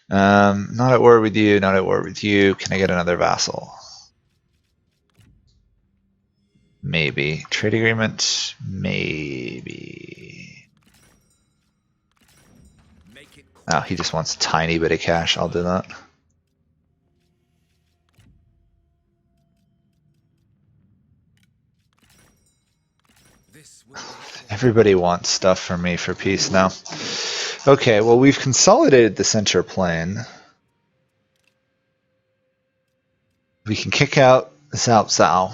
Not at war with you, not at war with you. Can I get another vassal? Maybe. Trade agreement? Maybe. Oh, he just wants a tiny bit of cash. I'll do that. Everybody wants stuff from me for peace now. Okay, well, we've consolidated the center plane. We can kick out Cao Cao.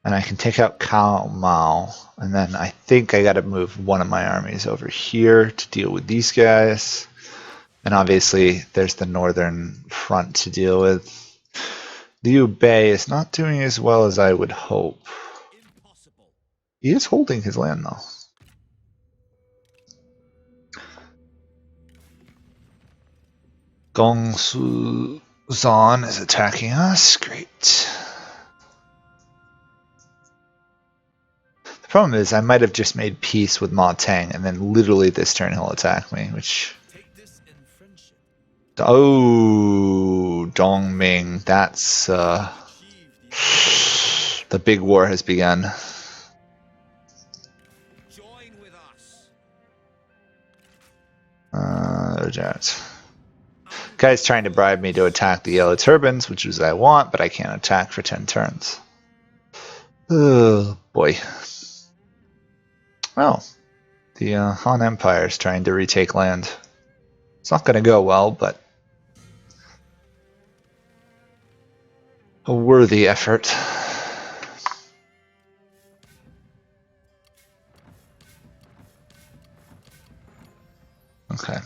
And I can take out Cao Mao. And then I think I got to move one of my armies over here to deal with these guys. And obviously, there's the northern front to deal with. Liu Biao is not doing as well as I would hope. He is holding his land, though. Gongsu Zan is attacking us. Great. The problem is I might have just made peace with Ma Tang, and then literally this turn he'll attack me, which... Oh, Dongming, that's... the big war has begun. There's guy's trying to bribe me to attack the Yellow Turbans, which is what I want, but I can't attack for 10 turns. Oh, boy. Oh, the Han Empire is trying to retake land. It's not going to go well, but a worthy effort. Okay.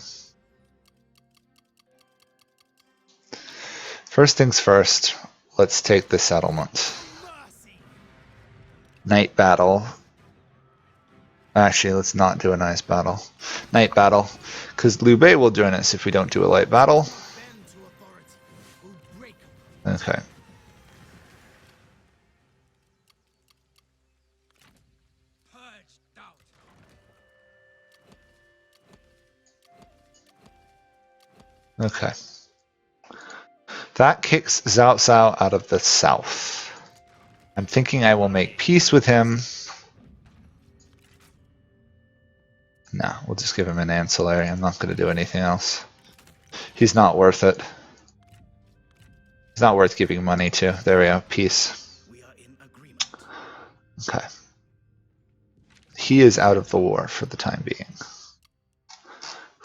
First things first, let's take the settlement. Night battle. Actually, let's not do a nice battle. Night battle. Because Liu Bei will join us if we don't do a light battle. Okay. Okay. That kicks Cao Cao out of the south. I'm thinking I will make peace with him. No, we'll just give him an ancillary. I'm not going to do anything else. He's not worth it. He's not worth giving money to. There we go. Peace. Okay. He is out of the war for the time being.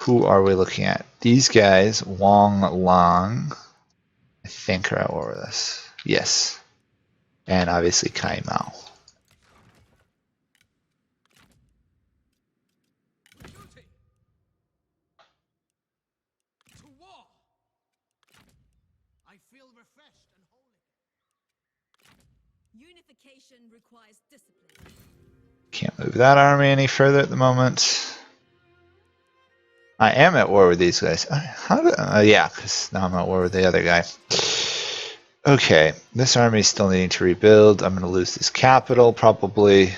Who are we looking at? These guys, Wang Lang, I think are at war with us. Yes. And obviously Kai Mao. I feel refreshed and holy. Unification requires discipline. Can't move that army any further at the moment. I am at war with these guys. Yeah, because now I'm at war with the other guy. Okay, this army is still needing to rebuild. I'm going to lose this capital, probably.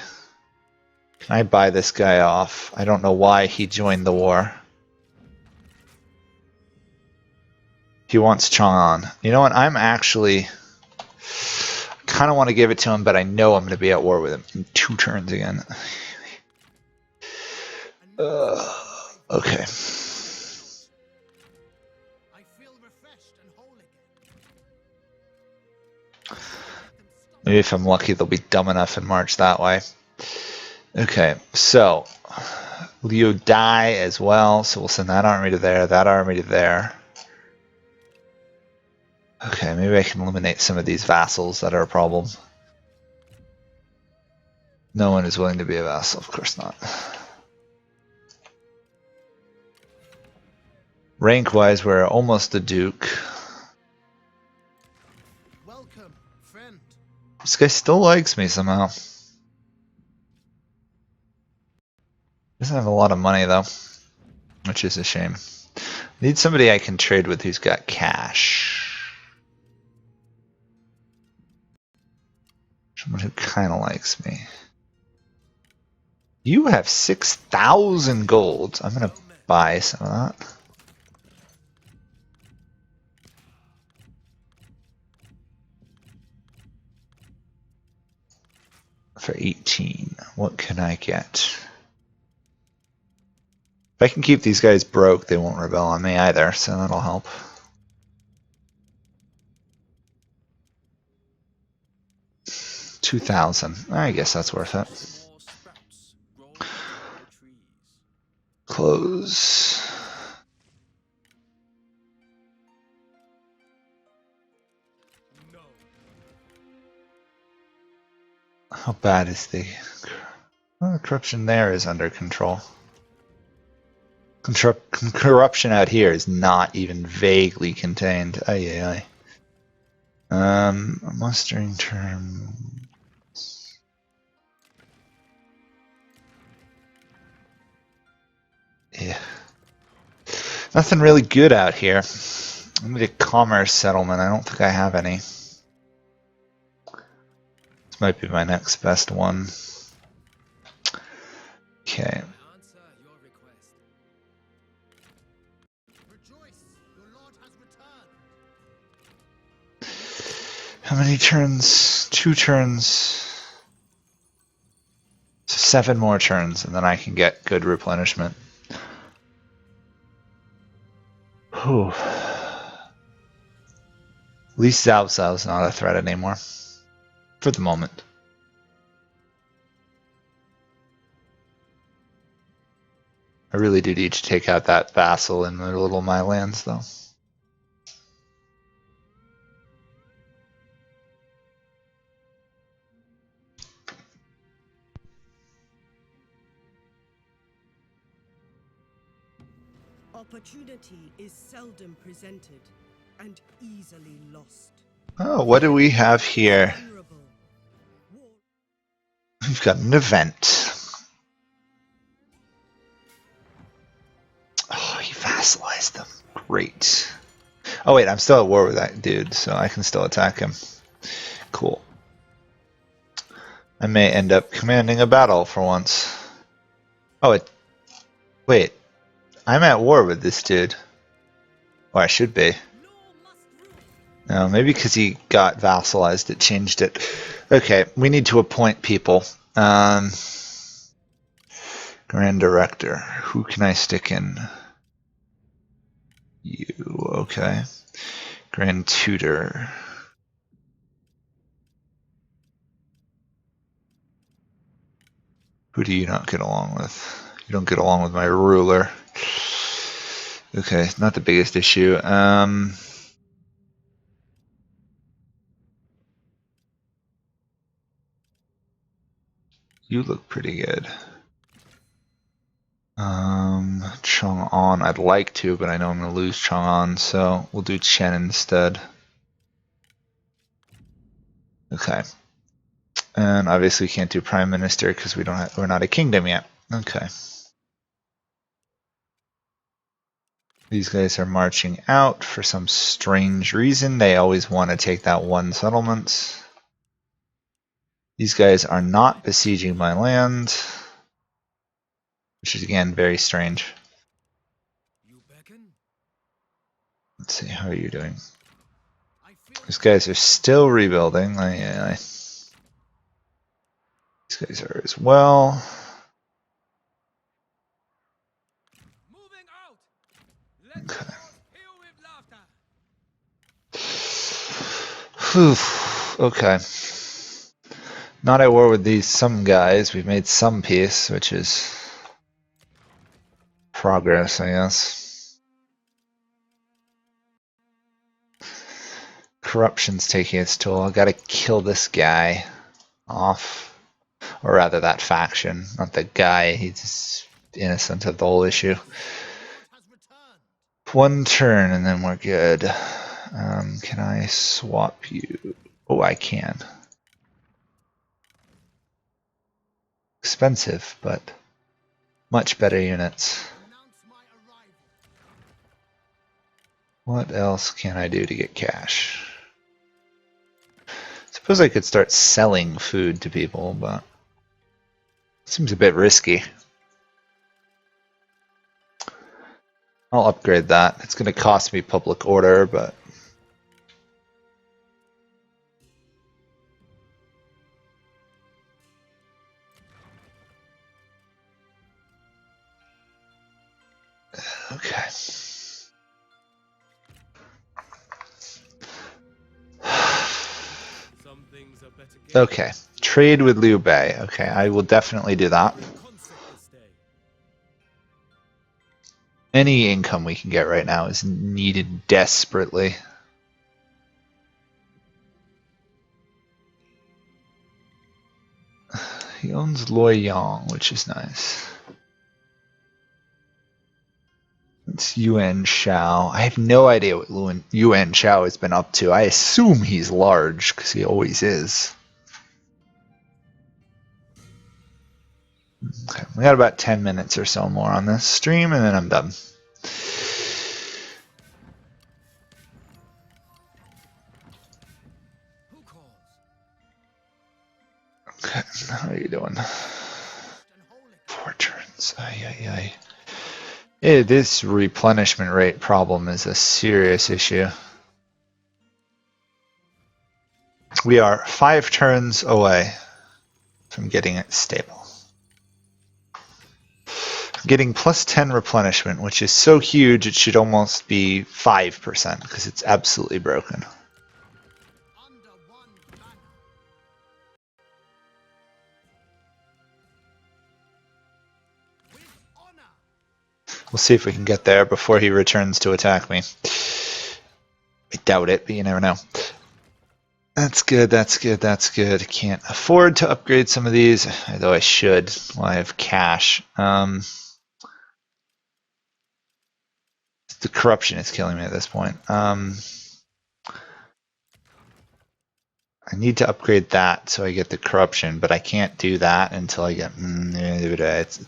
Can I buy this guy off? I don't know why he joined the war. He wants Chang'an. You know what? I'm actually... kind of want to give it to him, but I know I'm going to be at war with him in 2 turns again. Okay. I feel refreshed and whole again. Maybe if I'm lucky, they'll be dumb enough and march that way. Okay, so Liu die as well, so we'll send that army to there, that army to there. Okay, maybe I can eliminate some of these vassals that are a problem. No one is willing to be a vassal, of course not. Rank-wise, we're almost a duke. Welcome, friend. This guy still likes me somehow. Doesn't have a lot of money though, which is a shame. Need somebody I can trade with who's got cash. Someone who kind of likes me. You have 6,000 gold. I'm gonna buy some of that. For 18, what can I get? If I can keep these guys broke, they won't rebel on me either, so that'll help. $2,000. I guess that's worth it. More sprouts growing from the trees. Close. No. How bad is the... Well, the corruption there is under control. Corruption out here is not even vaguely contained. Ay. Mustering term. Yeah. Nothing really good out here. I need a commerce settlement. I don't think I have any. This might be my next best one. Okay. Answer your request. Rejoice, your lord has returned. How many turns? 2 turns. So 7 more turns, and then I can get good replenishment. Whew. At least Zhao Zhao's not a threat anymore. For the moment. I really do need to take out that vassal in the little my lands, though. Opportunity is seldom presented and easily lost. Oh, what do we have here? Vulnerable. War We've got an event. Oh, he vassalized them. Great. Oh wait, I'm still at war with that dude, so I can still attack him. Cool. I may end up commanding a battle for once. Oh, wait. I'm at war with this dude. Or I should be. No, maybe because he got vassalized, it changed it. Okay, we need to appoint people. Grand Director. Who can I stick in? You, okay. Grand Tutor. Who do you not get along with? You don't get along with my ruler. Okay, not the biggest issue. You look pretty good. Chang'an, I'd like to, but I know I'm going to lose Chang'an, so we'll do Chen instead. Okay. And obviously we can't do Prime Minister because we're not a kingdom yet. Okay. These guys are marching out for some strange reason. They always want to take that one settlement. These guys are not besieging my land, which is again very strange. You beckon? Let's see, how are you doing? These guys are still rebuilding. These guys are as well. Moving out. Let Okay. the Lord hear with laughter. Whew. Okay. Not at war with these some guys. We've made some peace, which is progress, I guess. Corruption's taking its toll. I gotta kill this guy off. Or rather, that faction. Not the guy. He's innocent of the whole issue. One turn and then we're good. Can I swap you? Oh, I can. Expensive, but much better units. What else can I do to get cash? Suppose I could start selling food to people, but it seems a bit risky. I'll upgrade that. It's going to cost me public order, but okay. Some things are better gained. Okay. Trade with Liu Biao. Okay, I will definitely do that. Concept this day. Any income we can get right now is needed desperately. He owns Loyang, which is nice. It's Yuan Shao. I have no idea what Yuan Shao has been up to. I assume he's large, because he always is. Okay, we got about 10 minutes or so more on this stream, and then I'm done. Who calls? Okay, how are you doing? 4 turns. Ay. This replenishment rate problem is a serious issue. We are 5 turns away from getting it stable. Getting plus 10 replenishment, which is so huge it should almost be 5% because it's absolutely broken. We'll see if we can get there before he returns to attack me. I doubt it, but you never know. That's good. Can't afford to upgrade some of these, although I should while I have cash. The corruption is killing me at this point. I need to upgrade that so I get the corruption, but I can't do that until I get it's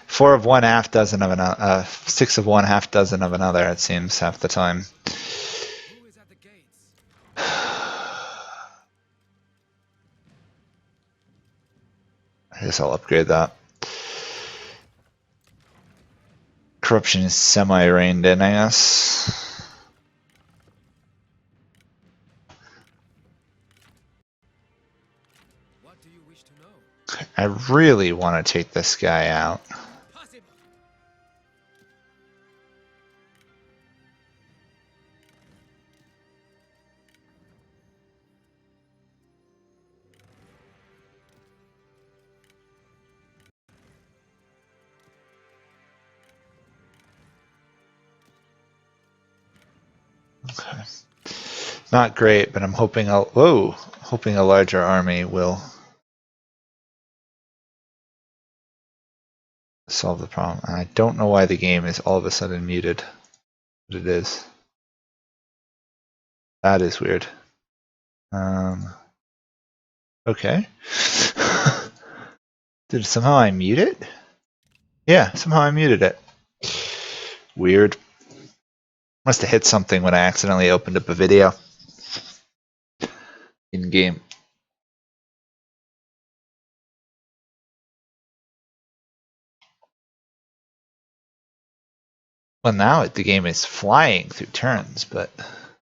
4 of one, half dozen of another, 6 of one, half dozen of another. It seems half the time. Who is at the gates? I guess I'll upgrade that. Corruption is semi-reined in, I guess. What do you wish to know? I really want to take this guy out. Possible. Okay. Not great, but I'm hoping hoping a larger army will solve the problem. And I don't know why the game is all of a sudden muted, but it is. That is weird. Okay. Did somehow I mute it? Yeah, somehow I muted it. Weird. Must have hit something when I accidentally opened up a video in game. Well, now the game is flying through turns, but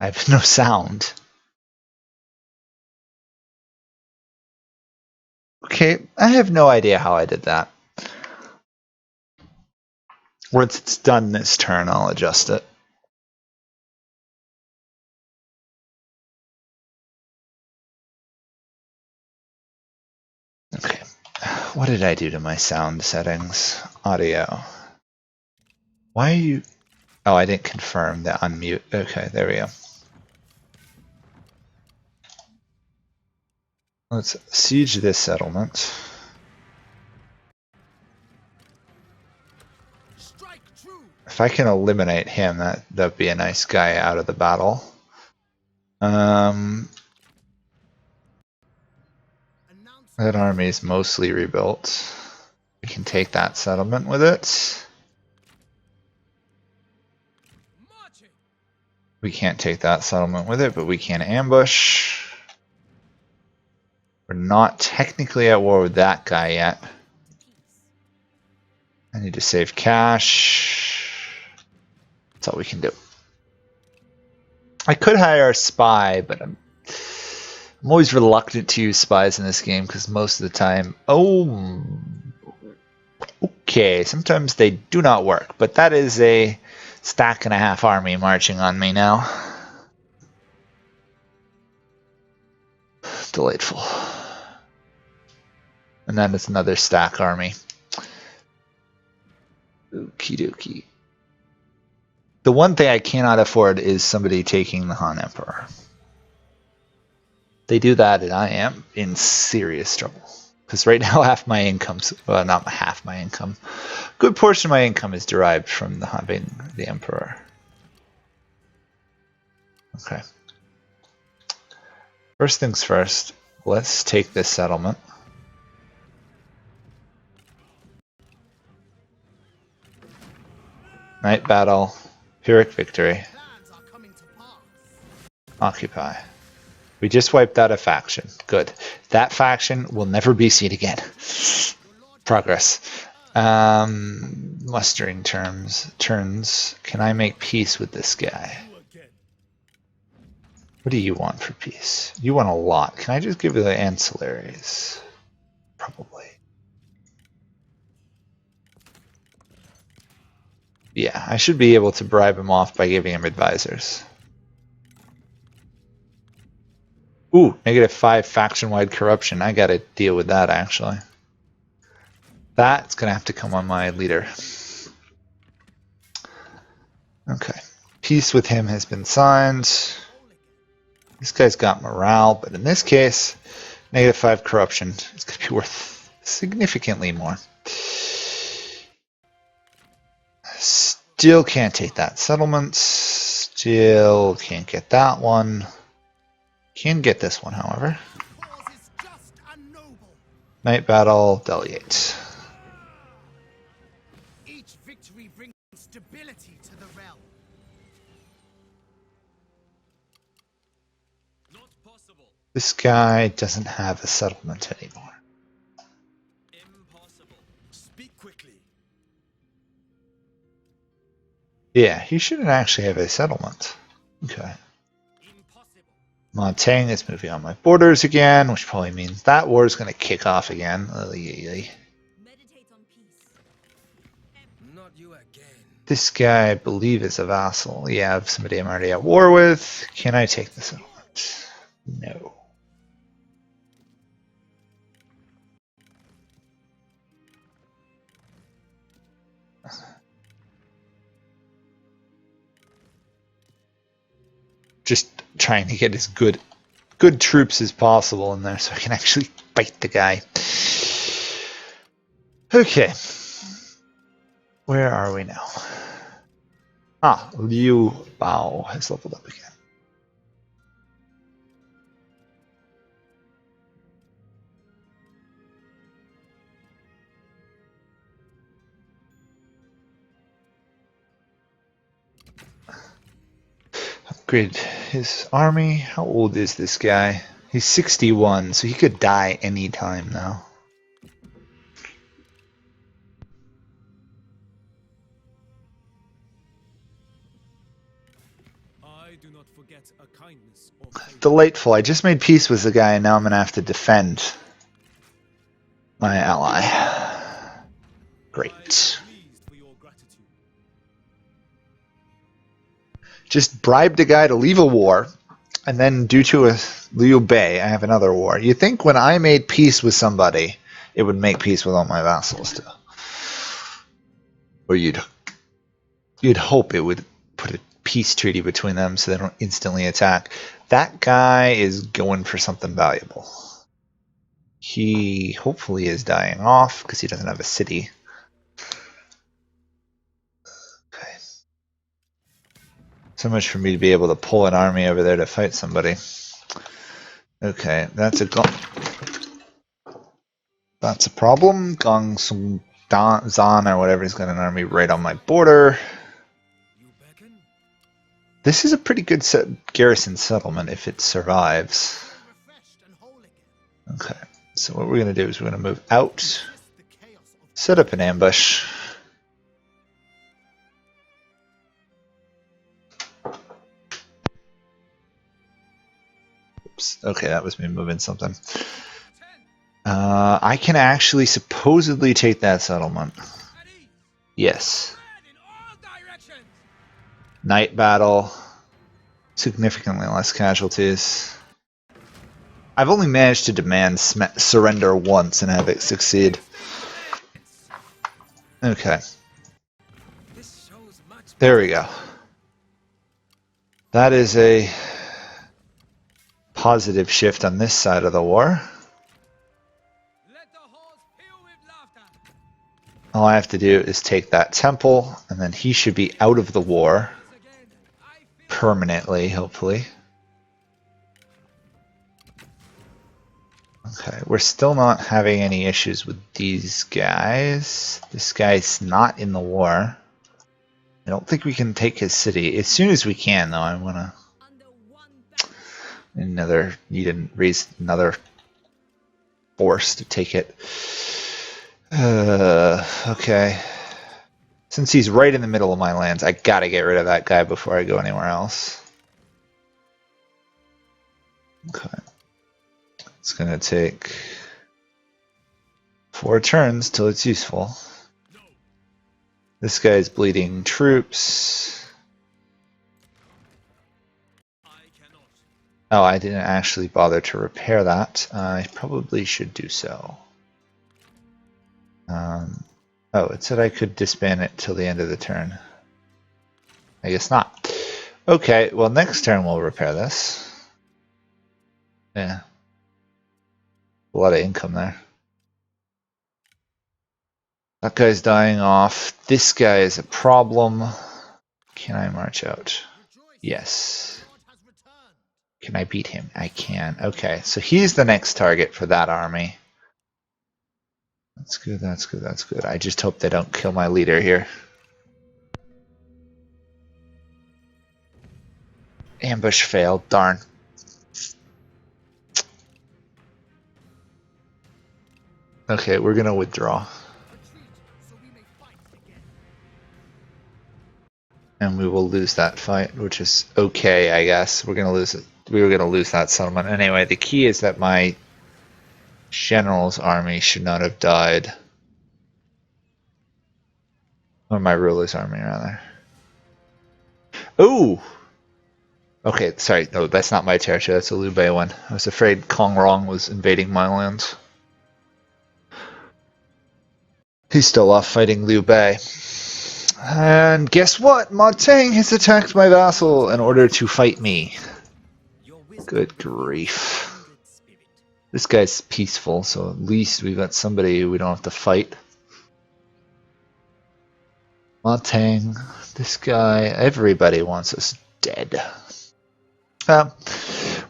I have no sound. Okay, I have no idea how I did that. Once it's done this turn, I'll adjust it. Okay, what did I do to my sound settings? Audio. Why are you... Oh, I didn't confirm the unmute. Okay, there we go. Let's siege this settlement. Strike true. If I can eliminate him, that'd be a nice guy out of the battle. That army is mostly rebuilt. We can take that settlement with it. Marching. We can't take that settlement with it, but we can ambush. We're not technically at war with that guy yet. I need to save cash. That's all we can do. I could hire a spy, but I'm always reluctant to use spies in this game because most of the time... Oh, okay, sometimes they do not work, but that is a stack and a half army marching on me now. Delightful. And then it's another stack army. Okie dokie. The one thing I cannot afford is somebody taking the Han Emperor. They do that and I am in serious trouble. Because right now half my income's, well, not half my income, a good portion of my income is derived from having the Emperor. Okay. First things first, let's take this settlement. Night battle, Pyrrhic victory, Plans are coming to pass. occupy. We just wiped out a faction. Good. That faction will never be seen again. Progress. Mustering turns. Can I make peace with this guy? What do you want for peace? You want a lot. Can I just give you the ancillaries? Probably. Yeah, I should be able to bribe him off by giving him advisors. Ooh, -5 faction-wide corruption. I gotta deal with that, actually. That's gonna have to come on my leader. Okay. Peace with him has been signed. This guy's got morale, but in this case, -5 corruption is gonna be worth significantly more. Still can't take that settlement. Still can't get that one. Can get this one, however. Cause is just and noble. Night battle, delegate. Each victory brings stability to the realm. Not possible. This guy doesn't have a settlement anymore. Impossible. Speak quickly. Yeah, he shouldn't actually have a settlement. Okay. Impossible. Montaigne is moving on my borders again, which probably means that war is going to kick off again. Meditate on peace. Not you again. This guy, I believe, is a vassal. Yeah, I have somebody I'm already at war with. Can I take the settlement? No. Just trying to get as good troops as possible in there so I can actually fight the guy. Okay. Where are we now? Ah, Liu Biao has leveled up again. upgrade his army. How old is this guy? He's 61, so he could die any time now. I do not forget a kindness or favor. Delightful. I just made peace with the guy, and now I'm going to have to defend my ally. Great. Pleased for your gratitude. Just bribed a guy to leave a war, and then due to a Liu Bei, I have another war. You think when I made peace with somebody, it would make peace with all my vassals too? Or you'd hope it would put a peace treaty between them so they don't instantly attack. That guy is going for something valuable. He hopefully is dying off because he doesn't have a city. Okay. So much for me to be able to pull an army over there to fight somebody. Okay, that's a problem. Gong Sung Zan or whatever, he's got an army right on my border. You beckon? This is a pretty good garrison settlement if it survives. refreshed and whole again. Okay, so what we're going to do is we're going to move out, Resist the chaos of set up an ambush. Oops, okay, that was me moving something. I can actually supposedly take that settlement. At ease. Yes. Spread in all directions. Night battle. Significantly less casualties. I've only managed to demand surrender once and have it succeed. Okay. This shows much. There we go. That is a positive shift on this side of the war. Let the halls fill with laughter. All I have to do is take that temple, and then he should be out of the war Once again, I feel permanently, hopefully. Okay, we're still not having any issues with these guys. This guy's not in the war. I don't think we can take his city. As soon as we can, though, I want to raise another force to take it. Okay. Since he's right in the middle of my lands, I gotta get rid of that guy before I go anywhere else. Okay. It's gonna take 4 turns till it's useful. This guy's bleeding troops. I cannot. Oh, I didn't actually bother to repair that. I probably should do so. Oh, it said I could disband it till the end of the turn. I guess not. Okay, well next turn we'll repair this. Yeah. A lot of income there. That guy's dying off. This guy is a problem. Can I march out? Yes. God has returned. Can I beat him? I can. Okay, so he's the next target for that army. That's good, that's good, that's good. I just hope they don't kill my leader here. Ambush failed, darn. Okay, we're gonna withdraw. Retreat, so we may fight again. And we will lose that fight, which is okay, I guess. We're gonna lose it. We were gonna lose that settlement. Anyway, the key is that my general's army should not have died. Or my ruler's army, rather. Ooh! Okay, sorry, no, that's not my territory, that's a Liu Bei one. I was afraid Kong Rong was invading my lands. He's still off fighting Liu Bei. And guess what? Ma Teng has attacked my vassal in order to fight me. Your wisdom Good grief. kindred spirit. This guy's peaceful, so at least we've got somebody we don't have to fight. Ma Teng, this guy, everybody wants us dead.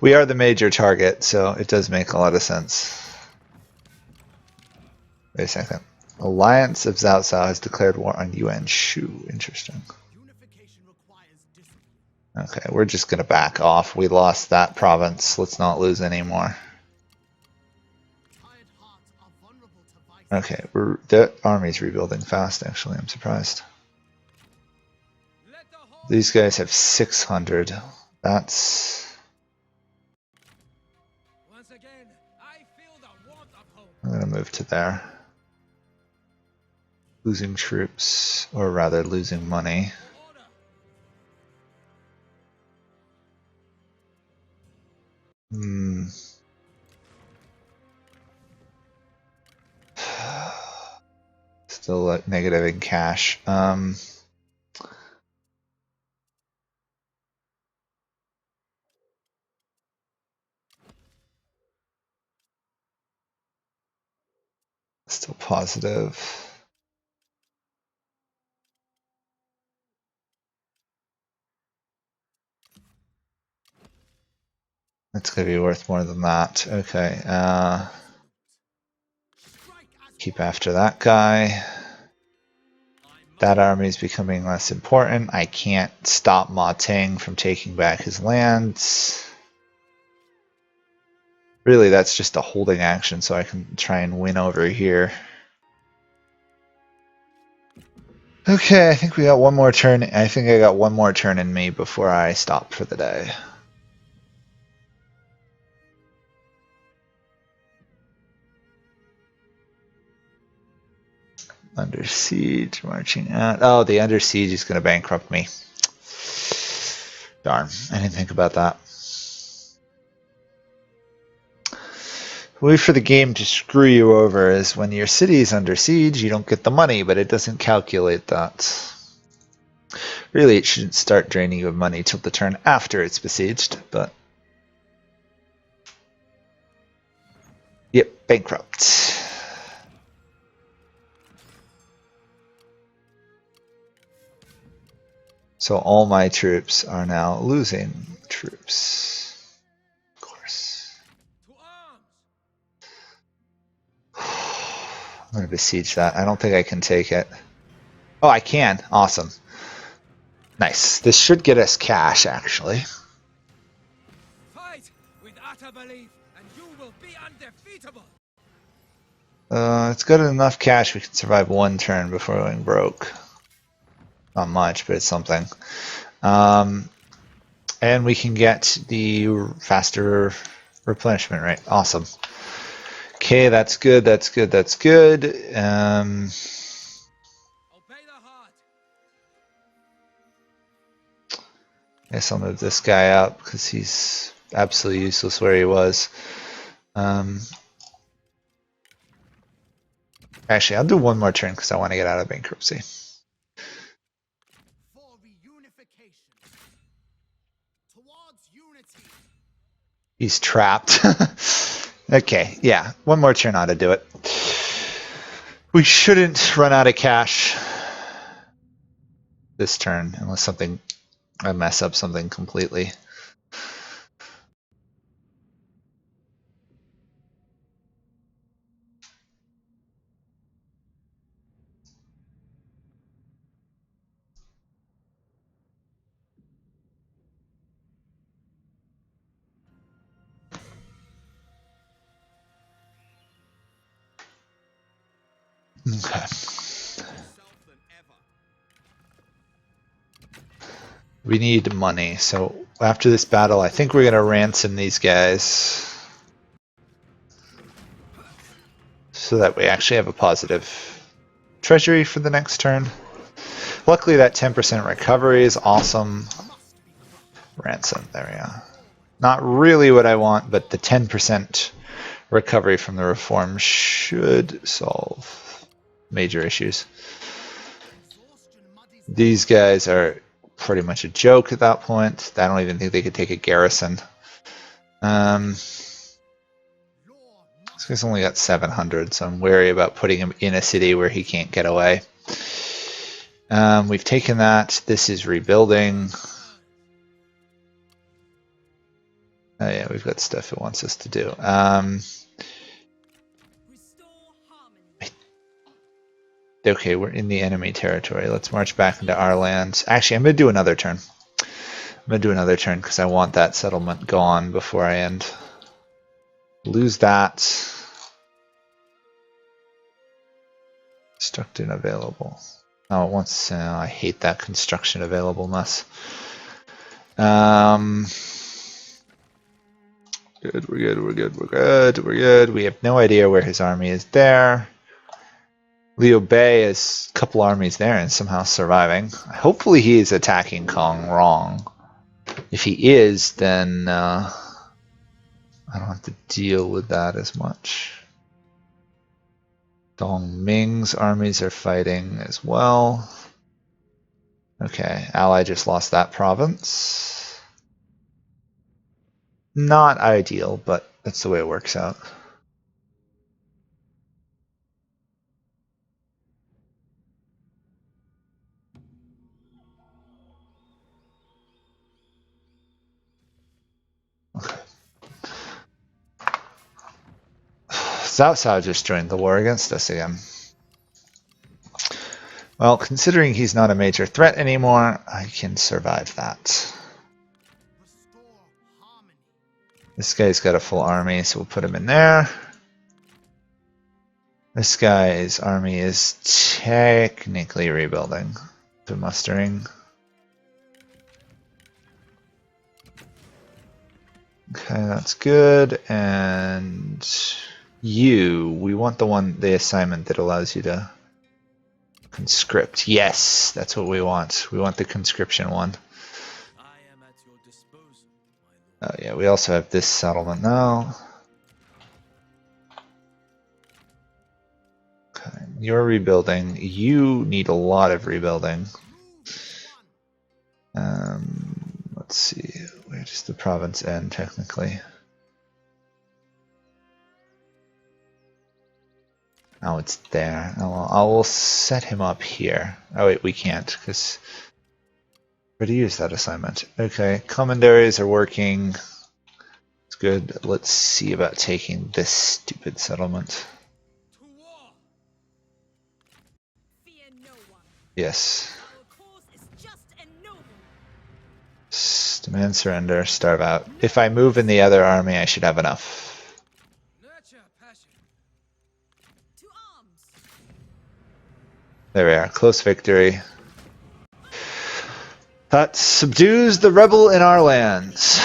We are the major target, so it does make a lot of sense. Wait a second. Alliance of Cao Cao has declared war on Yuan Shu. Interesting. Unification requires discipline. Okay, we're just going to back off. We lost that province. Let's not lose any more. Tired hearts are vulnerable to vice. Okay, the army's rebuilding fast, actually. I'm surprised. Let the horse These guys have 600. That's... once again. I feel the warmth of hope. I'm going to move to there. Losing troops, or rather losing money. Order. Hmm. Still negative in cash. Still positive. It's going to be worth more than that. Okay. Strike as Keep one. after that guy. I must That army is becoming less important. I can't stop Ma Teng from taking back his lands. Really, that's just a holding action, so I can try and win over here. Okay, I think we got one more turn. I think I got one more turn in me before I stop for the day. Under siege, marching out. Oh, the under siege is going to bankrupt me. Darn, I didn't think about that. The way for the game to screw you over is when your city is under siege, you don't get the money, but it doesn't calculate that. Really, it shouldn't start draining you of money till the turn after it's besieged, but... Yep, bankrupt. So all my troops are now losing troops. Of course. to arms. I'm going to besiege that. I don't think I can take it. Oh, I can. Awesome. Nice. This should get us cash, actually. Fight with utter belief, and you will be undefeatable. It's got enough cash we can survive one turn before going broke. Not much, but it's something. And we can get the faster replenishment rate. Awesome. Okay, that's good, that's good, that's good. Obey the heart. Guess I'll move this guy up because he's absolutely useless where he was. Actually, I'll do one more turn because I want to get out of bankruptcy. For reunification. Towards unity. He's trapped. Okay, yeah, one more turn ought to do it. We shouldn't run out of cash this turn unless I mess up something completely. Okay. Yourself than ever. We need money, so after this battle, I think we're going to ransom these guys so that we actually have a positive treasury for the next turn. Luckily, that 10% recovery is awesome. Ransom, there we go. Not really what I want, but the 10% recovery from the reform should solve major issues. Exhaustion muddies These guys are pretty much a joke at that point. I don't even think they could take a garrison. This law guy's only got 700, so I'm wary about putting him in a city where he can't get away. We've taken that. This is rebuilding. Oh yeah, we've got stuff it wants us to do. Restore harmony. Okay, we're in the enemy territory. Let's march back into our lands. Actually, I'm going to do another turn. I'm going to do another turn because I want that settlement gone before I end. Lose that. Construction available. Oh, it wants. I hate that construction availableness. Good, we're good, we're good, we're good, we're good. We have no idea where his army is there. Liu Biao is a couple armies there and somehow surviving. Hopefully he is attacking Kong wrong. If he is, then I don't have to deal with that as much. Dong Ming's armies are fighting as well. Okay, ally just lost that province. Not ideal, but that's the way it works out. Okay. Cao Cao just joined the war against us again. Well, considering he's not a major threat anymore, I can survive that. This guy's got a full army, so we'll put him in there. This guy's army is technically rebuilding through mustering. Okay, that's good. And you, we want the assignment that allows you to conscript. Yes, that's what we want. We want the conscription one. Oh yeah, we also have this settlement now. Okay, you're rebuilding. You need a lot of rebuilding. Let's see, where does the province end technically? Oh, it's there. I will set him up here. Oh wait, we can't because where to use that assignment? Okay, commendaries are working. It's good. Let's see about taking this stupid settlement. Yes. Demand surrender, starve out. If I move in the other army, I should have enough. There we are. Close victory. That subdues the rebel in our lands.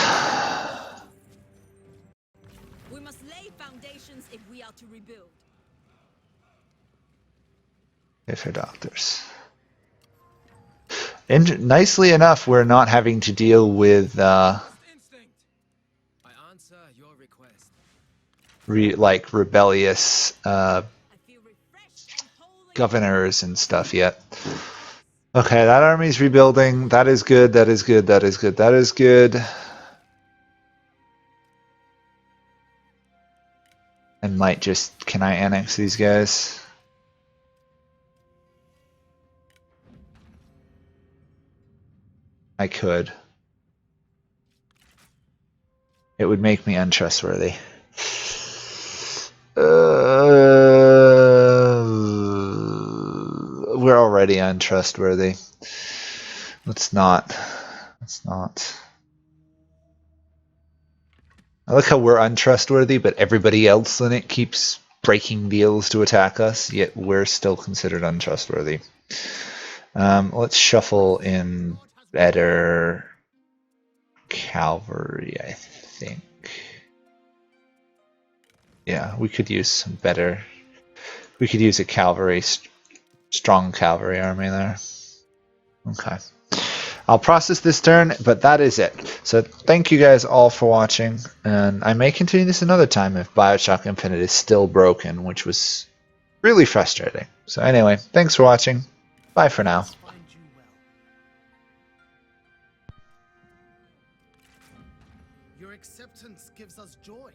We must lay foundations if we are to rebuild. If her doctors. And nicely enough, we're not having to deal with rebellious governors and stuff yet. Okay, that army's rebuilding. That is good. That is good. That is good. That is good. I might just. Can I annex these guys? I could. It would make me untrustworthy. We're already untrustworthy. Let's not. Let's not. I like how we're untrustworthy, but everybody else in it keeps breaking deals to attack us, yet we're still considered untrustworthy. Let's shuffle in better cavalry, I think. Yeah, we could use some better. We could use a cavalry, strong cavalry army there. Okay. I'll process this turn, but that is it. So thank you guys all for watching, and I may continue this another time if Bioshock Infinite is still broken, which was really frustrating. So anyway, thanks for watching. Bye for now. Your acceptance gives us joy.